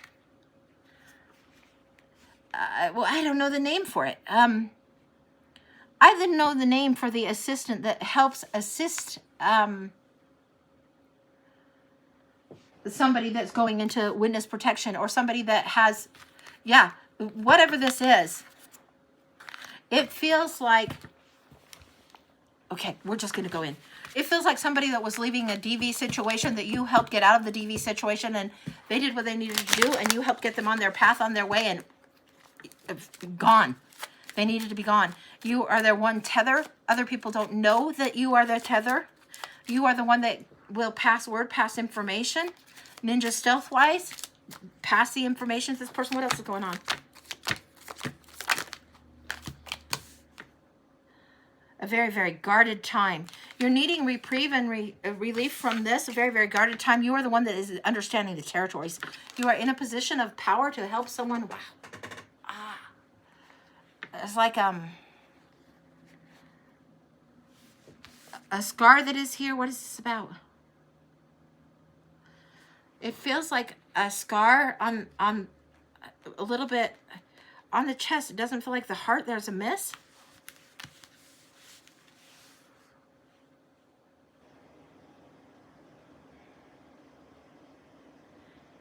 Well, I don't know the name for it. I didn't know the name for the assistant that helps assist somebody that's going into witness protection, or somebody that has, yeah, whatever this is. It feels like, okay, we're just going to go in. It feels like somebody that was leaving a DV situation that you helped get out of the DV situation, and they did what they needed to do, and you helped get them on their path, on their way, and gone. They needed to be gone. You are their one tether. Other people don't know that you are their tether. You are the one that will pass word, pass information. Ninja stealth-wise, pass the information to this person. What else is going on? A very, very guarded time. You're needing reprieve and relief from this. A very, very guarded time. You are the one that is understanding the territories. You are in a position of power to help someone. Wow. It's like a scar that is here. What is this about? It feels like a scar on a little bit on the chest. It doesn't feel like the heart. There's a miss.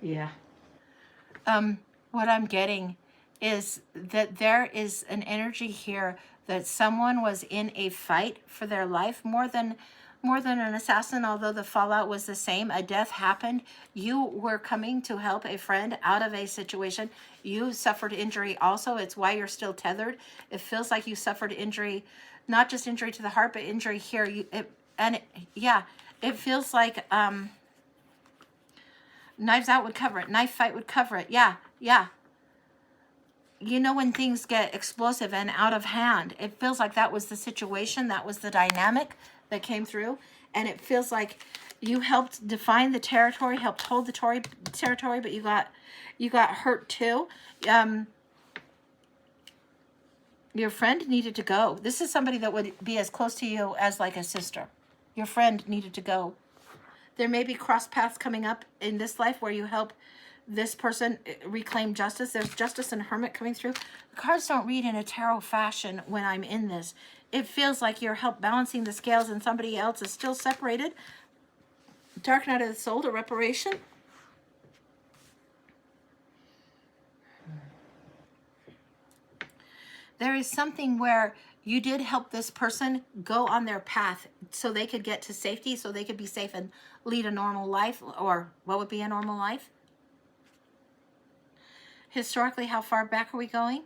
Yeah. What I'm getting is that there is an energy here that someone was in a fight for their life, more than an assassin, although the fallout was the same. A death happened. You were coming to help a friend out of a situation. You suffered injury also. It's why you're still tethered. It feels like you suffered injury, not just injury to the heart, but injury here. It feels like Knives Out would cover it. Knife Fight would cover it. Yeah. You know, when things get explosive and out of hand, it feels like that was the situation, that was the dynamic that came through. And it feels like you helped define the territory, helped hold the territory, but you got hurt too. Your friend needed to go. This is somebody that would be as close to you as like a sister. Your friend needed to go. There may be cross paths coming up in this life where you help this person reclaim justice. There's Justice and Hermit coming through. The cards don't read in a tarot fashion when I'm in this. It feels like you're help balancing the scales and somebody else is still separated. Dark Night of the Soul to reparation. There is something where you did help this person go on their path so they could get to safety, so they could be safe and lead a normal life, or what would be a normal life? Historically, how far back are we going?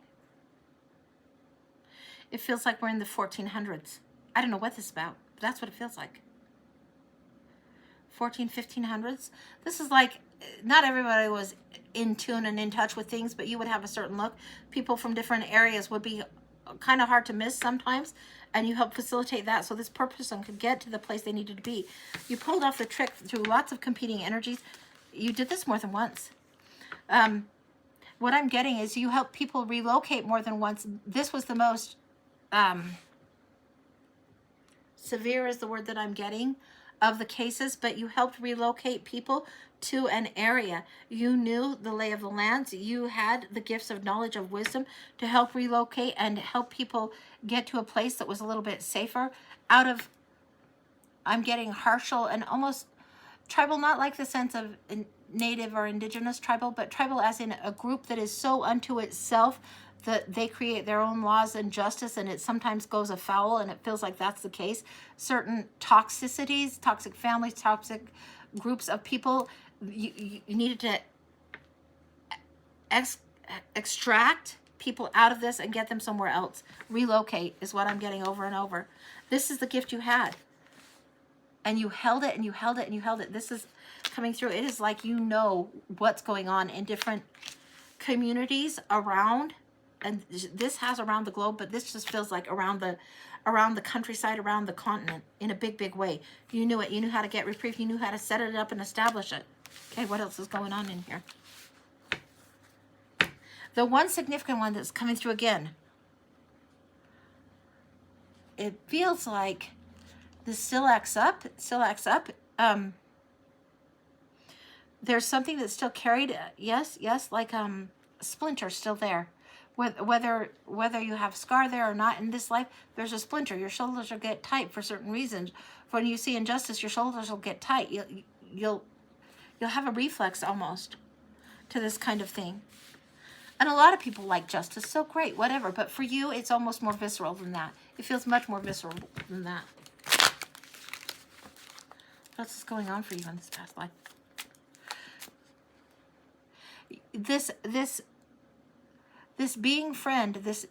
It feels like we're in the 1400s. I don't know what this is about, but that's what it feels like. 1500s. This is like, not everybody was in tune and in touch with things, but you would have a certain look. People from different areas would be kind of hard to miss sometimes, and you help facilitate that so this person could get to the place they needed to be. You pulled off the trick through lots of competing energies. You did this more than once. What I'm getting is you help people relocate more than once. This was the most severe is the word that I'm getting of the cases, but you helped relocate people to an area. You knew the lay of the lands. You had the gifts of knowledge, of wisdom to help relocate and help people get to a place that was a little bit safer out of, I'm getting partial and almost tribal, not like the sense of native or indigenous tribal, but tribal as in a group that is so unto itself that they create their own laws and justice, and it sometimes goes afoul, and it feels like that's the case. Certain toxicities, toxic families, toxic groups of people, you needed to extract people out of this and get them somewhere else. Relocate is what I'm getting over and over. This is the gift you had. And you held it and you held it and you held it. This is coming through. It is like you know what's going on in different communities around, and this has around the globe, but this just feels like around the countryside, around the continent in a big, big way. You knew it. You knew how to get reprieve. You knew how to set it up and establish it. Okay, what else is going on in here? The one significant one that's coming through again, it feels like this still acts up. There's something that's still carried. Yes, like splinter still there. Whether you have scar there or not in this life, there's a splinter. Your shoulders will get tight for certain reasons. When you see injustice, your shoulders will get tight. You'll have a reflex almost to this kind of thing. And a lot of people like justice, so great, whatever. But for you, it's almost more visceral than that. It feels much more visceral than that. What's going on for you in this past life? This being friend, this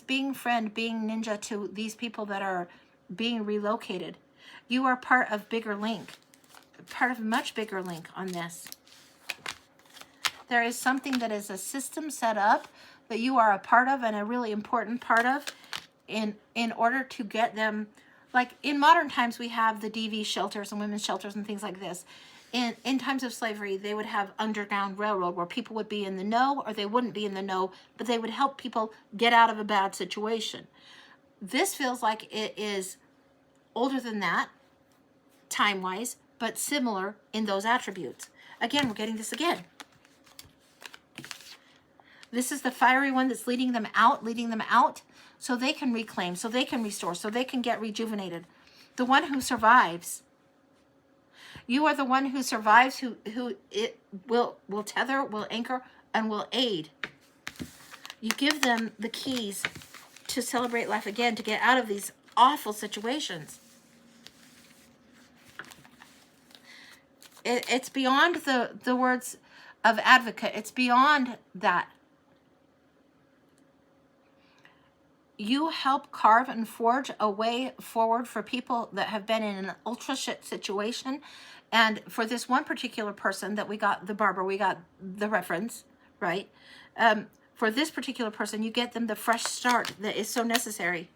being friend, being ninja to these people that are being relocated. You are part of bigger link, part of a much bigger link on this. There is something that is a system set up that you are a part of and a really important part of in order to get them. Like in modern times, we have the DV shelters and women's shelters and things like this. In times of slavery, they would have underground railroad where people would be in the know or they wouldn't be in the know, but they would help people get out of a bad situation. This feels like it is older than that, time-wise, but similar in those attributes. Again, we're getting this again. This is the fiery one that's leading them out so they can reclaim, so they can restore, so they can get rejuvenated. The one who survives. You are the one who survives, who it will tether, will anchor, and will aid. You give them the keys to celebrate life again, to get out of these awful situations. It's beyond the words of advocate. It's beyond that. You help carve and forge a way forward for people that have been in an ultra shit situation. And for this one particular person that we got the barber, we got the reference, right? For this particular person, you get them the fresh start that is so necessary.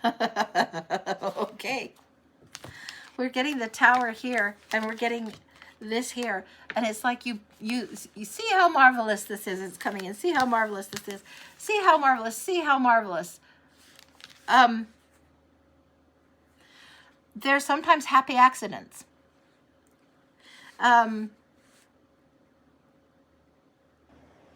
Okay. We're getting the tower here, and we're getting this here, and it's like you see how marvelous this is. It's coming in. See how marvelous this is. See how marvelous. See how marvelous. There's sometimes happy accidents.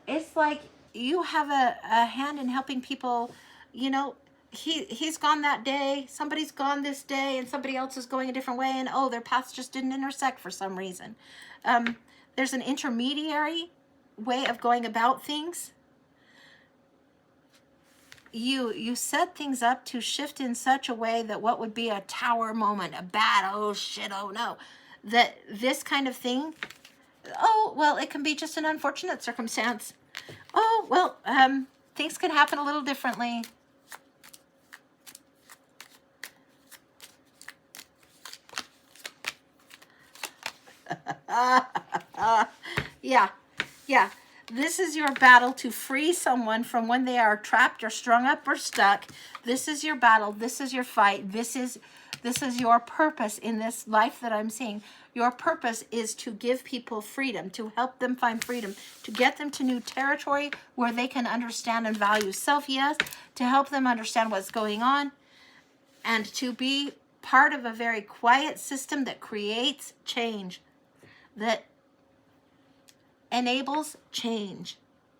It's like you have a hand in helping people. You know, he's gone that day, somebody's gone this day, and somebody else is going a different way, and oh, their paths just didn't intersect for some reason. There's an intermediary way of going about things. You set things up to shift in such a way that what would be a tower moment, a bad, oh shit, oh no, that this kind of thing, oh, well, it can be just an unfortunate circumstance. Oh, well, things can happen a little differently. Yeah. This is your battle to free someone from when they are trapped or strung up or stuck. This is your battle. This is your fight. This is your purpose in this life that I'm seeing. Your purpose is to give people freedom, to help them find freedom, to get them to new territory where they can understand and value self, yes, to help them understand what's going on, and to be part of a very quiet system that creates change, that enables change,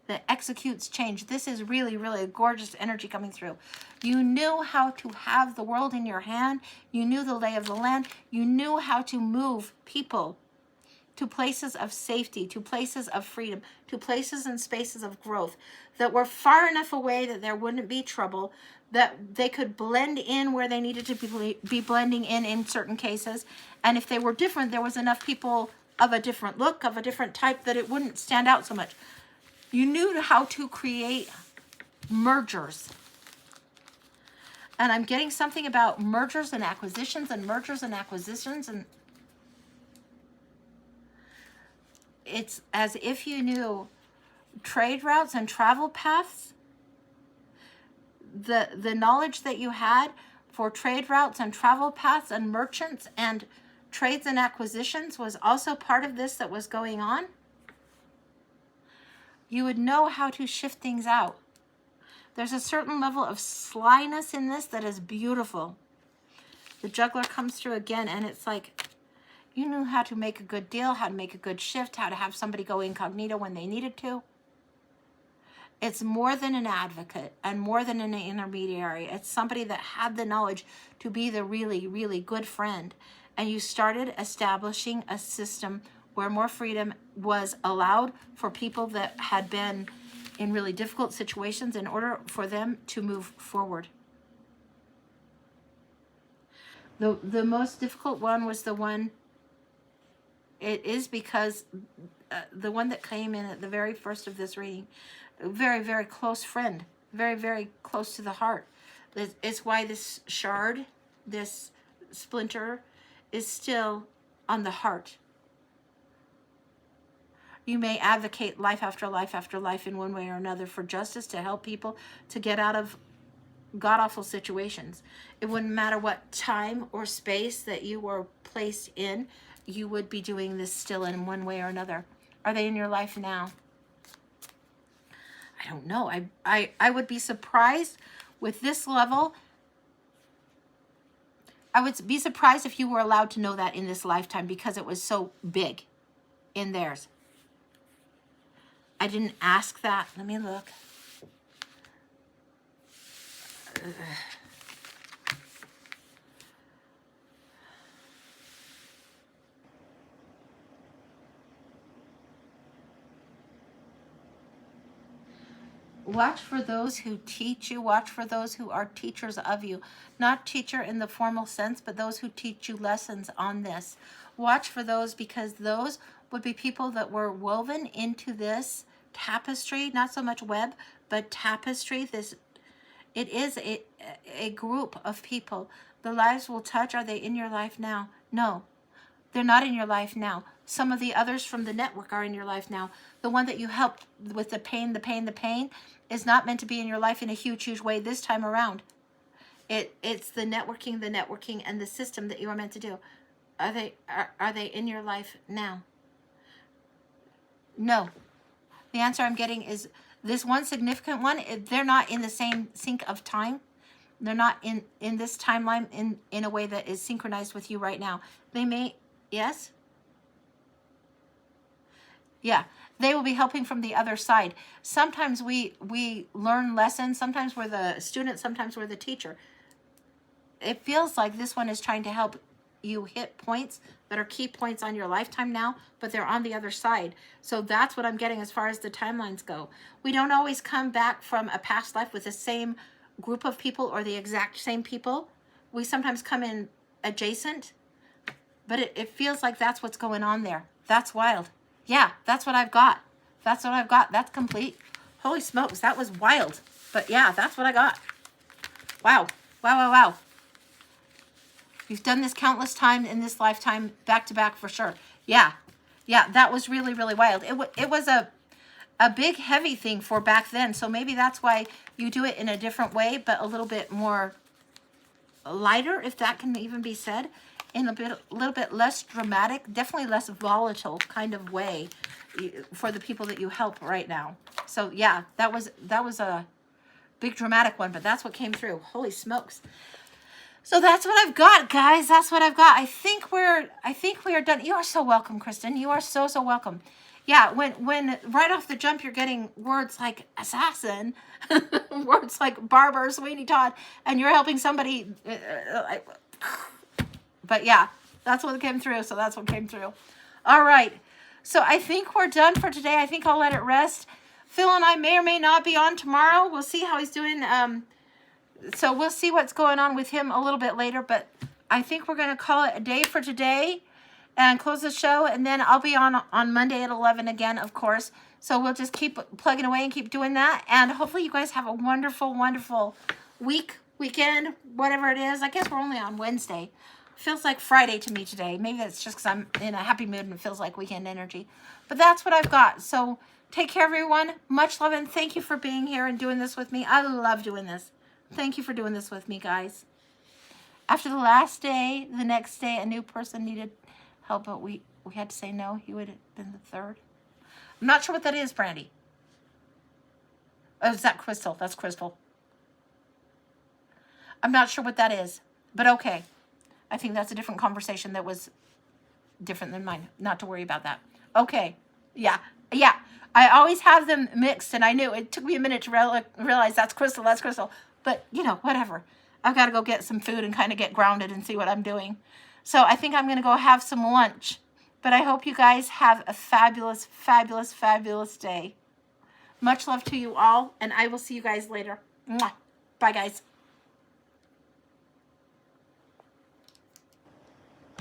that executes change. This is really, really a gorgeous energy coming through. You knew how to have the world in your hand. You knew the lay of the land. You knew how to move people to places of safety, to places of freedom, to places and spaces of growth that were far enough away that there wouldn't be trouble, that they could blend in where they needed to be blending in certain cases. And if they were different, there was enough people of a different look, of a different type, that it wouldn't stand out so much. You knew how to create mergers. And I'm getting something about mergers and acquisitions and mergers and acquisitions. And it's as if you knew trade routes and travel paths. The knowledge that you had for trade routes and travel paths and merchants and trades and acquisitions was also part of this that was going on. You would know how to shift things out. There's a certain level of slyness in this that is beautiful. The juggler comes through again, and it's like you knew how to make a good deal, how to make a good shift, how to have somebody go incognito when they needed to. It's more than an advocate and more than an intermediary. It's somebody that had the knowledge to be the really, really good friend. And you started establishing a system where more freedom was allowed for people that had been in really difficult situations in order for them to move forward. The most difficult one was the one, it is because the one that came in at the very first of this reading, a very, very close friend, very, very close to the heart. It's why this shard, this splinter, is still on the heart. You may advocate life after life after life in one way or another for justice, to help people to get out of god-awful situations. It wouldn't matter what time or space that you were placed in, you would be doing this still in one way or another. Are they in your life now? I don't know. I would be surprised with this level. I would be surprised if you were allowed to know that in this lifetime, because it was so big in theirs. I didn't ask that. Let me look. Watch for those who teach you. Watch for those who are teachers of you. Not teacher in the formal sense, but those who teach you lessons on this. Watch for those, because those would be people that were woven into this tapestry, not so much web, but tapestry. It is a group of people. The lives will touch. Are they in your life now? No, they're not in your life now. Some of the others from the network are in your life now. The one that you helped with the pain is not meant to be in your life in a huge, huge way this time around. It's the networking, and the system that you are meant to do. Are they in your life now? No. The answer I'm getting is this one significant one. They're not in the same sync of time. They're not in this timeline in a way that is synchronized with you right now. They may, yes? Yeah, they will be helping from the other side. Sometimes we learn lessons. Sometimes we're the student. Sometimes we're the teacher. It feels like this one is trying to help you hit points that are key points on your lifetime now, but they're on the other side. So that's what I'm getting as far as the timelines go. We don't always come back from a past life with the same group of people or the exact same people. We sometimes come in adjacent, but it feels like that's what's going on there. That's wild. Yeah, that's what I've got. That's what I've got. That's complete. Holy smokes, that was wild. But yeah, that's what I got. Wow. Wow, wow, wow. You've done this countless times in this lifetime, back to back for sure. Yeah. Yeah, that was really, really wild. It was a big, heavy thing for back then. So maybe that's why you do it in a different way, but a little bit more lighter, if that can even be said, in a little bit less dramatic, definitely less volatile kind of way for the people that you help right now. So yeah, that was a big dramatic one, but that's what came through. Holy smokes. So that's what I've got, guys. That's what I've got. I think we are done. You are so welcome, Kristen. You are so welcome. Yeah, when right off the jump you're getting words like assassin, words like barber, Sweeney Todd, and you're helping somebody. But yeah, that's what came through. So that's what came through. All right. So I think we're done for today. I think I'll let it rest. Phil and I may or may not be on tomorrow. We'll see how he's doing. So we'll see what's going on with him a little bit later, but I think we're going to call it a day for today and close the show, and then I'll be on Monday at 11 again, of course. So we'll just keep plugging away and keep doing that, and hopefully you guys have a wonderful, wonderful weekend, whatever it is. I guess we're only on Wednesday. Feels like Friday to me today. Maybe that's just because I'm in a happy mood and it feels like weekend energy. But that's what I've got. So take care, everyone. Much love, and thank you for being here and doing this with me. I love doing this. Thank you for doing this with me, guys. After the last day, the next day, a new person needed help, but we had to say no. He would have been the third. I'm not sure what that is, Brandy. Oh, is that Crystal? That's Crystal. I'm not sure what that is, but okay. I think that's a different conversation that was different than mine. Not to worry about that. Okay. Yeah. I always have them mixed, and I knew it took me a minute to realize that's Crystal. That's Crystal. But, whatever. I've got to go get some food and kind of get grounded and see what I'm doing. So I think I'm going to go have some lunch. But I hope you guys have a fabulous, fabulous, fabulous day. Much love to you all, and I will see you guys later. Mwah. Bye, guys.